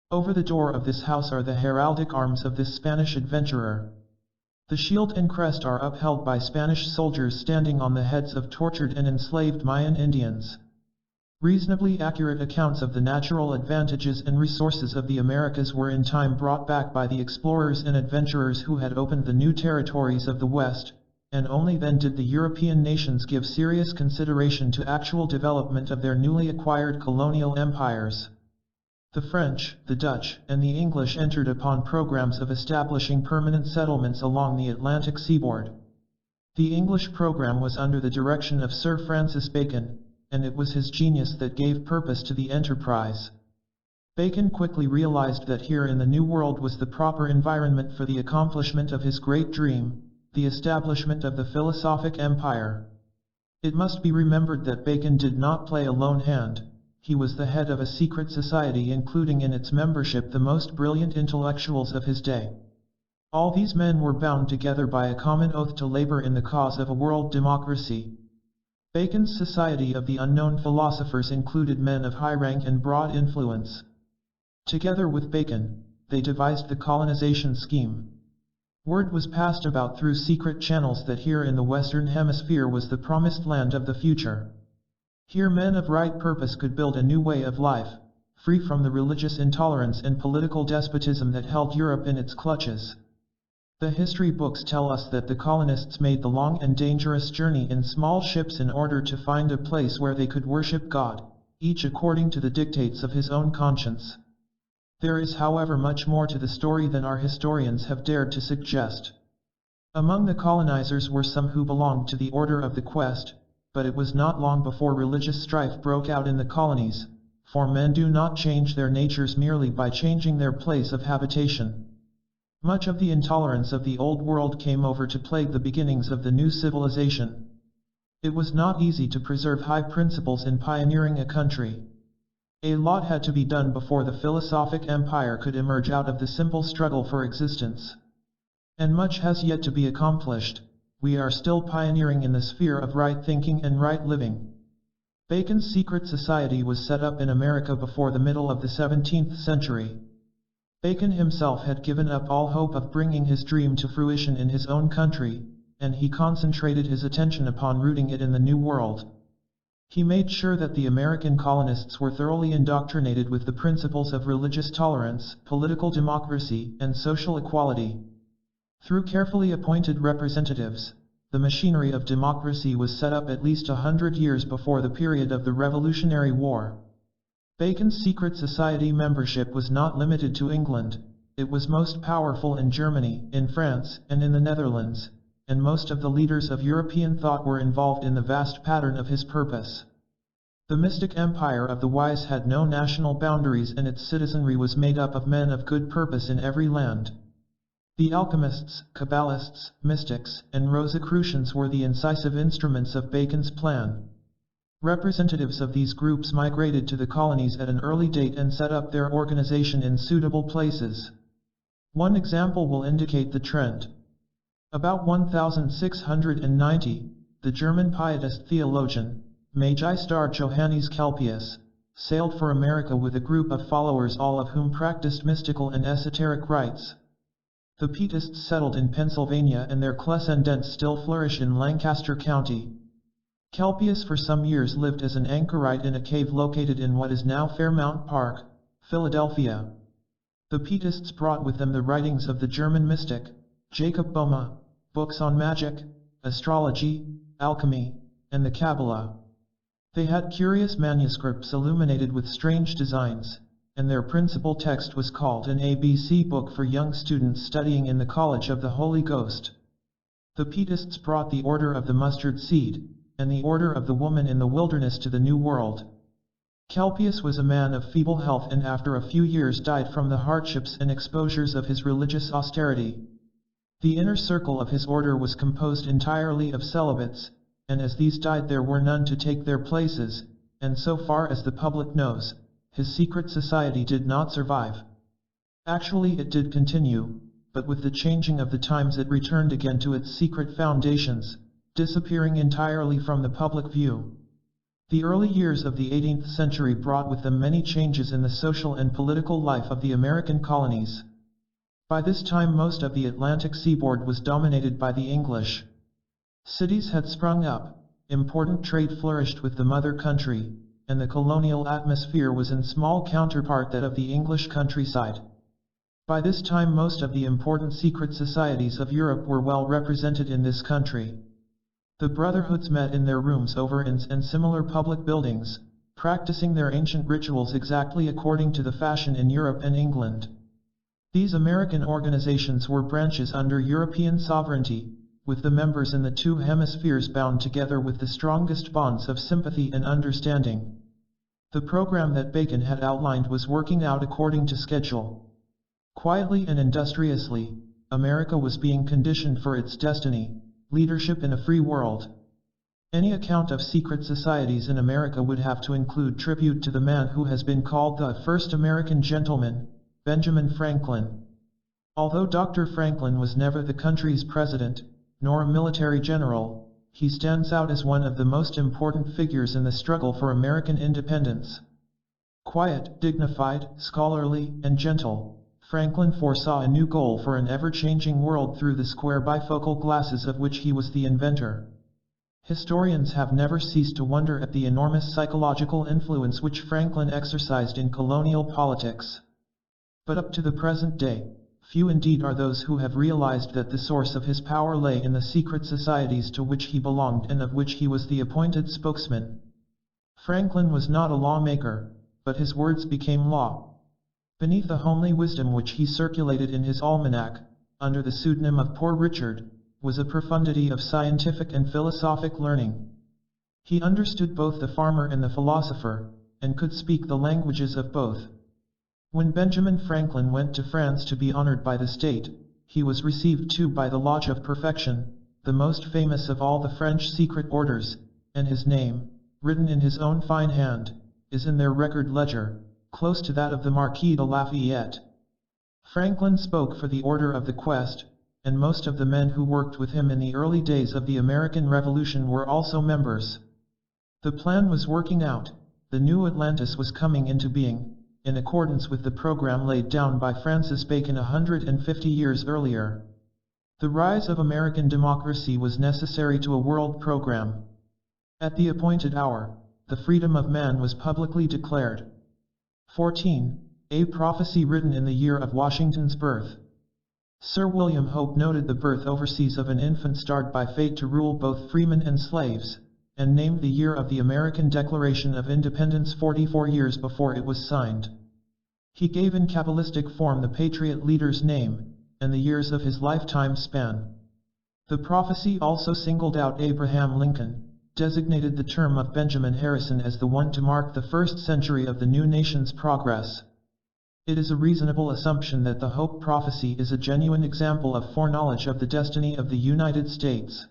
A: Over the door of this house are the heraldic arms of this Spanish adventurer. The shield and crest are upheld by Spanish soldiers standing on the heads of tortured and enslaved Mayan Indians. Reasonably accurate accounts of the natural advantages and resources of the Americas were in time brought back by the explorers and adventurers who had opened the new territories of the West, and only then did the European nations give serious consideration to actual development of their newly acquired colonial empires. The French, the Dutch, and the English entered upon programs of establishing permanent settlements along the Atlantic seaboard. The English program was under the direction of Sir Francis Bacon, and it was his genius that gave purpose to the enterprise. Bacon quickly realized that here in the New World was the proper environment for the accomplishment of his great dream, the establishment of the philosophic empire. It must be remembered that Bacon did not play a lone hand. He was the head of a secret society including in its membership the most brilliant intellectuals of his day. All these men were bound together by a common oath to labor in the cause of a world democracy. Bacon's Society of the Unknown Philosophers included men of high rank and broad influence. Together with Bacon, they devised the colonization scheme. Word was passed about through secret channels that here in the Western Hemisphere was the promised land of the future. Here men of right purpose could build a new way of life, free from the religious intolerance and political despotism that held Europe in its clutches. The history books tell us that the colonists made the long and dangerous journey in small ships in order to find a place where they could worship God, each according to the dictates of his own conscience. There is, however, much more to the story than our historians have dared to suggest. Among the colonizers were some who belonged to the Order of the Quest, but it was not long before religious strife broke out in the colonies, for men do not change their natures merely by changing their place of habitation. Much of the intolerance of the Old World came over to plague the beginnings of the new civilization. It was not easy to preserve high principles in pioneering a country. A lot had to be done before the philosophic empire could emerge out of the simple struggle for existence. And much has yet to be accomplished. We are still pioneering in the sphere of right thinking and right living. Bacon's secret society was set up in America before the middle of the 17th century. Bacon himself had given up all hope of bringing his dream to fruition in his own country, and he concentrated his attention upon rooting it in the New World. He made sure that the American colonists were thoroughly indoctrinated with the principles of religious tolerance, political democracy, and social equality. Through carefully appointed representatives, the machinery of democracy was set up at least 100 years before the period of the Revolutionary War. Bacon's secret society membership was not limited to England. It was most powerful in Germany, in France, and in the Netherlands, and most of the leaders of European thought were involved in the vast pattern of his purpose. The mystic empire of the wise had no national boundaries, and its citizenry was made up of men of good purpose in every land. The alchemists, Kabbalists, mystics, and Rosicrucians were the incisive instruments of Bacon's plan. Representatives of these groups migrated to the colonies at an early date and set up their organization in suitable places. One example will indicate the trend. About 1690, the German pietist theologian, Magister Johannes Kelpius, sailed for America with a group of followers, all of whom practiced mystical and esoteric rites. The pietists settled in Pennsylvania, and their descendants still flourish in Lancaster County. Kelpius for some years lived as an anchorite in a cave located in what is now Fairmount Park, Philadelphia. The pietists brought with them the writings of the German mystic, Jacob Boehme, books on magic, astrology, alchemy, and the Kabbalah. They had curious manuscripts illuminated with strange designs, and their principal text was called an ABC book for young students studying in the College of the Holy Ghost. The pietists brought the Order of the Mustard Seed, and the Order of the Woman in the Wilderness to the New World. Kelpius was a man of feeble health, and after a few years died from the hardships and exposures of his religious austerity. The inner circle of his order was composed entirely of celibates, and as these died there were none to take their places, and so far as the public knows, his secret society did not survive. Actually, it did continue, but with the changing of the times it returned again to its secret foundations, disappearing entirely from the public view. The early years of the 18th century brought with them many changes in the social and political life of the American colonies. By this time most of the Atlantic seaboard was dominated by the English. Cities had sprung up, important trade flourished with the mother country, and the colonial atmosphere was in small counterpart that of the English countryside. By this time most of the important secret societies of Europe were well represented in this country. The brotherhoods met in their rooms, over inns, and similar public buildings, practicing their ancient rituals exactly according to the fashion in Europe and England. These American organizations were branches under European sovereignty, with the members in the two hemispheres bound together with the strongest bonds of sympathy and understanding. The program that Bacon had outlined was working out according to schedule. Quietly and industriously, America was being conditioned for its destiny, leadership in a free world. Any account of secret societies in America would have to include tribute to the man who has been called the first American gentleman, Benjamin Franklin. Although Dr. Franklin was never the country's president, nor a military general, he stands out as one of the most important figures in the struggle for American independence. Quiet, dignified, scholarly, and gentle, Franklin foresaw a new goal for an ever-changing world through the square bifocal glasses of which he was the inventor. Historians have never ceased to wonder at the enormous psychological influence which Franklin exercised in colonial politics. But up to the present day, few indeed are those who have realized that the source of his power lay in the secret societies to which he belonged and of which he was the appointed spokesman. Franklin was not a lawmaker, but his words became law. Beneath the homely wisdom which he circulated in his almanac, under the pseudonym of Poor Richard, was a profundity of scientific and philosophic learning. He understood both the farmer and the philosopher, and could speak the languages of both. When Benjamin Franklin went to France to be honored by the state, he was received too by the Lodge of Perfection, the most famous of all the French secret orders, and his name, written in his own fine hand, is in their record ledger, close to that of the Marquis de Lafayette. Franklin spoke for the Order of the Quest, and most of the men who worked with him in the early days of the American Revolution were also members. The plan was working out. The new Atlantis was coming into being, in accordance with the program laid down by Francis Bacon 150 years earlier. The rise of American democracy was necessary to a world program. At the appointed hour, the freedom of man was publicly declared. 14. A prophecy written in the year of Washington's birth. Sir William Hope noted the birth overseas of an infant starred by fate to rule both freemen and slaves, and named the year of the American Declaration of Independence 44 years before it was signed. He gave in cabalistic form the patriot leader's name, and the years of his lifetime span. The prophecy also singled out Abraham Lincoln, designated the term of Benjamin Harrison as the one to mark the first century of the new nation's progress. It is a reasonable assumption that the Hope prophecy is a genuine example of foreknowledge of the destiny of the United States.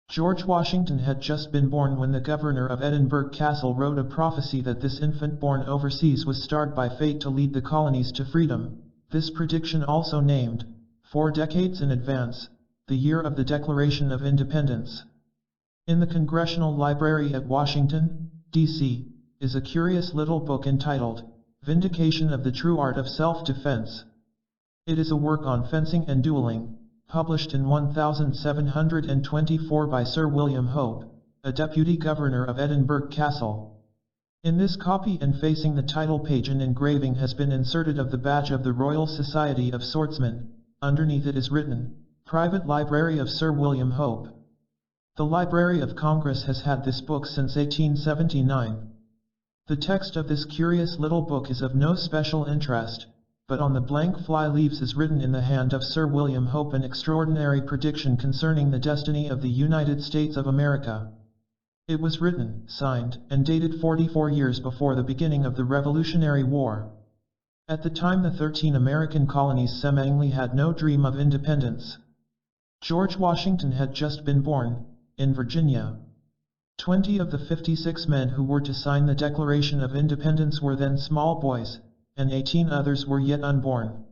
A: George Washington had just been born when the governor of Edinburgh Castle wrote a prophecy that this infant born overseas was starred by fate to lead the colonies to freedom. This prediction also named, 4 decades in advance, the year of the Declaration of Independence. In the Congressional Library at Washington, D.C., is a curious little book entitled, Vindication of the True Art of Self-Defense. It is a work on fencing and dueling, published in 1724 by Sir William Hope, a deputy governor of Edinburgh Castle. In this copy and facing the title page an engraving has been inserted of the badge of the Royal Society of Swordsmen. Underneath it is written, Private Library of Sir William Hope. The Library of Congress has had this book since 1879. The text of this curious little book is of no special interest, but on the blank fly leaves is written in the hand of Sir William Hope an extraordinary prediction concerning the destiny of the United States of America. It was written, signed, and dated 44 years before the beginning of the Revolutionary War. At the time the 13 American colonies seemingly had no dream of independence. George Washington had just been born, in Virginia. 20 of the 56 men who were to sign the Declaration of Independence were then small boys, and 18 others were yet unborn.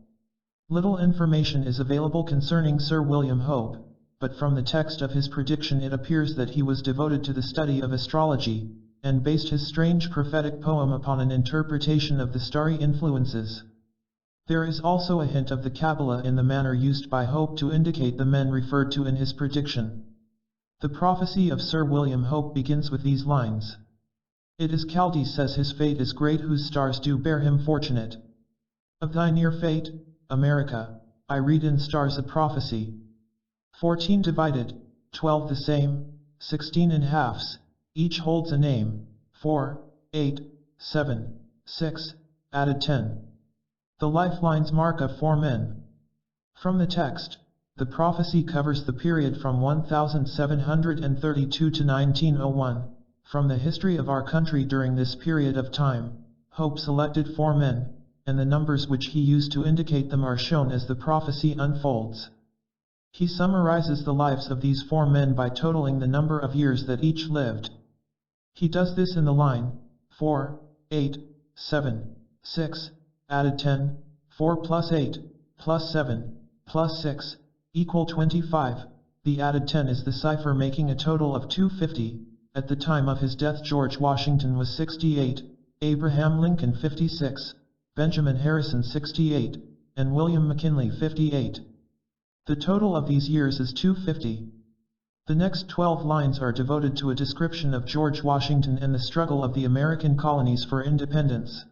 A: Little information is available concerning Sir William Hope, but from the text of his prediction it appears that he was devoted to the study of astrology, and based his strange prophetic poem upon an interpretation of the starry influences. There is also a hint of the Kabbalah in the manner used by Hope to indicate the men referred to in his prediction. The prophecy of Sir William Hope begins with these lines. It is Chaldee says his fate is great whose stars do bear him fortunate. Of thy near fate, America, I read in stars a prophecy. 14 divided, 12 the same, 16 in halves, each holds a name, 4, 8, 7, 6, added 10. The lifelines mark of 4 men. From the text, the prophecy covers the period from 1732 to 1901. From the history of our country during this period of time, Hope selected 4 men, and the numbers which he used to indicate them are shown as the prophecy unfolds. He summarizes the lives of these 4 men by totaling the number of years that each lived. He does this in the line, 4, 8, 7, 6, added 10, 4 plus 8, plus 7, plus 6, equal 25. The added 10 is the cipher making a total of 250. At the time of his death George Washington was 68, Abraham Lincoln 56, Benjamin Harrison 68, and William McKinley 58. The total of these years is 250. The next 12 lines are devoted to a description of George Washington and the struggle of the American colonies for independence.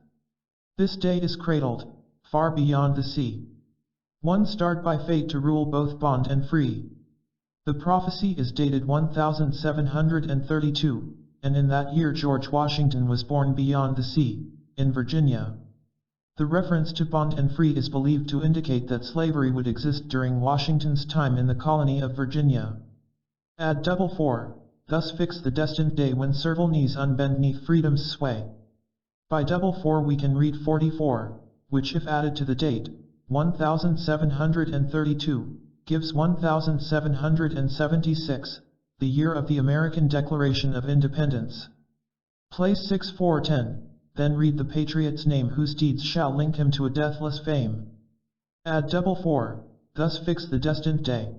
A: This day is cradled, far beyond the sea. one starred by fate to rule both bond and free. The prophecy is dated 1732, and in that year George Washington was born beyond the sea, in Virginia. The reference to bond and free is believed to indicate that slavery would exist during Washington's time in the colony of Virginia. Add 4, thus fix the destined day when servile knees unbend 'neath freedom's sway. By 4 we can read 44, which if added to the date, 1732, gives 1776, the year of the American Declaration of Independence. Place 6410, then read the patriot's name whose deeds shall link him to a deathless fame. Add 4, thus fix the destined day.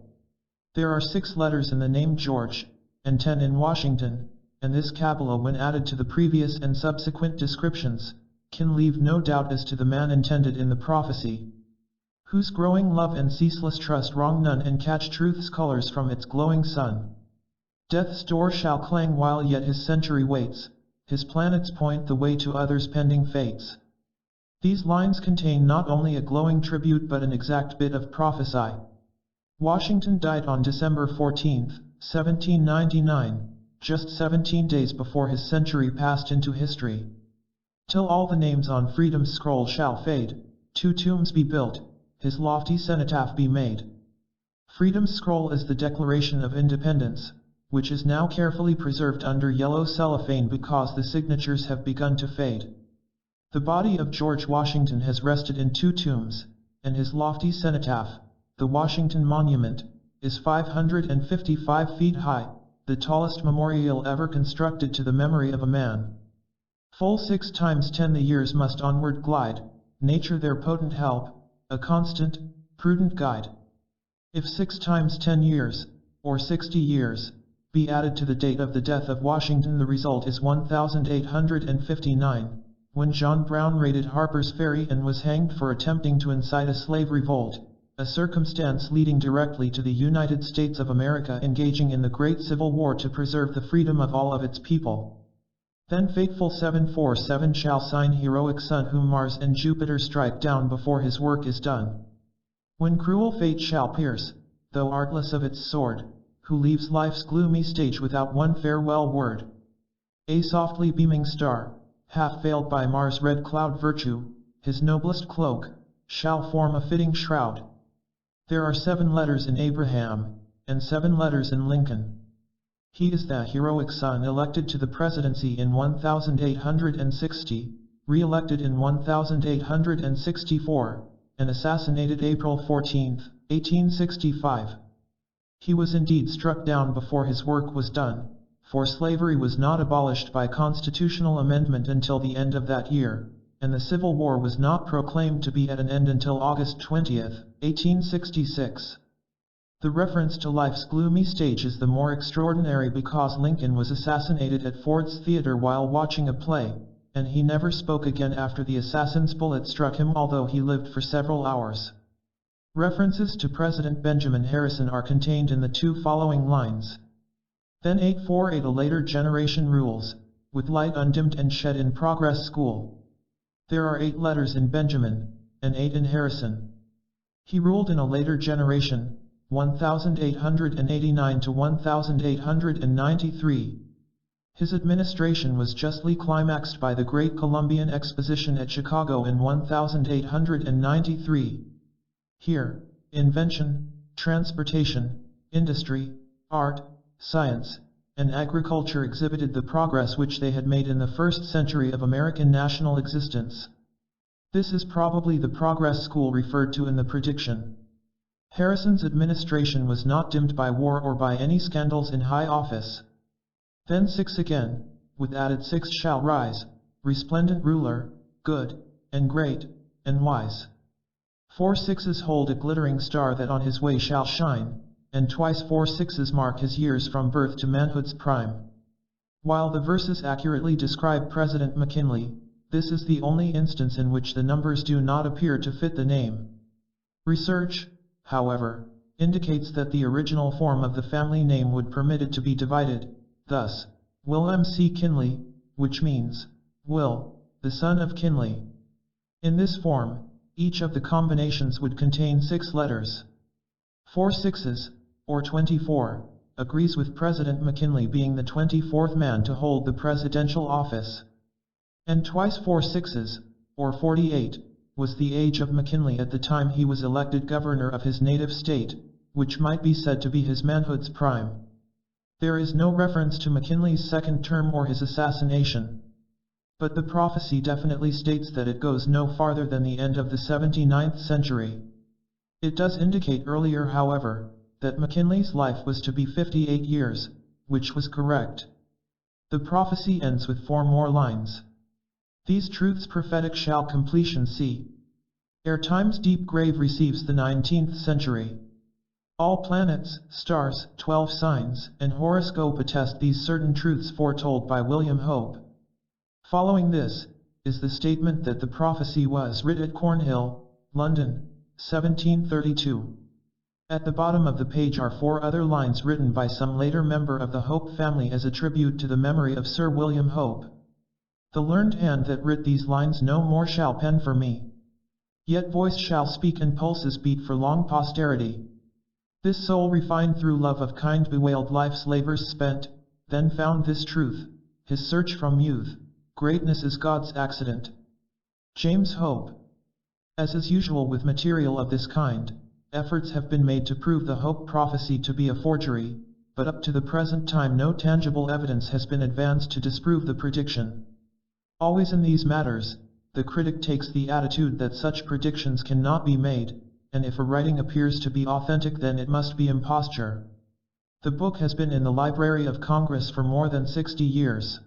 A: There are 6 letters in the name George, and 10 in Washington, and this cabala when added to the previous and subsequent descriptions, can leave no doubt as to the man intended in the prophecy, whose growing love and ceaseless trust wrong none and catch truth's colors from its glowing sun. Death's door shall clang while yet his century waits, his planets point the way to others' pending fates. These lines contain not only a glowing tribute but an exact bit of prophecy. Washington died on December 14, 1799, just 17 days before his century passed into history. Till all the names on freedom's scroll shall fade, 2 tombs be built, his lofty cenotaph be made. Freedom's scroll is the Declaration of Independence, which is now carefully preserved under yellow cellophane because the signatures have begun to fade. The body of George Washington has rested in 2 tombs, and his lofty cenotaph, the Washington Monument, is 555 feet high, the tallest memorial ever constructed to the memory of a man. Full 6 times 10 the years must onward glide, nature their potent help, a constant, prudent guide. If 6 times 10 years, or 60 years, be added to the date of the death of Washington, the result is 1859, when John Brown raided Harper's Ferry and was hanged for attempting to incite a slave revolt, a circumstance leading directly to the United States of America engaging in the Great Civil War to preserve the freedom of all of its people. Then fateful 747 shall sign heroic sun whom Mars and Jupiter strike down before his work is done. When cruel fate shall pierce, though artless of its sword, who leaves life's gloomy stage without one farewell word. A softly beaming star, half veiled by Mars' red cloud virtue, his noblest cloak, shall form a fitting shroud. There are 7 letters in Abraham, and 7 letters in Lincoln. He is the heroic son elected to the presidency in 1860, re-elected in 1864, and assassinated April 14, 1865. He was indeed struck down before his work was done, for slavery was not abolished by constitutional amendment until the end of that year, and the Civil War was not proclaimed to be at an end until August 20, 1866. The reference to life's gloomy stage is the more extraordinary because Lincoln was assassinated at Ford's Theater while watching a play, and he never spoke again after the assassin's bullet struck him, although he lived for several hours. References to President Benjamin Harrison are contained in the 2 following lines. Then 848 a later generation rules, with light undimmed and shed in progress school. There are 8 letters in Benjamin, and 8 in Harrison. He ruled in a later generation, 1889 to 1893. His administration was justly climaxed by the Great Columbian Exposition at Chicago in 1893. Here, invention, transportation, industry, art, science, and agriculture exhibited the progress which they had made in the first century of American national existence. This is probably the progress school referred to in the prediction. Harrison's administration was not dimmed by war or by any scandals in high office. Then 6 again, with added 6 shall rise, resplendent ruler, good, and great, and wise. 4 sixes hold a glittering star that on his way shall shine, and twice 4 sixes mark his years from birth to manhood's prime. While the verses accurately describe President McKinley, this is the only instance in which the numbers do not appear to fit the name. Research, however, indicates that the original form of the family name would permit it to be divided, thus, William C. Kinley, which means, Will, the son of Kinley. In this form, Each of the combinations would contain 6 letters. 4 sixes, or 24, agrees with President McKinley being the 24th man to hold the presidential office. And twice 4 sixes, or 48, was the age of McKinley at the time he was elected governor of his native state, which might be said to be his manhood's prime. There is no reference to McKinley's second term or his assassination. But the prophecy definitely states that it goes no farther than the end of the 79th century. It does indicate earlier, however, that McKinley's life was to be 58 years, which was correct. The prophecy ends with 4 more lines. These truths prophetic shall completion see. Ere time's deep grave receives the 19th century. All planets, stars, 12 signs, and horoscope attest these certain truths foretold by William Hope. Following this, is the statement that the prophecy was writ at Cornhill, London, 1732. At the bottom of the page are 4 other lines written by some later member of the Hope family as a tribute to the memory of Sir William Hope. The learned hand that writ these lines no more shall pen for me. Yet voice shall speak and pulses beat for long posterity. This soul refined through love of kind bewailed life's labors spent, then found this truth, his search from youth, greatness is God's accident. James Hope. As is usual with material of this kind, efforts have been made to prove the Hope prophecy to be a forgery, but up to the present time no tangible evidence has been advanced to disprove the prediction. Always in these matters, the critic takes the attitude that such predictions cannot be made, and if a writing appears to be authentic then it must be imposture. The book has been in the Library of Congress for more than 60 years.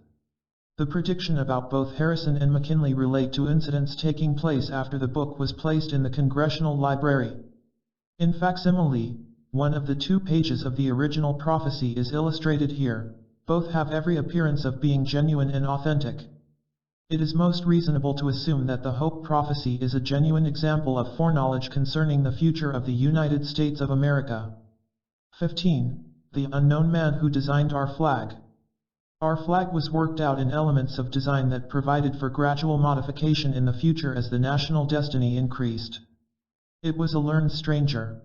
A: The prediction about both Harrison and McKinley relate to incidents taking place after the book was placed in the Congressional Library. In facsimile, one of the 2 pages of the original prophecy is illustrated here. Both have every appearance of being genuine and authentic. It is most reasonable to assume that the Hope prophecy is a genuine example of foreknowledge concerning the future of the United States of America. 15. The unknown man who designed our flag. Our flag was worked out in elements of design that provided for gradual modification in the future as the national destiny increased. It was a learned stranger,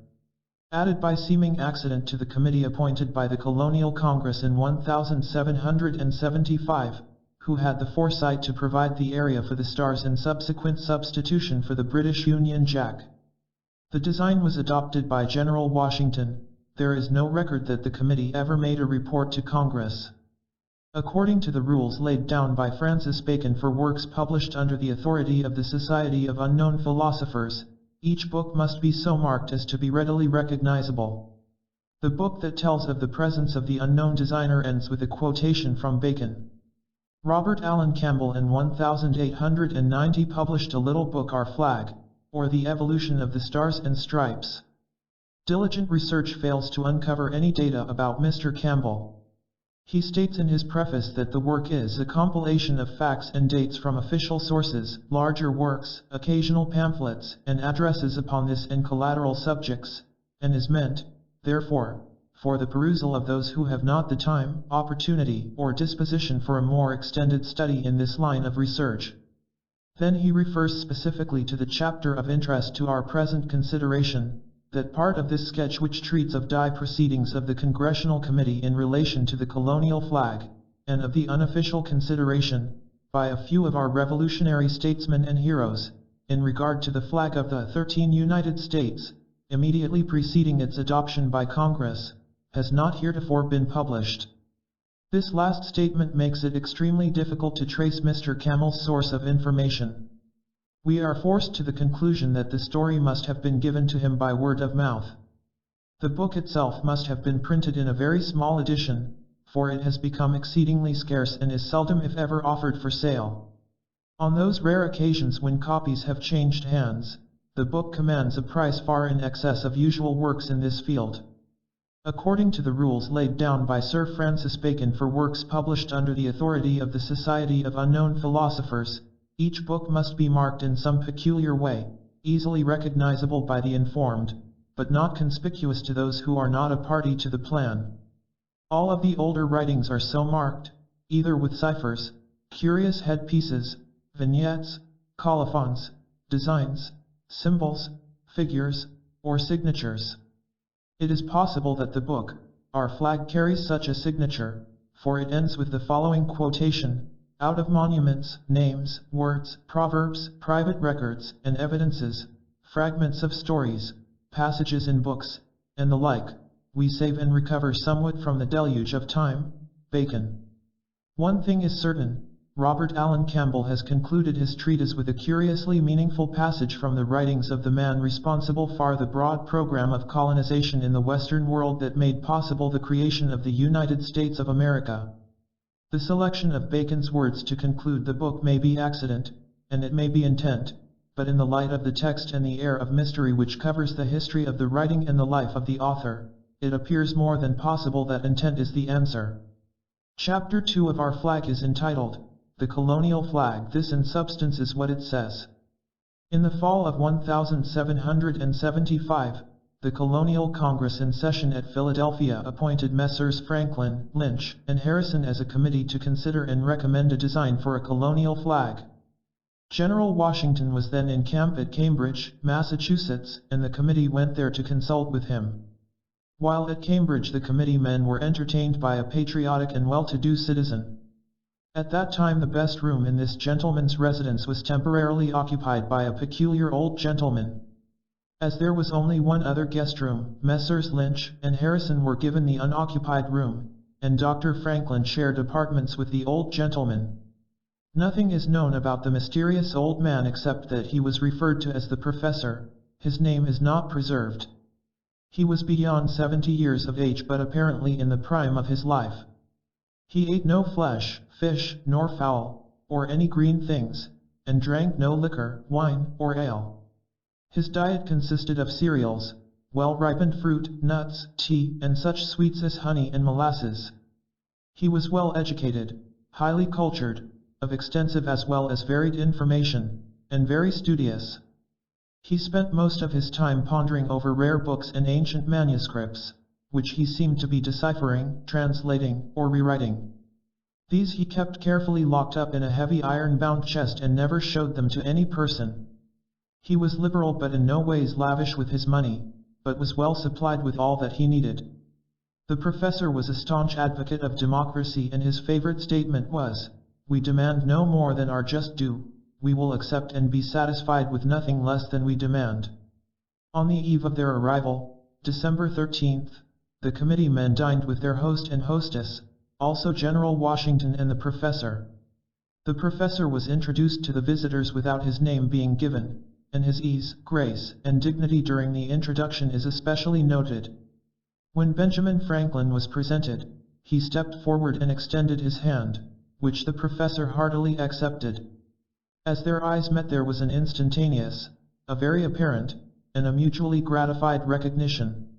A: added by seeming accident to the committee appointed by the Colonial Congress in 1775, who had the foresight to provide the area for the stars in subsequent substitution for the British Union Jack. The design was adopted by General Washington. There is no record that the committee ever made a report to Congress. According to the rules laid down by Francis Bacon for works published under the authority of the Society of Unknown Philosophers, each book must be so marked as to be readily recognizable. The book that tells of the presence of the unknown designer ends with a quotation from Bacon. Robert Allen Campbell in 1890 published a little book, Our Flag, or The Evolution of the Stars and Stripes. Diligent research fails to uncover any data about Mr. Campbell. He states in his preface that the work is a compilation of facts and dates from official sources, larger works, occasional pamphlets, and addresses upon this and collateral subjects, and is meant, therefore, for the perusal of those who have not the time, opportunity, or disposition for a more extended study in this line of research. Then he refers specifically to the chapter of interest to our present consideration, that part of this sketch which treats of proceedings of the Congressional Committee in relation to the colonial flag, and of the unofficial consideration, by a few of our revolutionary statesmen and heroes, in regard to the flag of the 13 United States, immediately preceding its adoption by Congress, has not heretofore been published. This last statement makes it extremely difficult to trace Mr. Campbell's source of information. We are forced to the conclusion that the story must have been given to him by word of mouth. The book itself must have been printed in a very small edition, for it has become exceedingly scarce and is seldom if ever offered for sale. On those rare occasions when copies have changed hands, the book commands a price far in excess of usual works in this field. According to the rules laid down by Sir Francis Bacon for works published under the authority of the Society of Unknown Philosophers, each book must be marked in some peculiar way, easily recognizable by the informed, but not conspicuous to those who are not a party to the plan. All of the older writings are so marked, either with ciphers, curious headpieces, vignettes, colophons, designs, symbols, figures, or signatures. It is possible that the book, Our Flag, carries such a signature, for it ends with the following quotation: "Out of monuments, names, words, proverbs, private records, and evidences, fragments of stories, passages in books, and the like, we save and recover somewhat from the deluge of time." Bacon. One thing is certain, Robert Allen Campbell has concluded his treatise with a curiously meaningful passage from the writings of the man responsible for the broad program of colonization in the Western world that made possible the creation of the United States of America. The selection of Bacon's words to conclude the book may be accident, and it may be intent, but in the light of the text and the air of mystery which covers the history of the writing and the life of the author, it appears more than possible that intent is the answer. Chapter 2 of Our Flag is entitled, The Colonial Flag. This in substance is what it says. In the fall of 1775, the Colonial Congress in session at Philadelphia appointed Messrs. Franklin, Lynch, and Harrison as a committee to consider and recommend a design for a colonial flag. General Washington was then in camp at Cambridge, Massachusetts, and the committee went there to consult with him. While at Cambridge, the committee men were entertained by a patriotic and well-to-do citizen. At that time the best room in this gentleman's residence was temporarily occupied by a peculiar old gentleman. As there was only one other guest room, Messrs. Lynch and Harrison were given the unoccupied room, and Dr. Franklin shared apartments with the old gentleman. Nothing is known about the mysterious old man except that he was referred to as the Professor. His name is not preserved. He was beyond 70 years of age but apparently in the prime of his life. He ate no flesh, fish, nor fowl, or any green things, and drank no liquor, wine, or ale. His diet consisted of cereals, well-ripened fruit, nuts, tea, and such sweets as honey and molasses. He was well educated, highly cultured, of extensive as well as varied information, and very studious. He spent most of his time pondering over rare books and ancient manuscripts, which he seemed to be deciphering, translating, or rewriting. These he kept carefully locked up in a heavy iron-bound chest and never showed them to any person. He was liberal but in no ways lavish with his money, but was well supplied with all that he needed. The professor was a staunch advocate of democracy, and his favorite statement was, "We demand no more than our just due. We will accept and be satisfied with nothing less than we demand." On the eve of their arrival, December 13th, the committee men dined with their host and hostess, also General Washington and the professor. The professor was introduced to the visitors without his name being given, and his ease, grace, and dignity during the introduction is especially noted. When Benjamin Franklin was presented, he stepped forward and extended his hand, which the professor heartily accepted. As their eyes met there was an instantaneous, a very apparent, and a mutually gratified recognition.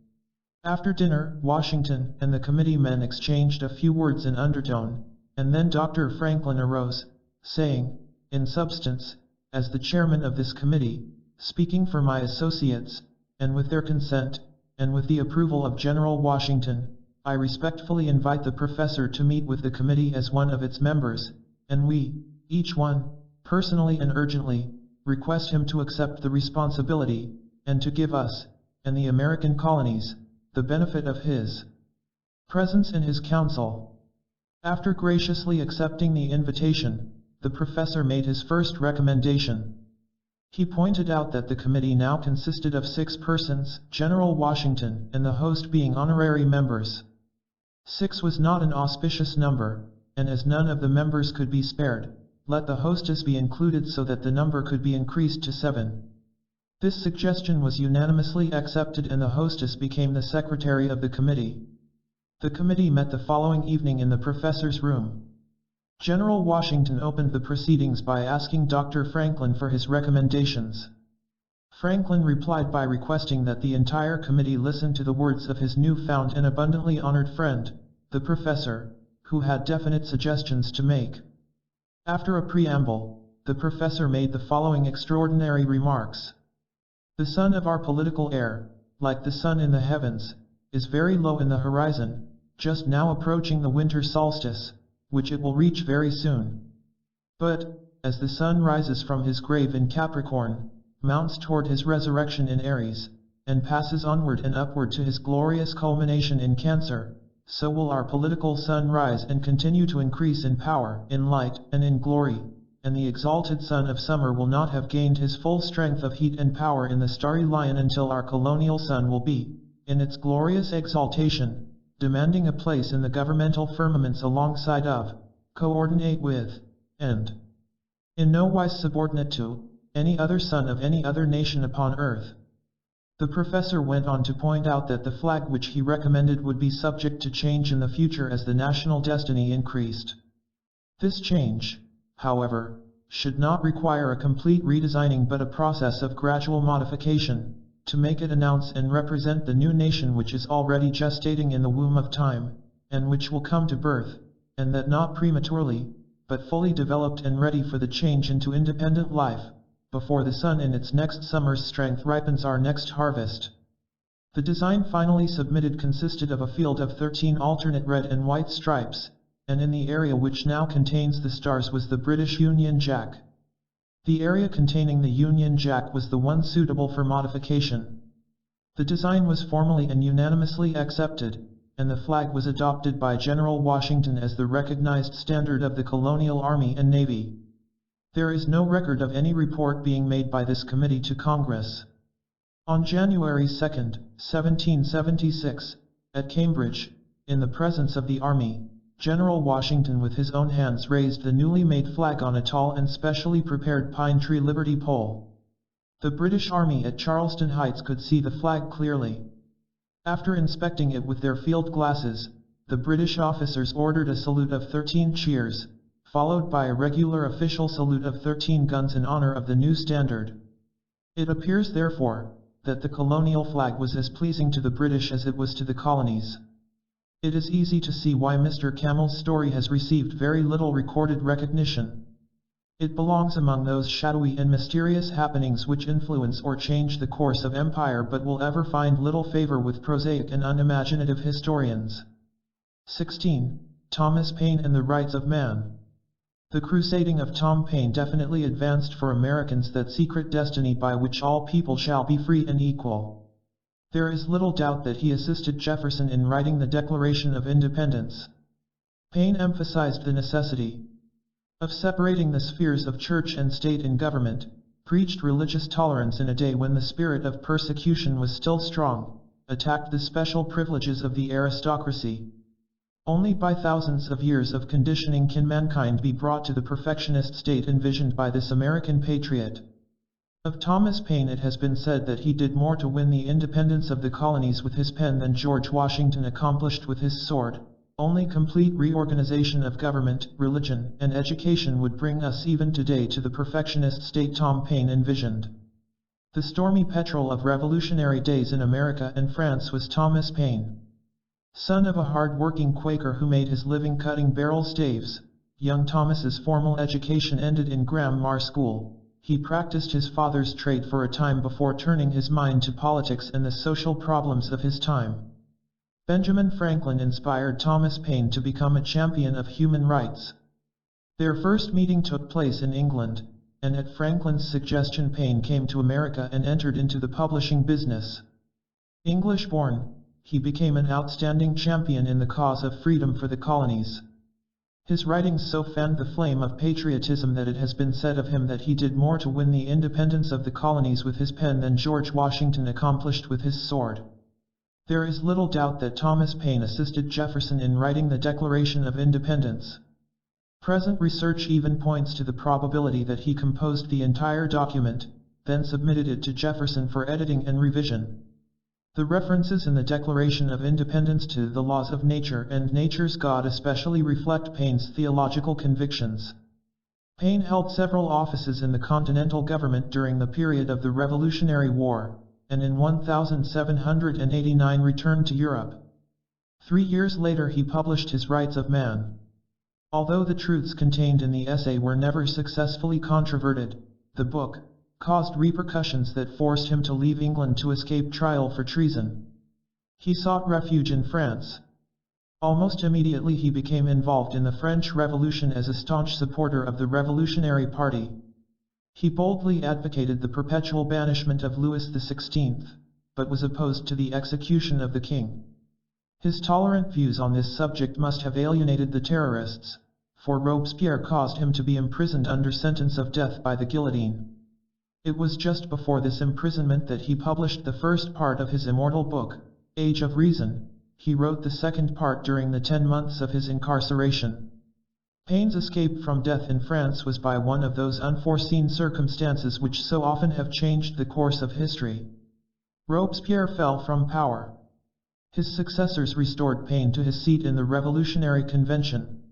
A: After dinner, Washington and the committee men exchanged a few words in undertone, and then Dr. Franklin arose, saying, in substance, "As the chairman of this committee, speaking for my associates, and with their consent, and with the approval of General Washington, I respectfully invite the professor to meet with the committee as one of its members, and we, each one, personally and urgently, request him to accept the responsibility, and to give us, and the American colonies, the benefit of his presence in his council." After graciously accepting the invitation, the professor made his first recommendation. He pointed out that the committee now consisted of 6 persons, General Washington and the host being honorary members. 6 was not an auspicious number, and as none of the members could be spared, let the hostess be included so that the number could be increased to 7. This suggestion was unanimously accepted and the hostess became the secretary of the committee. The committee met the following evening in the professor's room. General Washington opened the proceedings by asking Dr. Franklin for his recommendations. Franklin replied by requesting that the entire committee listen to the words of his new-found and abundantly honored friend, the professor, who had definite suggestions to make. After a preamble, the professor made the following extraordinary remarks. "The sun of our political air, like the sun in the heavens, is very low in the horizon, just now approaching the winter solstice, which it will reach very soon. But, as the sun rises from his grave in Capricorn, mounts toward his resurrection in Aries, and passes onward and upward to his glorious culmination in Cancer, so will our political sun rise and continue to increase in power, in light, and in glory, and the exalted sun of summer will not have gained his full strength of heat and power in the starry lion until our colonial sun will be, in its glorious exaltation, demanding a place in the governmental firmaments alongside of, coordinate with, and in no wise subordinate to, any other son of any other nation upon earth. The professor went on to point out that the flag which he recommended would be subject to change in the future as the national destiny increased. This change, however, should not require a complete redesigning but a process of gradual modification, to make it announce and represent the new nation which is already gestating in the womb of time, and which will come to birth, and that not prematurely, but fully developed and ready for the change into independent life, before the sun in its next summer's strength ripens our next harvest. The design finally submitted consisted of a field of 13 alternate red and white stripes, and in the area which now contains the stars was the British Union Jack. The area containing the Union Jack was the one suitable for modification. The design was formally and unanimously accepted, and the flag was adopted by General Washington as the recognized standard of the colonial army and navy. There is no record of any report being made by this committee to Congress. On January 2, 1776, at Cambridge, in the presence of the army, General Washington with his own hands raised the newly made flag on a tall and specially prepared pine tree liberty pole. The British Army at Charleston Heights could see the flag clearly. After inspecting it with their field glasses, the British officers ordered a salute of 13 cheers, followed by a regular official salute of 13 guns in honor of the new standard. It appears, therefore, that the colonial flag was as pleasing to the British as it was to the colonies. It is easy to see why Mr. Camel's story has received very little recorded recognition. It belongs among those shadowy and mysterious happenings which influence or change the course of empire but will ever find little favor with prosaic and unimaginative historians. 16. Thomas Paine and the Rights of Man. The crusading of Tom Paine definitely advanced for Americans that secret destiny by which all people shall be free and equal. There is little doubt that he assisted Jefferson in writing the Declaration of Independence. Paine emphasized the necessity of separating the spheres of church and state in government, preached religious tolerance in a day when the spirit of persecution was still strong, attacked the special privileges of the aristocracy. Only by thousands of years of conditioning can mankind be brought to the perfectionist state envisioned by this American patriot. Of Thomas Paine it has been said that he did more to win the independence of the colonies with his pen than George Washington accomplished with his sword. Only complete reorganization of government, religion, and education would bring us even today to the perfectionist state Tom Paine envisioned. The stormy petrel of revolutionary days in America and France was Thomas Paine. Son of a hard-working Quaker who made his living cutting barrel staves, young Thomas's formal education ended in grammar school. He practiced his father's trade for a time before turning his mind to politics and the social problems of his time. Benjamin Franklin inspired Thomas Paine to become a champion of human rights. Their first meeting took place in England, and at Franklin's suggestion Paine came to America and entered into the publishing business. English-born, he became an outstanding champion in the cause of freedom for the colonies. His writings so fanned the flame of patriotism that it has been said of him that he did more to win the independence of the colonies with his pen than George Washington accomplished with his sword. There is little doubt that Thomas Paine assisted Jefferson in writing the Declaration of Independence. Present research even points to the probability that he composed the entire document, then submitted it to Jefferson for editing and revision. The references in the Declaration of Independence to the laws of nature and nature's God especially reflect Paine's theological convictions. Paine held several offices in the Continental government during the period of the Revolutionary War, and in 1789 returned to Europe. 3 years later he published his Rights of Man. Although the truths contained in the essay were never successfully controverted, the book caused repercussions that forced him to leave England to escape trial for treason. He sought refuge in France. Almost immediately he became involved in the French Revolution as a staunch supporter of the Revolutionary Party. He boldly advocated the perpetual banishment of Louis XVI, but was opposed to the execution of the king. His tolerant views on this subject must have alienated the terrorists, for Robespierre caused him to be imprisoned under sentence of death by the guillotine. It was just before this imprisonment that he published the first part of his immortal book, Age of Reason. He wrote the second part during the 10 months of his incarceration. Payne's escape from death in France was by one of those unforeseen circumstances which so often have changed the course of history. Robespierre fell from power. His successors restored Payne to his seat in the Revolutionary Convention.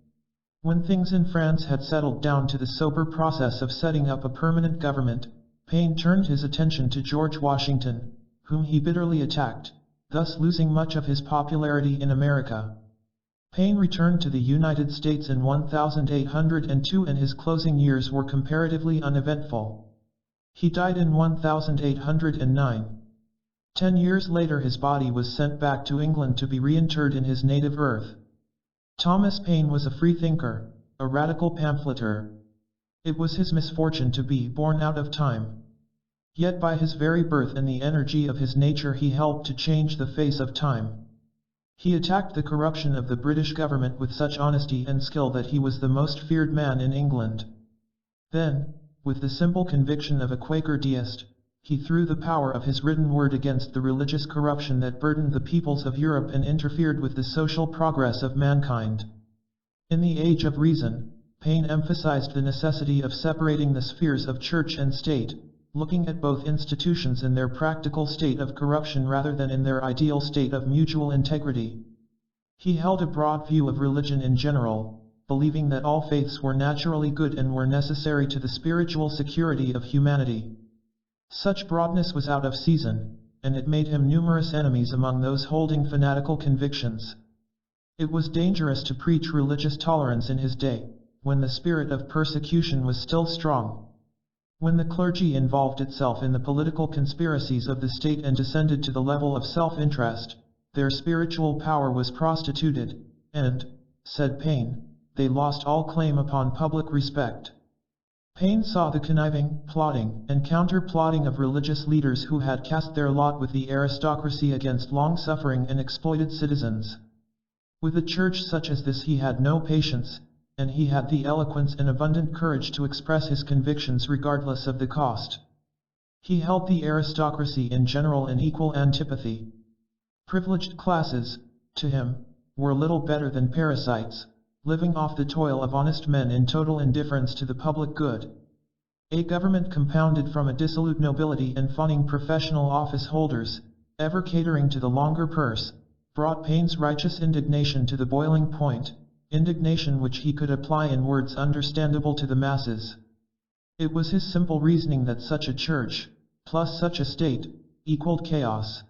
A: When things in France had settled down to the sober process of setting up a permanent government, Payne turned his attention to George Washington, whom he bitterly attacked, thus losing much of his popularity in America. Payne returned to the United States in 1802 and his closing years were comparatively uneventful. He died in 1809. 10 years later his body was sent back to England to be reinterred in his native earth. Thomas Payne was a freethinker, a radical pamphleteer. It was his misfortune to be born out of time. Yet by his very birth and the energy of his nature he helped to change the face of time. He attacked the corruption of the British government with such honesty and skill that he was the most feared man in England. Then, with the simple conviction of a Quaker deist, he threw the power of his written word against the religious corruption that burdened the peoples of Europe and interfered with the social progress of mankind. In the Age of Reason, Payne emphasized the necessity of separating the spheres of church and state, looking at both institutions in their practical state of corruption rather than in their ideal state of mutual integrity. He held a broad view of religion in general, believing that all faiths were naturally good and were necessary to the spiritual security of humanity. Such broadness was out of season, and it made him numerous enemies among those holding fanatical convictions. It was dangerous to preach religious tolerance in his day, when the spirit of persecution was still strong. When the clergy involved itself in the political conspiracies of the state and descended to the level of self-interest, their spiritual power was prostituted, and, said Payne, they lost all claim upon public respect. Payne saw the conniving, plotting, and counter-plotting of religious leaders who had cast their lot with the aristocracy against long-suffering and exploited citizens. With a church such as this he had no patience, and he had the eloquence and abundant courage to express his convictions regardless of the cost. He held the aristocracy in general in equal antipathy. Privileged classes, to him, were little better than parasites, living off the toil of honest men in total indifference to the public good. A government compounded from a dissolute nobility and fawning professional office holders, ever catering to the longer purse, brought Payne's righteous indignation to the boiling point, indignation which he could apply in words understandable to the masses. It was his simple reasoning that such a church, plus such a state, equaled chaos.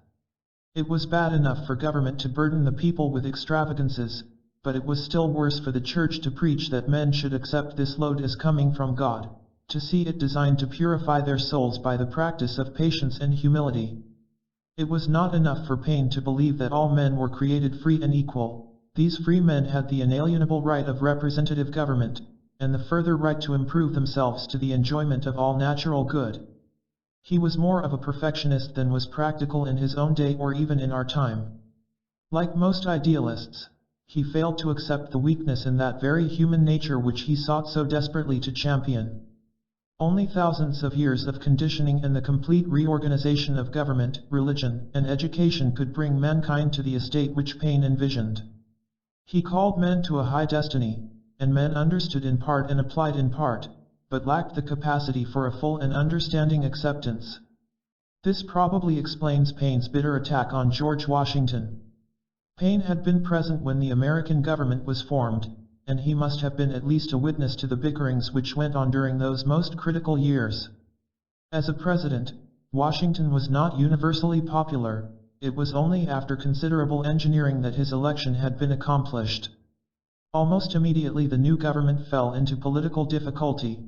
A: It was bad enough for government to burden the people with extravagances, but it was still worse for the church to preach that men should accept this load as coming from God, to see it designed to purify their souls by the practice of patience and humility. It was not enough for Payne to believe that all men were created free and equal. These free men had the inalienable right of representative government, and the further right to improve themselves to the enjoyment of all natural good. He was more of a perfectionist than was practical in his own day or even in our time. Like most idealists, he failed to accept the weakness in that very human nature which he sought so desperately to champion. Only thousands of years of conditioning and the complete reorganization of government, religion, and education could bring mankind to the estate which Payne envisioned. He called men to a high destiny, and men understood in part and applied in part, but lacked the capacity for a full and understanding acceptance. This probably explains Payne's bitter attack on George Washington. Payne had been present when the American government was formed, and he must have been at least a witness to the bickerings which went on during those most critical years. As a president, Washington was not universally popular. It was only after considerable engineering that his election had been accomplished. Almost immediately the new government fell into political difficulty.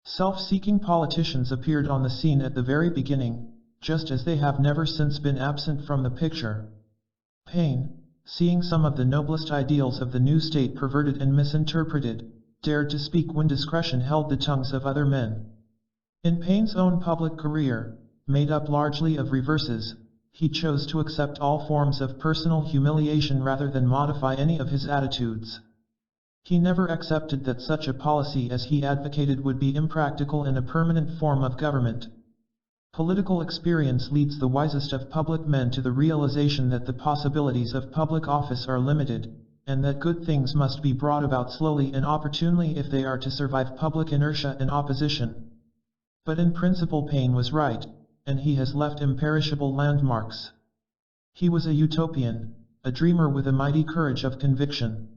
A: Self-seeking politicians appeared on the scene at the very beginning, just as they have never since been absent from the picture. Payne, seeing some of the noblest ideals of the new state perverted and misinterpreted, dared to speak when discretion held the tongues of other men. In Payne's own public career, made up largely of reverses, he chose to accept all forms of personal humiliation rather than modify any of his attitudes. He never accepted that such a policy as he advocated would be impractical in a permanent form of government. Political experience leads the wisest of public men to the realization that the possibilities of public office are limited, and that good things must be brought about slowly and opportunely if they are to survive public inertia and opposition. But in principle Payne was right, and he has left imperishable landmarks. He was a utopian, a dreamer with a mighty courage of conviction.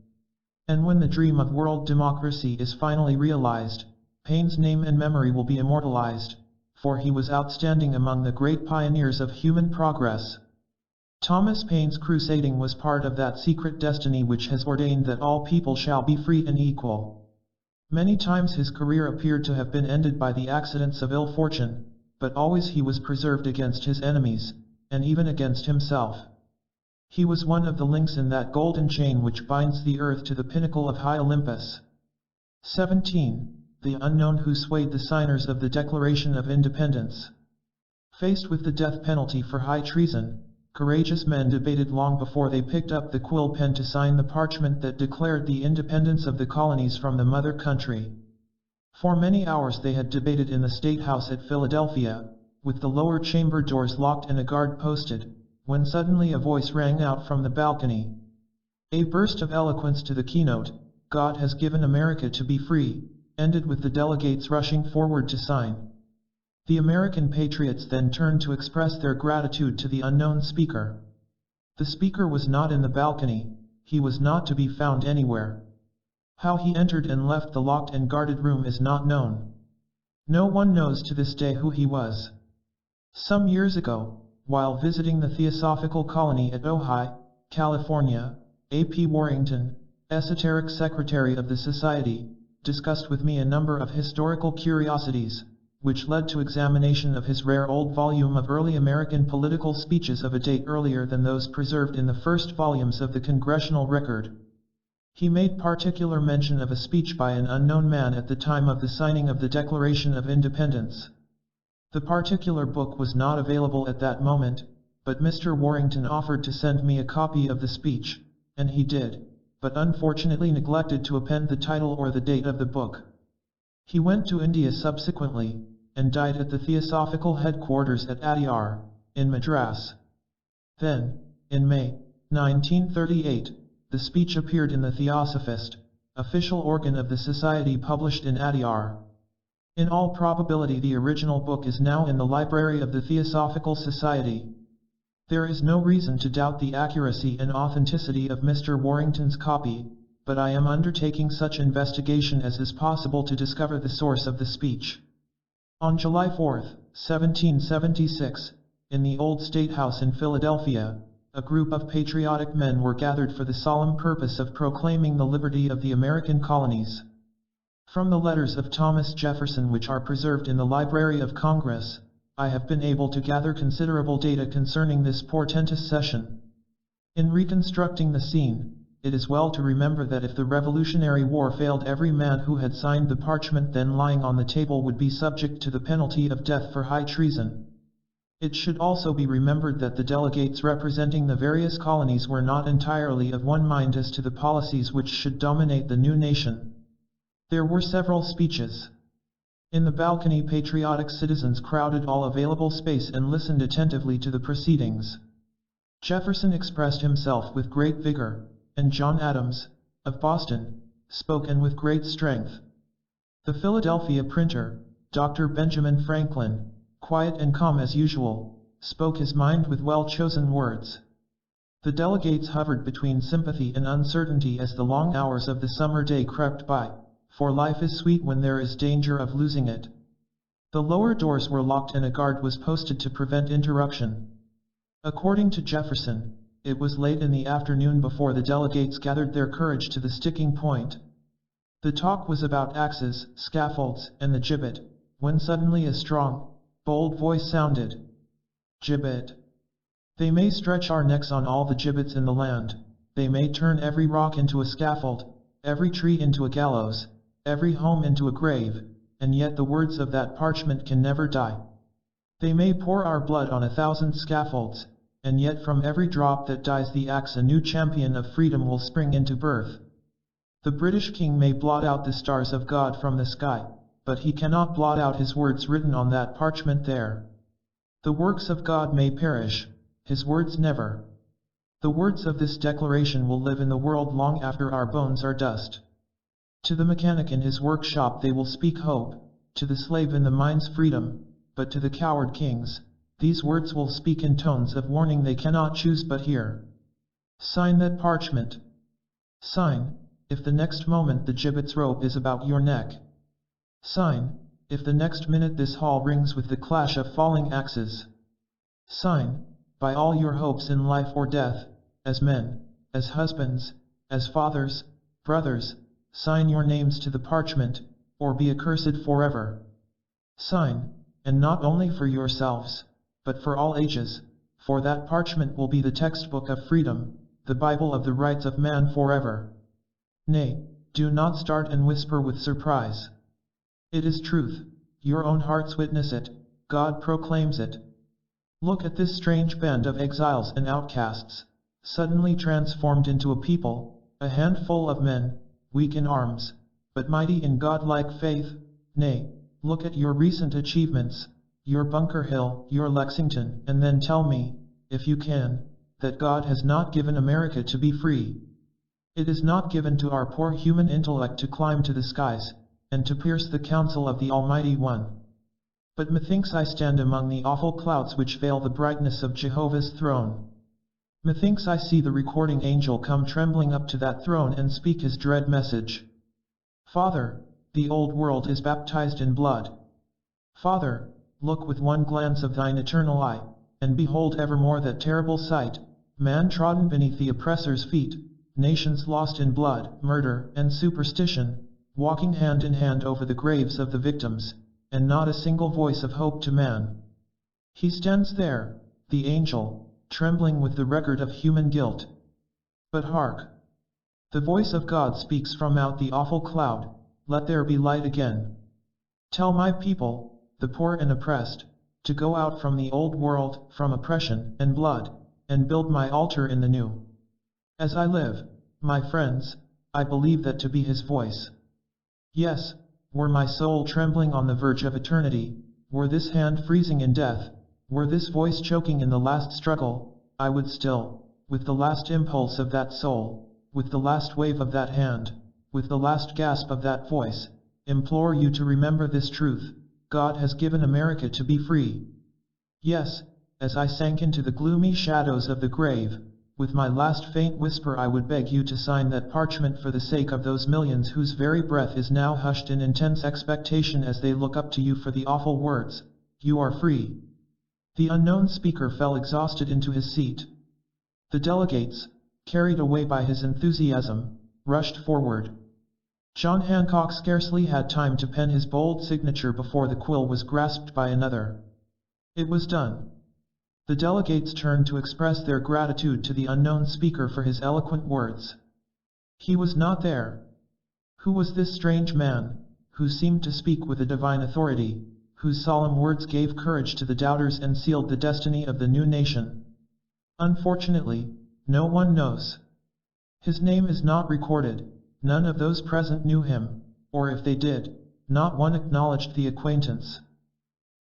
A: And when the dream of world democracy is finally realized, Payne's name and memory will be immortalized, for he was outstanding among the great pioneers of human progress. Thomas Paine's crusading was part of that secret destiny which has ordained that all people shall be free and equal. Many times his career appeared to have been ended by the accidents of ill fortune, but always he was preserved against his enemies, and even against himself. He was one of the links in that golden chain which binds the earth to the pinnacle of high Olympus. 17. The unknown who swayed the signers of the Declaration of Independence. Faced with the death penalty for high treason, courageous men debated long before they picked up the quill pen to sign the parchment that declared the independence of the colonies from the mother country. For many hours they had debated in the State House at Philadelphia, with the lower chamber doors locked and a guard posted, when suddenly a voice rang out from the balcony. A burst of eloquence to the keynote, "God has given America to be free," ended with the delegates rushing forward to sign. The American patriots then turned to express their gratitude to the unknown speaker. The speaker was not in the balcony, he was not to be found anywhere. How he entered and left the locked and guarded room is not known. No one knows to this day who he was. Some years ago, while visiting the Theosophical Colony at Ojai, California, A.P. Warrington, esoteric secretary of the Society, discussed with me a number of historical curiosities, which led to examination of his rare old volume of early American political speeches of a date earlier than those preserved in the first volumes of the Congressional Record. He made particular mention of a speech by an unknown man at the time of the signing of the Declaration of Independence. The particular book was not available at that moment, but Mr. Warrington offered to send me a copy of the speech, and he did, but unfortunately neglected to append the title or the date of the book. He went to India subsequently, and died at the Theosophical headquarters at Adyar, in Madras. Then, in May 1938, the speech appeared in the Theosophist, official organ of the Society, published in Adyar. In all probability the original book is now in the library of the Theosophical Society. There is no reason to doubt the accuracy and authenticity of Mr. Warrington's copy, but I am undertaking such investigation as is possible to discover the source of the speech. On July 4, 1776, in the old State House in Philadelphia, a group of patriotic men were gathered for the solemn purpose of proclaiming the liberty of the American colonies. From the letters of Thomas Jefferson, which are preserved in the Library of Congress, I have been able to gather considerable data concerning this portentous session. In reconstructing the scene, it is well to remember that if the Revolutionary War failed, every man who had signed the parchment then lying on the table would be subject to the penalty of death for high treason. It should also be remembered that the delegates representing the various colonies were not entirely of one mind as to the policies which should dominate the new nation. There were several speeches. In the balcony, patriotic citizens crowded all available space and listened attentively to the proceedings. Jefferson expressed himself with great vigor, and John Adams, of Boston, spoke and with great strength. The Philadelphia printer, Dr. Benjamin Franklin, quiet and calm as usual, spoke his mind with well-chosen words. The delegates hovered between sympathy and uncertainty as the long hours of the summer day crept by, for life is sweet when there is danger of losing it. The lower doors were locked and a guard was posted to prevent interruption. According to Jefferson, it was late in the afternoon before the delegates gathered their courage to the sticking point. The talk was about axes, scaffolds, and the gibbet, when suddenly a strong, bold voice sounded. Gibbet. They may stretch our necks on all the gibbets in the land, they may turn every rock into a scaffold, every tree into a gallows, every home into a grave, and yet the words of that parchment can never die. They may pour our blood on 1,000 scaffolds, and yet from every drop that dies the axe a new champion of freedom will spring into birth. The British king may blot out the stars of God from the sky, but he cannot blot out his words written on that parchment there. The works of God may perish, his words never. The words of this declaration will live in the world long after our bones are dust. To the mechanic in his workshop they will speak hope, to the slave in the mines freedom, but to the coward kings, these words will speak in tones of warning they cannot choose but hear. Sign that parchment. Sign, if the next moment the gibbet's rope is about your neck. Sign, if the next minute this hall rings with the clash of falling axes. Sign, by all your hopes in life or death, as men, as husbands, as fathers, brothers, sign your names to the parchment, or be accursed forever. Sign, and not only for yourselves, but for all ages, for that parchment will be the textbook of freedom, the Bible of the rights of man forever. Nay, do not start and whisper with surprise. It is truth, your own hearts witness it, God proclaims it. Look at this strange band of exiles and outcasts, suddenly transformed into a people, a handful of men, weak in arms, but mighty in God-like faith. Nay, look at your recent achievements, your Bunker Hill, your Lexington, and then tell me, if you can, that God has not given America to be free. It is not given to our poor human intellect to climb to the skies, and to pierce the counsel of the Almighty One. But methinks I stand among the awful clouds which veil the brightness of Jehovah's throne. Methinks I see the recording angel come trembling up to that throne and speak his dread message. Father, the old world is baptized in blood. Father, look with one glance of thine eternal eye, and behold evermore that terrible sight, man trodden beneath the oppressor's feet, nations lost in blood, murder, and superstition, walking hand in hand over the graves of the victims, and not a single voice of hope to man. He stands there, the angel, trembling with the record of human guilt. But hark! The voice of God speaks from out the awful cloud, let there be light again. Tell my people, the poor and oppressed, to go out from the old world, from oppression and blood, and build my altar in the new. As I live, my friends, I believe that to be his voice. Yes, were my soul trembling on the verge of eternity, were this hand freezing in death, were this voice choking in the last struggle, I would still, with the last impulse of that soul, with the last wave of that hand, with the last gasp of that voice, implore you to remember this truth: God has given America to be free. Yes, as I sank into the gloomy shadows of the grave, with my last faint whisper I would beg you to sign that parchment for the sake of those millions whose very breath is now hushed in intense expectation as they look up to you for the awful words, "You are free." The unknown speaker fell exhausted into his seat. The delegates, carried away by his enthusiasm, rushed forward. John Hancock scarcely had time to pen his bold signature before the quill was grasped by another. It was done. The delegates turned to express their gratitude to the unknown speaker for his eloquent words. He was not there. Who was this strange man, who seemed to speak with a divine authority, whose solemn words gave courage to the doubters and sealed the destiny of the new nation? Unfortunately, no one knows. His name is not recorded, none of those present knew him, or if they did, not one acknowledged the acquaintance.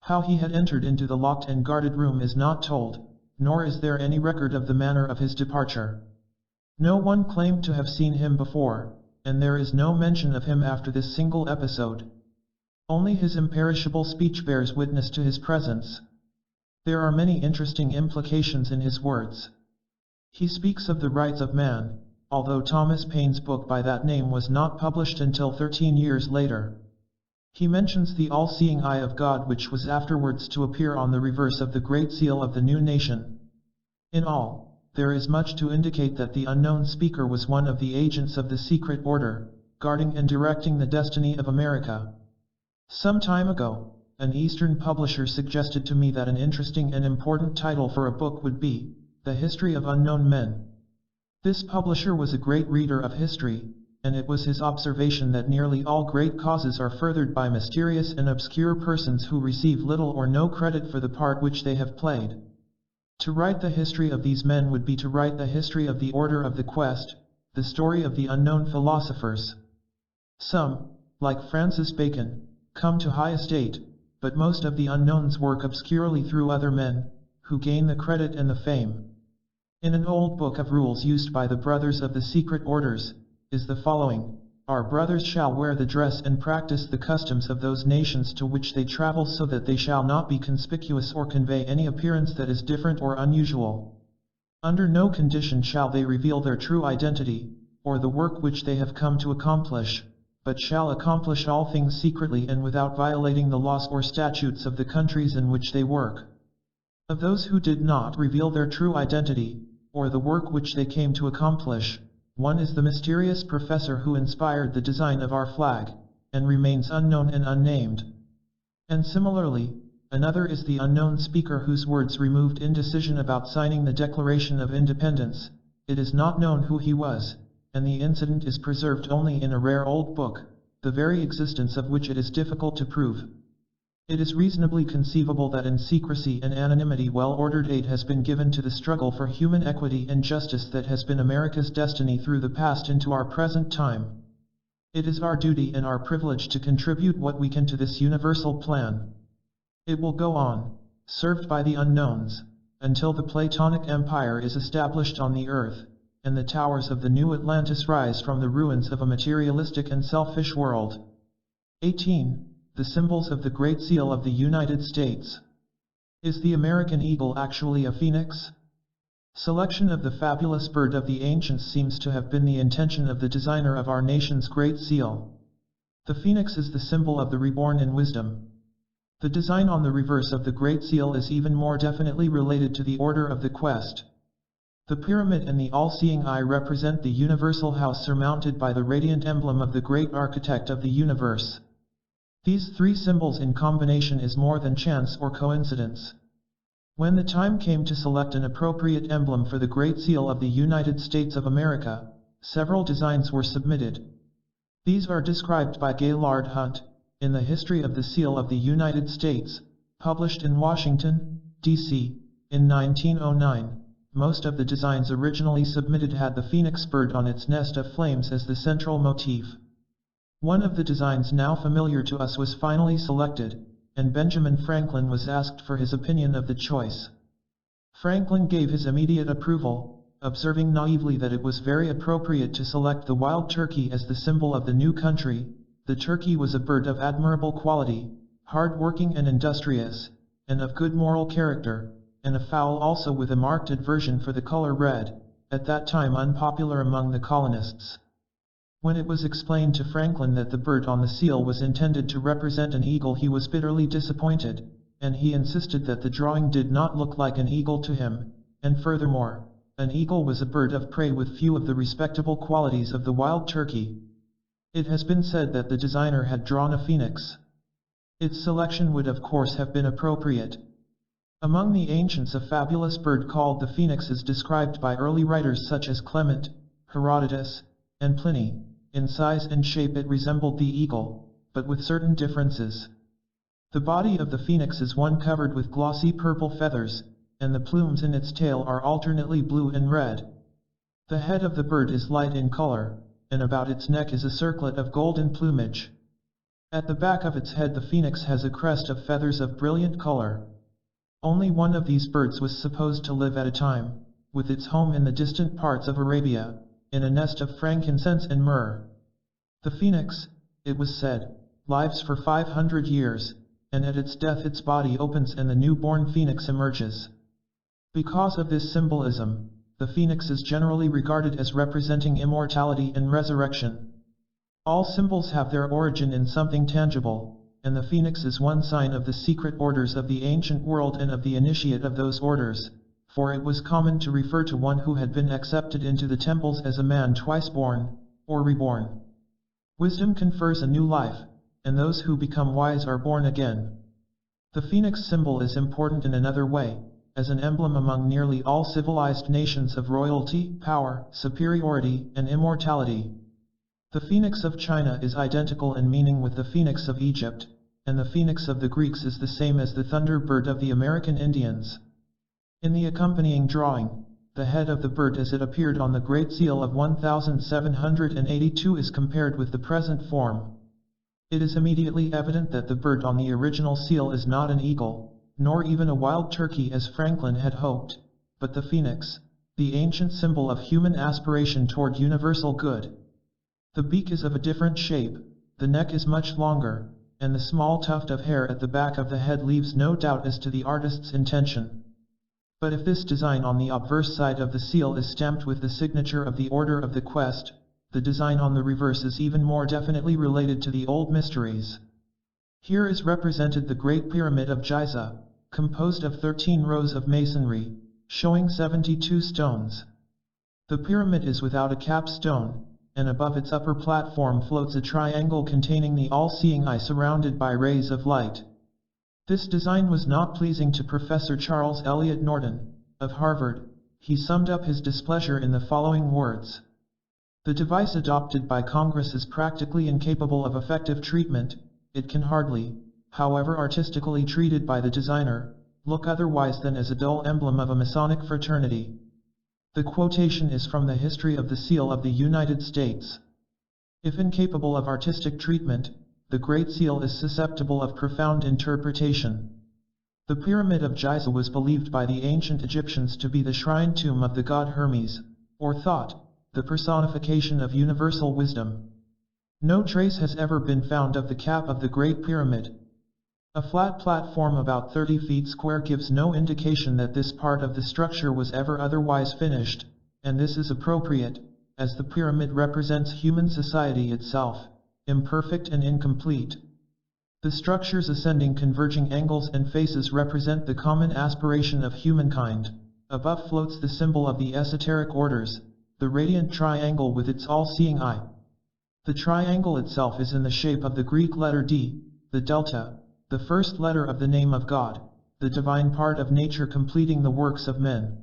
A: How he had entered into the locked and guarded room is not told, nor is there any record of the manner of his departure. No one claimed to have seen him before, and there is no mention of him after this single episode. Only his imperishable speech bears witness to his presence. There are many interesting implications in his words. He speaks of the rights of man, although Thomas Payne's book by that name was not published until 13 years later. He mentions the all-seeing eye of God which was afterwards to appear on the reverse of the Great Seal of the new nation. In all, there is much to indicate that the unknown speaker was one of the agents of the secret order, guarding and directing the destiny of America. Some time ago, an Eastern publisher suggested to me that an interesting and important title for a book would be, "The History of Unknown Men." This publisher was a great reader of history, and it was his observation that nearly all great causes are furthered by mysterious and obscure persons who receive little or no credit for the part which they have played. To write the history of these men would be to write the history of the order of the quest, the story of the unknown philosophers. Some, like Francis Bacon, come to high estate, but most of the unknowns work obscurely through other men, who gain the credit and the fame. In an old book of rules used by the brothers of the secret orders, is the following: Our brothers shall wear the dress and practice the customs of those nations to which they travel, so that they shall not be conspicuous or convey any appearance that is different or unusual. Under no condition shall they reveal their true identity, or the work which they have come to accomplish, but shall accomplish all things secretly and without violating the laws or statutes of the countries in which they work. Of those who did not reveal their true identity, or the work which they came to accomplish, one is the mysterious professor who inspired the design of our flag, and remains unknown and unnamed. And similarly, another is the unknown speaker whose words removed indecision about signing the Declaration of Independence. It is not known who he was, and the incident is preserved only in a rare old book, the very existence of which it is difficult to prove. It is reasonably conceivable that in secrecy and anonymity well-ordered aid has been given to the struggle for human equity and justice that has been America's destiny through the past into our present time. It is our duty and our privilege to contribute what we can to this universal plan. It will go on, served by the unknowns, until the Platonic Empire is established on the earth, and the towers of the new Atlantis rise from the ruins of a materialistic and selfish world. 18. The symbols of the Great Seal of the United States. Is the American eagle actually a phoenix? Selection of the fabulous bird of the ancients seems to have been the intention of the designer of our nation's Great Seal. The phoenix is the symbol of the reborn in wisdom. The design on the reverse of the Great Seal is even more definitely related to the order of the quest. The pyramid and the all-seeing eye represent the universal house surmounted by the radiant emblem of the great architect of the universe. These three symbols in combination is more than chance or coincidence. When the time came to select an appropriate emblem for the Great Seal of the United States of America, several designs were submitted. These are described by Gaylord Hunt, in the History of the Seal of the United States, published in Washington, D.C., in 1909. Most of the designs originally submitted had the phoenix bird on its nest of flames as the central motif. One of the designs now familiar to us was finally selected, and Benjamin Franklin was asked for his opinion of the choice. Franklin gave his immediate approval, observing naively that it was very appropriate to select the wild turkey as the symbol of the new country. The turkey was a bird of admirable quality, hard-working and industrious, and of good moral character, and a fowl also with a marked aversion for the color red, at that time unpopular among the colonists. When it was explained to Franklin that the bird on the seal was intended to represent an eagle, he was bitterly disappointed, and he insisted that the drawing did not look like an eagle to him, and furthermore, an eagle was a bird of prey with few of the respectable qualities of the wild turkey. It has been said that the designer had drawn a phoenix. Its selection would of course have been appropriate. Among the ancients, a fabulous bird called the phoenix is described by early writers such as Clement, Herodotus, and Pliny. In size and shape it resembled the eagle, but with certain differences. The body of the phoenix is one covered with glossy purple feathers, and the plumes in its tail are alternately blue and red. The head of the bird is light in color, and about its neck is a circlet of golden plumage. At the back of its head the phoenix has a crest of feathers of brilliant color. Only one of these birds was supposed to live at a time, with its home in the distant parts of Arabia, in a nest of frankincense and myrrh. The phoenix, it was said, lives for 500 years, and at its death its body opens and the newborn phoenix emerges. Because of this symbolism, the phoenix is generally regarded as representing immortality and resurrection. All symbols have their origin in something tangible, and the phoenix is one sign of the secret orders of the ancient world and of the initiate of those orders, for it was common to refer to one who had been accepted into the temples as a man twice born, or reborn. Wisdom confers a new life, and those who become wise are born again. The phoenix symbol is important in another way, as an emblem among nearly all civilized nations of royalty, power, superiority, and immortality. The phoenix of China is identical in meaning with the phoenix of Egypt, and the phoenix of the Greeks is the same as the thunderbird of the American Indians. In the accompanying drawing, the head of the bird as it appeared on the Great Seal of 1782 is compared with the present form. It is immediately evident that the bird on the original seal is not an eagle, nor even a wild turkey as Franklin had hoped, but the phoenix, the ancient symbol of human aspiration toward universal good. The beak is of a different shape, the neck is much longer, and the small tuft of hair at the back of the head leaves no doubt as to the artist's intention. But if this design on the obverse side of the seal is stamped with the signature of the Order of the Quest, the design on the reverse is even more definitely related to the old mysteries. Here is represented the Great Pyramid of Giza, composed of 13 rows of masonry, showing 72 stones. The pyramid is without a capstone, and above its upper platform floats a triangle containing the all-seeing eye surrounded by rays of light. This design was not pleasing to Professor Charles Eliot Norton, of Harvard. He summed up his displeasure in the following words: "The device adopted by Congress is practically incapable of effective treatment. It can hardly, however artistically treated by the designer, look otherwise than as a dull emblem of a Masonic fraternity." The quotation is from the History of the Seal of the United States. If incapable of artistic treatment, the Great Seal is susceptible of profound interpretation. The Pyramid of Giza was believed by the ancient Egyptians to be the shrine tomb of the god Hermes, or Thought, the personification of universal wisdom. No trace has ever been found of the cap of the Great Pyramid. A flat platform about 30 feet square gives no indication that this part of the structure was ever otherwise finished, and this is appropriate, as the pyramid represents human society itself, imperfect and incomplete. The structure's ascending converging angles and faces represent the common aspiration of humankind. Above floats the symbol of the esoteric orders, the radiant triangle with its all-seeing eye. The triangle itself is in the shape of the Greek letter D, the delta, the first letter of the name of God, the divine part of nature completing the works of men.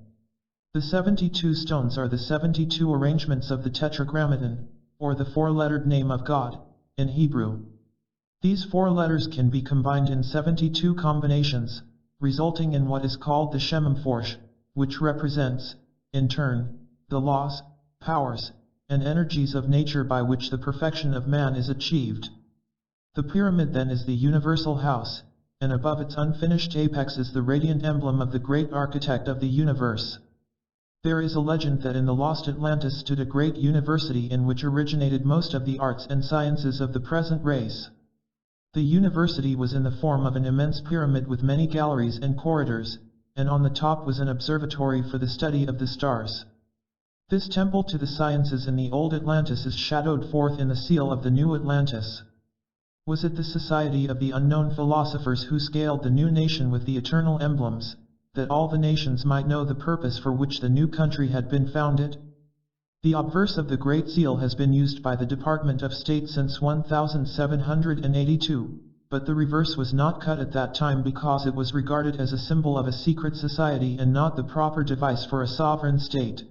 A: The 72 stones are the 72 arrangements of the Tetragrammaton, or the four-lettered name of God, in Hebrew. These four letters can be combined in 72 combinations, resulting in what is called the Shemamforsh, which represents, in turn, the laws, powers, and energies of nature by which the perfection of man is achieved. The pyramid then is the universal house, and above its unfinished apex is the radiant emblem of the great architect of the universe. There is a legend that in the lost Atlantis stood a great university in which originated most of the arts and sciences of the present race. The university was in the form of an immense pyramid with many galleries and corridors, and on the top was an observatory for the study of the stars. This temple to the sciences in the old Atlantis is shadowed forth in the seal of the new Atlantis. Was it the society of the unknown philosophers who scaled the new nation with the eternal emblems, that all the nations might know the purpose for which the new country had been founded? The obverse of the Great Seal has been used by the Department of State since 1782, but the reverse was not cut at that time because it was regarded as a symbol of a secret society and not the proper device for a sovereign state.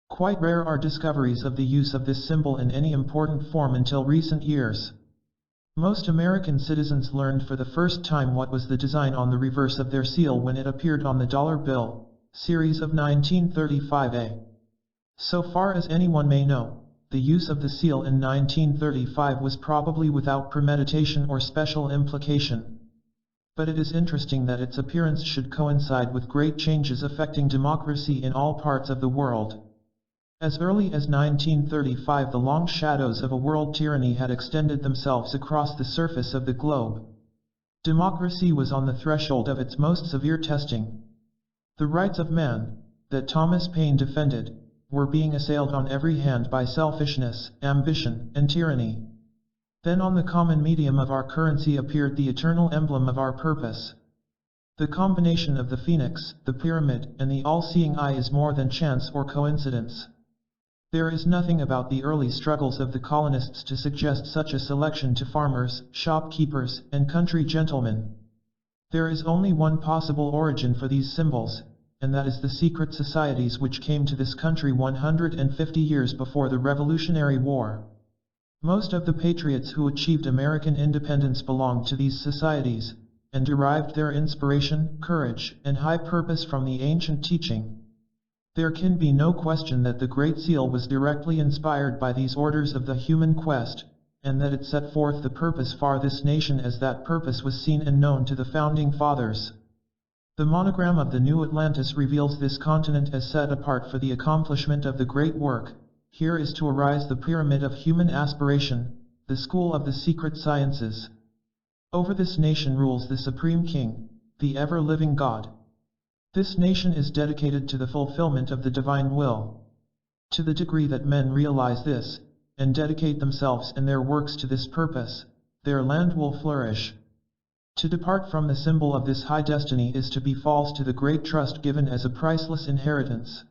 A: Quite rare are discoveries of the use of this symbol in any important form until recent years. Most American citizens learned for the first time what was the design on the reverse of their seal when it appeared on the dollar bill, series of 1935A. So far as anyone may know, the use of the seal in 1935 was probably without premeditation or special implication. But it is interesting that its appearance should coincide with great changes affecting democracy in all parts of the world. As early as 1935, the long shadows of a world tyranny had extended themselves across the surface of the globe. Democracy was on the threshold of its most severe testing. The rights of man, that Thomas Payne defended, were being assailed on every hand by selfishness, ambition, and tyranny. Then on the common medium of our currency appeared the eternal emblem of our purpose. The combination of the phoenix, the pyramid, and the all-seeing eye is more than chance or coincidence. There is nothing about the early struggles of the colonists to suggest such a selection to farmers, shopkeepers, and country gentlemen. There is only one possible origin for these symbols, and that is the secret societies which came to this country 150 years before the Revolutionary War. Most of the patriots who achieved American independence belonged to these societies, and derived their inspiration, courage, and high purpose from the ancient teaching. There can be no question that the Great Seal was directly inspired by these orders of the human quest, and that it set forth the purpose for this nation as that purpose was seen and known to the Founding Fathers. The monogram of the New Atlantis reveals this continent as set apart for the accomplishment of the great work. Here is to arise the pyramid of human aspiration, the school of the secret sciences. Over this nation rules the Supreme King, the ever-living God. This nation is dedicated to the fulfillment of the divine will. To the degree that men realize this, and dedicate themselves and their works to this purpose, their land will flourish. To depart from the symbol of this high destiny is to be false to the great trust given as a priceless inheritance.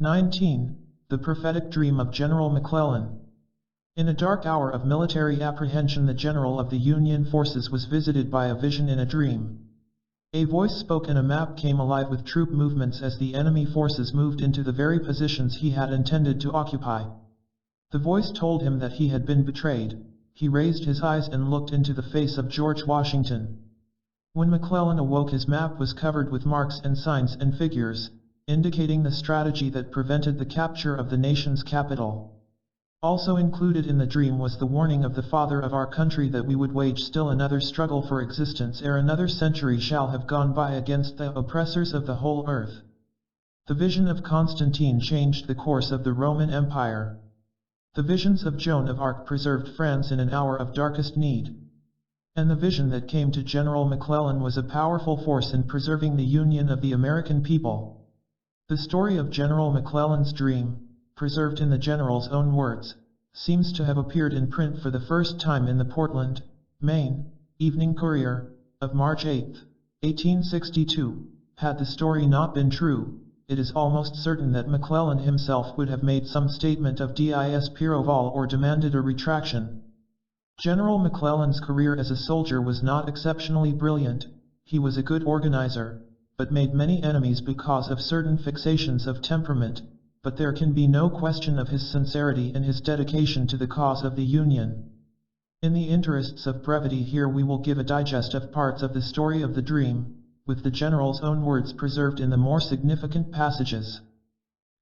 A: 19. The prophetic dream of General McClellan. In a dark hour of military apprehension, the general of the Union forces was visited by a vision in a dream. A voice spoke and a map came alive with troop movements as the enemy forces moved into the very positions he had intended to occupy. The voice told him that he had been betrayed. He raised his eyes and looked into the face of George Washington. When McClellan awoke, his map was covered with marks and signs and figures, indicating the strategy that prevented the capture of the nation's capital. Also included in the dream was the warning of the Father of our country that we would wage still another struggle for existence ere another century shall have gone by against the oppressors of the whole earth. The vision of Constantine changed the course of the Roman Empire. The visions of Joan of Arc preserved France in an hour of darkest need. And the vision that came to General McClellan was a powerful force in preserving the union of the American people. The story of General McClellan's dream, preserved in the general's own words, seems to have appeared in print for the first time in the Portland, Maine, Evening Courier, of March 8, 1862. Had the story not been true, it is almost certain that McClellan himself would have made some statement of disapproval or demanded a retraction. General McClellan's career as a soldier was not exceptionally brilliant. He was a good organizer, but made many enemies because of certain fixations of temperament, but there can be no question of his sincerity and his dedication to the cause of the Union. In the interests of brevity, here we will give a digest of parts of the story of the dream, with the general's own words preserved in the more significant passages.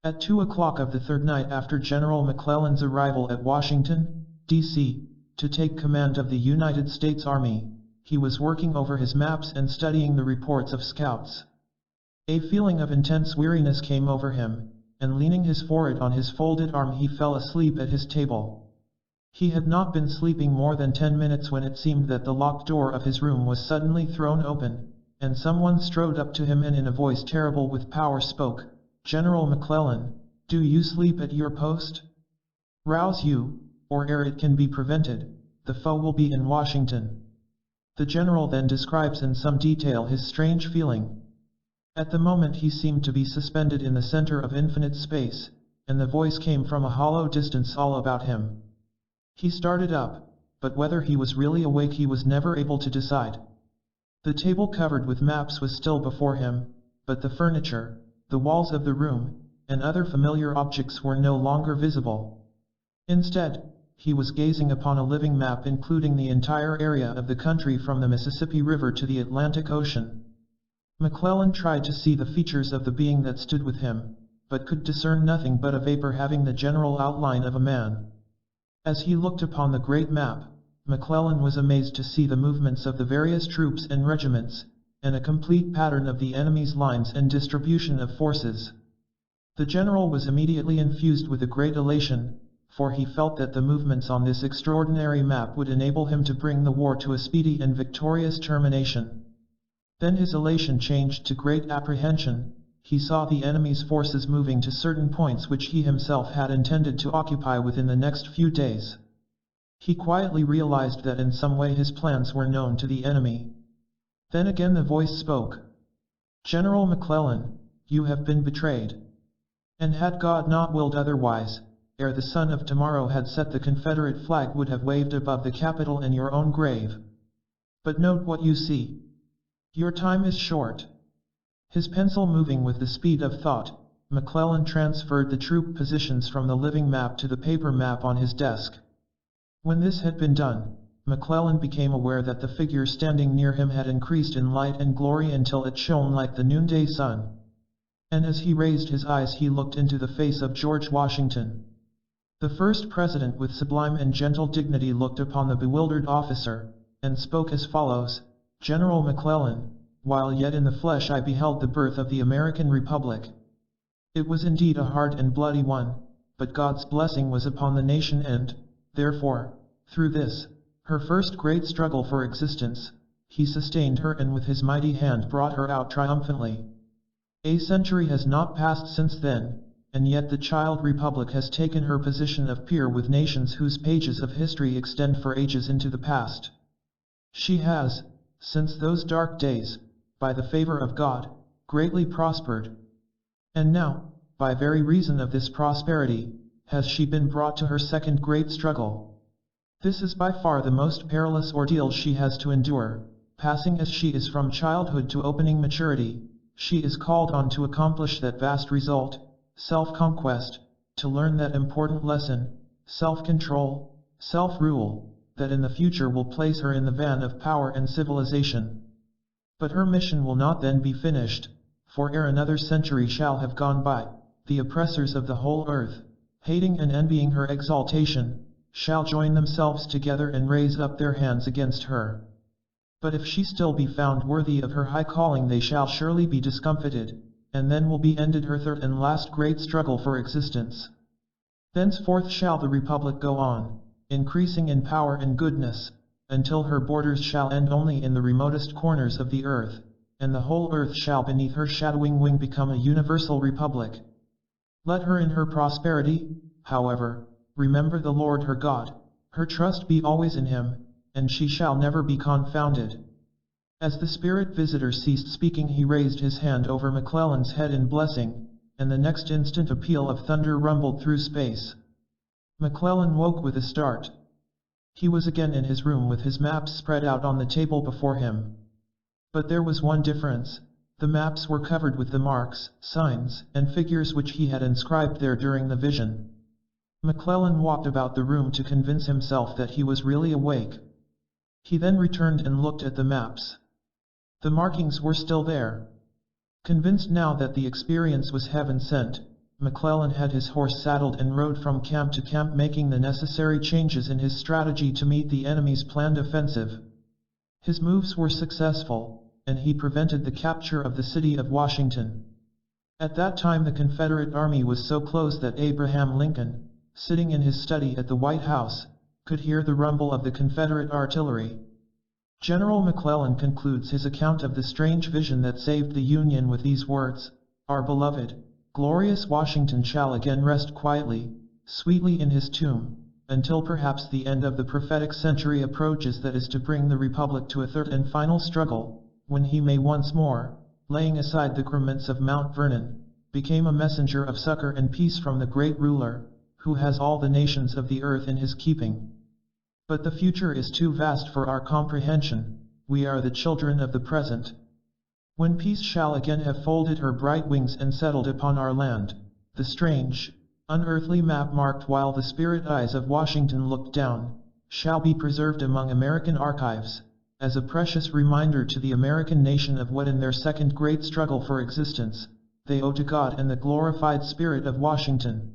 A: At 2 o'clock of the third night after General McClellan's arrival at Washington, D.C., to take command of the United States Army, he was working over his maps and studying the reports of scouts. A feeling of intense weariness came over him, and leaning his forehead on his folded arm, he fell asleep at his table. He had not been sleeping more than 10 minutes when it seemed that the locked door of his room was suddenly thrown open, and someone strode up to him and in a voice terrible with power spoke, "General McClellan, do you sleep at your post? Rouse you, or ere it can be prevented, the foe will be in Washington." The general then describes in some detail his strange feeling. At the moment he seemed to be suspended in the center of infinite space, and the voice came from a hollow distance all about him. He started up, but whether he was really awake he was never able to decide. The table covered with maps was still before him, but the furniture, the walls of the room, and other familiar objects were no longer visible. Instead, he was gazing upon a living map including the entire area of the country from the Mississippi River to the Atlantic Ocean. McClellan tried to see the features of the being that stood with him, but could discern nothing but a vapor having the general outline of a man. As he looked upon the great map, McClellan was amazed to see the movements of the various troops and regiments, and a complete pattern of the enemy's lines and distribution of forces. The general was immediately infused with a great elation, for he felt that the movements on this extraordinary map would enable him to bring the war to a speedy and victorious termination. Then his elation changed to great apprehension. He saw the enemy's forces moving to certain points which he himself had intended to occupy within the next few days. He quietly realized that in some way his plans were known to the enemy. Then again the voice spoke. "General McClellan, you have been betrayed. And had God not willed otherwise, ere the sun of tomorrow had set, the Confederate flag would have waved above the Capitol and your own grave. But note what you see. Your time is short." His pencil moving with the speed of thought, McClellan transferred the troop positions from the living map to the paper map on his desk. When this had been done, McClellan became aware that the figure standing near him had increased in light and glory until it shone like the noonday sun. And as he raised his eyes he looked into the face of George Washington. The first president with sublime and gentle dignity looked upon the bewildered officer, and spoke as follows: "General McClellan, while yet in the flesh I beheld the birth of the American Republic. It was indeed a hard and bloody one, but God's blessing was upon the nation and, therefore, through this, her first great struggle for existence, he sustained her and with his mighty hand brought her out triumphantly. A century has not passed since then, and yet the child republic has taken her position of peer with nations whose pages of history extend for ages into the past. She has, since those dark days, by the favor of God, greatly prospered. And now, by very reason of this prosperity, has she been brought to her second great struggle. This is by far the most perilous ordeal she has to endure, passing as she is from childhood to opening maturity. She is called on to accomplish that vast result, self-conquest, to learn that important lesson, self-control, self-rule, that in the future will place her in the van of power and civilization. But her mission will not then be finished, for ere another century shall have gone by, the oppressors of the whole earth, hating and envying her exaltation, shall join themselves together and raise up their hands against her. But if she still be found worthy of her high calling they shall surely be discomfited, and then will be ended her third and last great struggle for existence. Thenceforth shall the Republic go on, increasing in power and goodness, until her borders shall end only in the remotest corners of the earth, and the whole earth shall beneath her shadowing wing become a universal republic. Let her in her prosperity, however, remember the Lord her God, her trust be always in him, and she shall never be confounded." As the spirit visitor ceased speaking he raised his hand over McClellan's head in blessing, and the next instant a peal of thunder rumbled through space. McClellan woke with a start. He was again in his room with his maps spread out on the table before him. But there was one difference: the maps were covered with the marks, signs, and figures which he had inscribed there during the vision. McClellan walked about the room to convince himself that he was really awake. He then returned and looked at the maps. The markings were still there. Convinced now that the experience was heaven-sent, McClellan had his horse saddled and rode from camp to camp making the necessary changes in his strategy to meet the enemy's planned offensive. His moves were successful, and he prevented the capture of the city of Washington. At that time the Confederate Army was so close that Abraham Lincoln, sitting in his study at the White House, could hear the rumble of the Confederate artillery. General McClellan concludes his account of the strange vision that saved the Union with these words: "Our beloved, glorious Washington shall again rest quietly, sweetly in his tomb, until perhaps the end of the prophetic century approaches that is to bring the Republic to a third and final struggle, when he may once more, laying aside the garments of Mount Vernon, become a messenger of succor and peace from the great ruler, who has all the nations of the earth in his keeping. But the future is too vast for our comprehension, we are the children of the present. When peace shall again have folded her bright wings and settled upon our land, the strange, unearthly map marked while the spirit eyes of Washington looked down, shall be preserved among American archives, as a precious reminder to the American nation of what in their second great struggle for existence, they owe to God and the glorified spirit of Washington.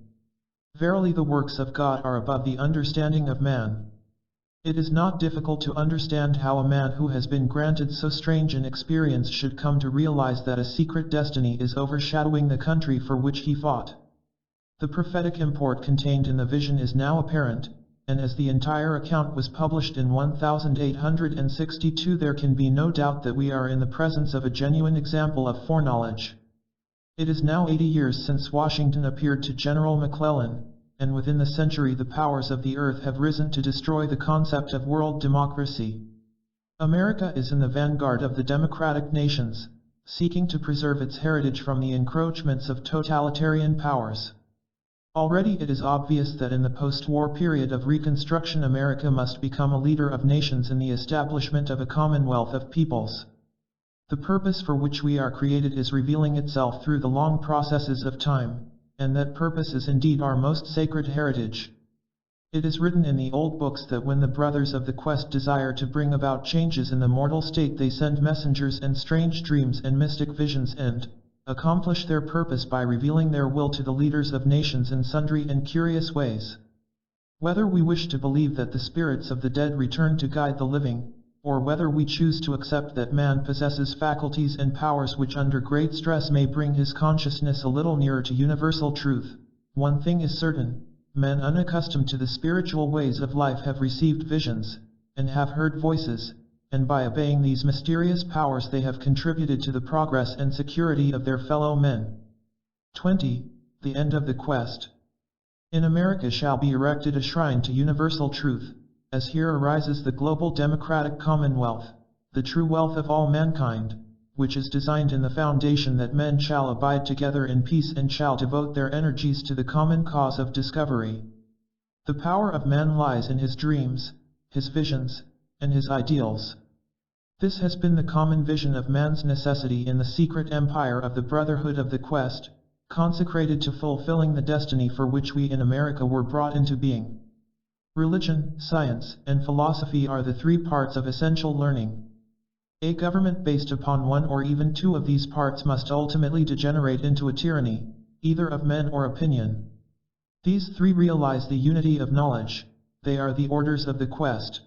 A: Verily the works of God are above the understanding of man. It is not difficult to understand how a man who has been granted so strange an experience should come to realize that a secret destiny is overshadowing the country for which he fought. The prophetic import contained in the vision is now apparent, and as the entire account was published in 1862 there can be no doubt that we are in the presence of a genuine example of foreknowledge. It is now 80 years since Washington appeared to General McClellan, and within the century the powers of the earth have risen to destroy the concept of world democracy. America is in the vanguard of the democratic nations, seeking to preserve its heritage from the encroachments of totalitarian powers. Already it is obvious that in the post-war period of Reconstruction America must become a leader of nations in the establishment of a commonwealth of peoples. The purpose for which we are created is revealing itself through the long processes of time, and that purpose is indeed our most sacred heritage. It is written in the old books that when the brothers of the quest desire to bring about changes in the mortal state, they send messengers and strange dreams and mystic visions and accomplish their purpose by revealing their will to the leaders of nations in sundry and curious ways. Whether we wish to believe that the spirits of the dead return to guide the living, or whether we choose to accept that man possesses faculties and powers which under great stress may bring his consciousness a little nearer to universal truth, one thing is certain: men unaccustomed to the spiritual ways of life have received visions, and have heard voices, and by obeying these mysterious powers they have contributed to the progress and security of their fellow men. 20. The end of the quest. In America shall be erected a shrine to universal truth, as here arises the global democratic commonwealth, the true wealth of all mankind, which is designed in the foundation that men shall abide together in peace and shall devote their energies to the common cause of discovery. The power of man lies in his dreams, his visions, and his ideals. This has been the common vision of man's necessity in the secret empire of the Brotherhood of the Quest, consecrated to fulfilling the destiny for which we in America were brought into being. Religion, science, and philosophy are the three parts of essential learning. A government based upon one or even two of these parts must ultimately degenerate into a tyranny, either of men or opinion. These three realize the unity of knowledge. They are the orders of the quest.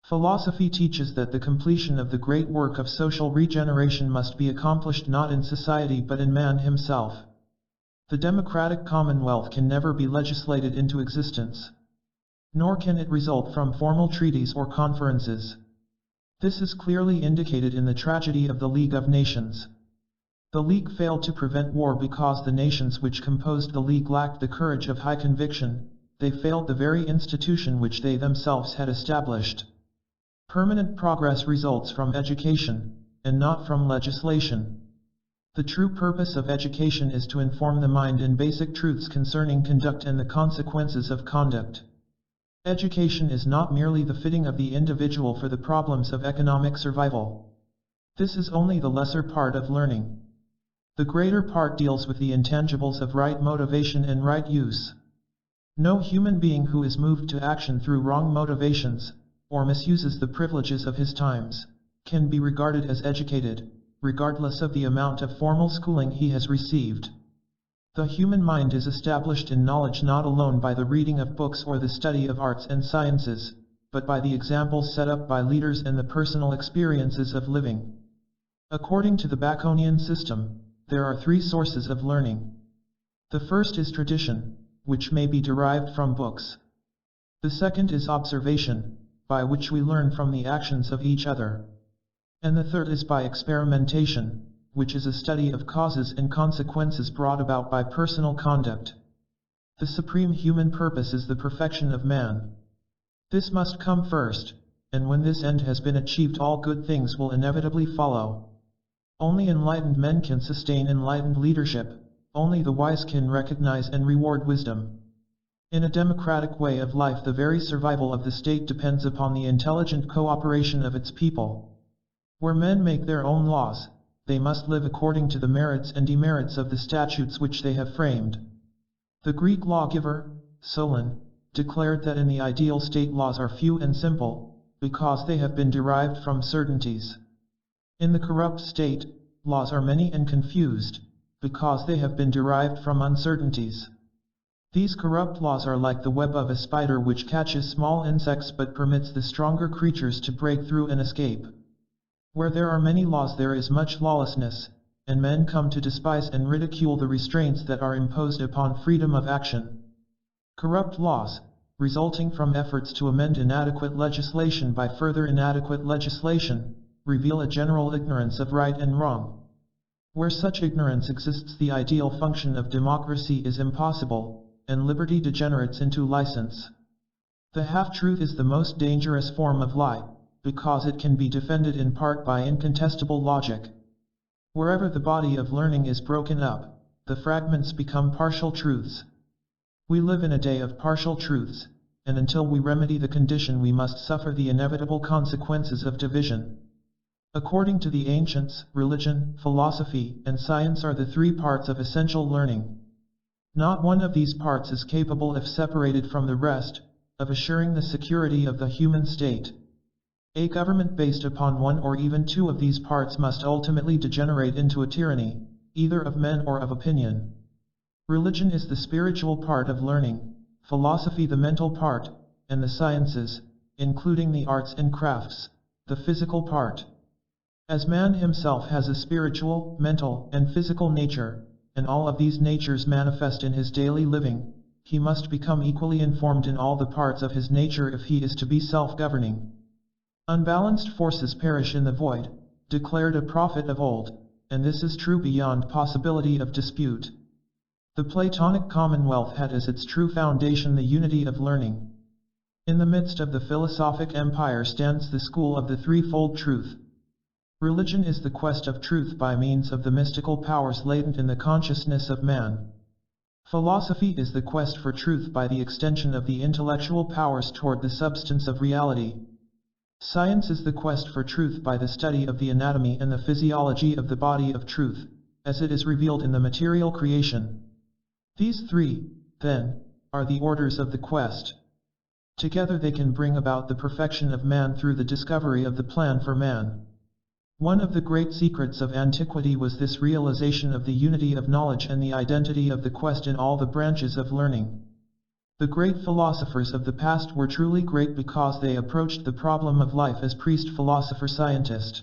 A: Philosophy teaches that the completion of the great work of social regeneration must be accomplished not in society but in man himself. The democratic commonwealth can never be legislated into existence. Nor can it result from formal treaties or conferences. This is clearly indicated in the tragedy of the League of Nations. The League failed to prevent war because the nations which composed the League lacked the courage of high conviction. They failed the very institution which they themselves had established. Permanent progress results from education, and not from legislation. The true purpose of education is to inform the mind in basic truths concerning conduct and the consequences of conduct. Education is not merely the fitting of the individual for the problems of economic survival. This is only the lesser part of learning. The greater part deals with the intangibles of right motivation and right use. No human being who is moved to action through wrong motivations, or misuses the privileges of his times, can be regarded as educated, regardless of the amount of formal schooling he has received. The human mind is established in knowledge not alone by the reading of books or the study of arts and sciences, but by the examples set up by leaders and the personal experiences of living. According to the Baconian system, there are three sources of learning. The first is tradition, which may be derived from books. The second is observation, by which we learn from the actions of each other. And the third is by experimentation, which is a study of causes and consequences brought about by personal conduct. The supreme human purpose is the perfection of man. This must come first, and when this end has been achieved, all good things will inevitably follow. Only enlightened men can sustain enlightened leadership, only the wise can recognize and reward wisdom. In a democratic way of life, the very survival of the state depends upon the intelligent cooperation of its people. Where men make their own laws, they must live according to the merits and demerits of the statutes which they have framed. The Greek lawgiver, Solen, declared that in the ideal state laws are few and simple, because they have been derived from certainties. In the corrupt state, laws are many and confused, because they have been derived from uncertainties. These corrupt laws are like the web of a spider which catches small insects but permits the stronger creatures to break through and escape. Where there are many laws there is much lawlessness, and men come to despise and ridicule the restraints that are imposed upon freedom of action. Corrupt laws, resulting from efforts to amend inadequate legislation by further inadequate legislation, reveal a general ignorance of right and wrong. Where such ignorance exists, the ideal function of democracy is impossible, and liberty degenerates into license. The half-truth is the most dangerous form of lie, because it can be defended in part by incontestable logic. Wherever the body of learning is broken up, the fragments become partial truths. We live in a day of partial truths, and until we remedy the condition we must suffer the inevitable consequences of division. According to the ancients, religion, philosophy, and science are the three parts of essential learning. Not one of these parts is capable if separated from the rest, of assuring the security of the human state. A government based upon one or even two of these parts must ultimately degenerate into a tyranny, either of men or of opinion. Religion is the spiritual part of learning, philosophy the mental part, and the sciences, including the arts and crafts, the physical part. As man himself has a spiritual, mental, and physical nature, and all of these natures manifest in his daily living, he must become equally informed in all the parts of his nature if he is to be self-governing. Unbalanced forces perish in the void, declared a prophet of old, and this is true beyond possibility of dispute. The Platonic commonwealth had as its true foundation the unity of learning. In the midst of the philosophic empire stands the school of the threefold truth. Religion is the quest of truth by means of the mystical powers latent in the consciousness of man. Philosophy is the quest for truth by the extension of the intellectual powers toward the substance of reality. Science is the quest for truth by the study of the anatomy and the physiology of the body of truth, as it is revealed in the material creation. These three, then, are the orders of the quest. Together they can bring about the perfection of man through the discovery of the plan for man. One of the great secrets of antiquity was this realization of the unity of knowledge and the identity of the quest in all the branches of learning. The great philosophers of the past were truly great because they approached the problem of life as priest, philosopher, scientist.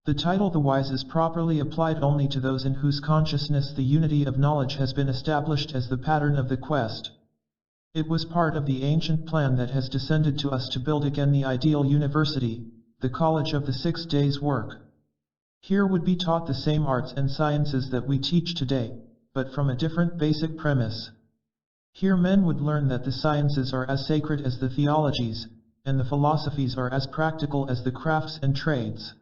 A: The title the wise is properly applied only to those in whose consciousness the unity of knowledge has been established as the pattern of the quest. It was part of the ancient plan that has descended to us to build again the ideal university, the college of the 6 days' work. Here would be taught the same arts and sciences that we teach today, but from a different basic premise. Here men would learn that the sciences are as sacred as the theologies, and the philosophies are as practical as the crafts and trades.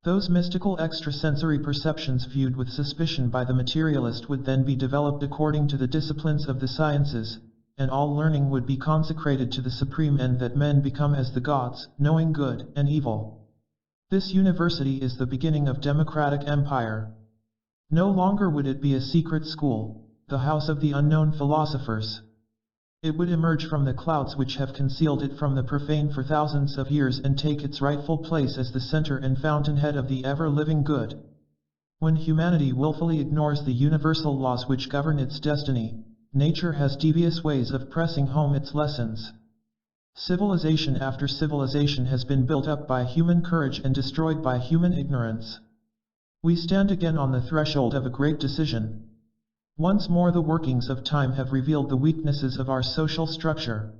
A: Those mystical extrasensory perceptions viewed with suspicion by the materialist would then be developed according to the disciplines of the sciences, and all learning would be consecrated to the supreme end that men become as the gods, knowing good and evil. This university is the beginning of democratic empire. No longer would it be a secret school, the house of the unknown philosophers. It would emerge from the clouds which have concealed it from the profane for thousands of years and take its rightful place as the center and fountainhead of the ever-living good. When humanity willfully ignores the universal laws which govern its destiny, nature has devious ways of pressing home its lessons. Civilization after civilization has been built up by human courage and destroyed by human ignorance. We stand again on the threshold of a great decision. Once more the workings of time have revealed the weaknesses of our social structure.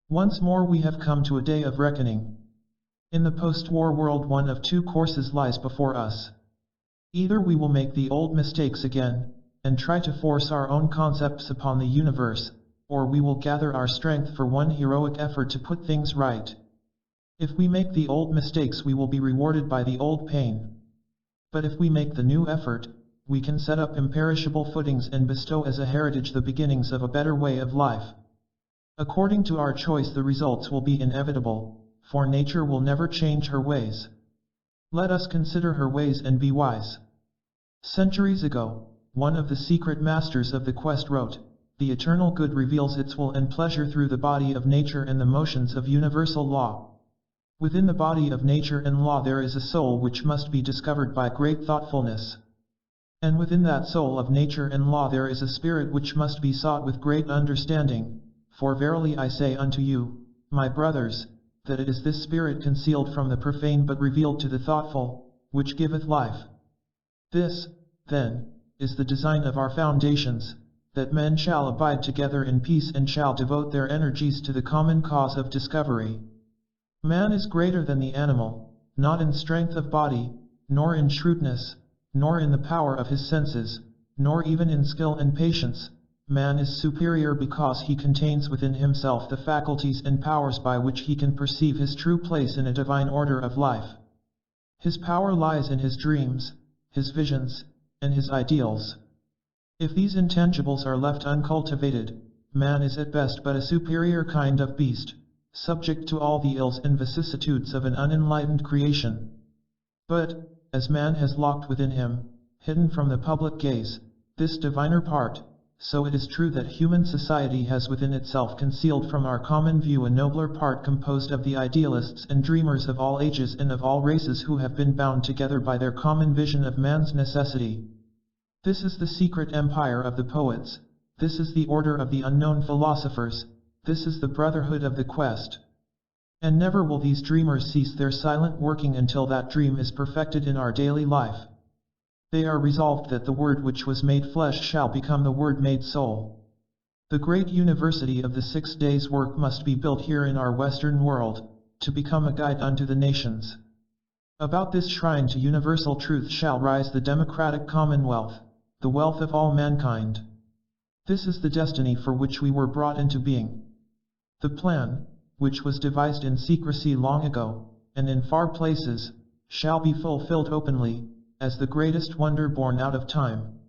A: Once more we have come to a day of reckoning. In the post-war world one of two courses lies before us. Either we will make the old mistakes again, and try to force our own concepts upon the universe, or we will gather our strength for one heroic effort to put things right. If we make the old mistakes we will be rewarded by the old pain. But if we make the new effort, we can set up imperishable footings and bestow as a heritage the beginnings of a better way of life. According to our choice the results will be inevitable, for nature will never change her ways. Let us consider her ways and be wise. Centuries ago, one of the secret masters of the quest wrote, "The eternal good reveals its will and pleasure through the body of nature and the motions of universal law." Within the body of nature and law there is a soul which must be discovered by great thoughtfulness. And within that soul of nature and law there is a spirit which must be sought with great understanding, for verily I say unto you, my brothers, that it is this spirit concealed from the profane but revealed to the thoughtful, which giveth life. This, then, is the design of our foundations, that men shall abide together in peace and shall devote their energies to the common cause of discovery. Man is greater than the animal, not in strength of body, nor in shrewdness, nor in the power of his senses, nor even in skill and patience. Man is superior because he contains within himself the faculties and powers by which he can perceive his true place in a divine order of life. His power lies in his dreams, his visions, and his ideals. If these intangibles are left uncultivated, man is at best but a superior kind of beast, subject to all the ills and vicissitudes of an unenlightened creation. But, as man has locked within him, hidden from the public gaze, this diviner part, so it is true that human society has within itself concealed from our common view a nobler part composed of the idealists and dreamers of all ages and of all races who have been bound together by their common vision of man's necessity. This is the secret empire of the poets, this is the order of the unknown philosophers, this is the brotherhood of the quest. And never will these dreamers cease their silent working until that dream is perfected in our daily life. They are resolved that the Word which was made flesh shall become the Word made soul. The great university of the 6 days' work must be built here in our Western world, to become a guide unto the nations. About this shrine to universal truth shall rise the democratic commonwealth, the wealth of all mankind. This is the destiny for which we were brought into being. The plan, which was devised in secrecy long ago, and in far places, shall be fulfilled openly, as the greatest wonder born out of time.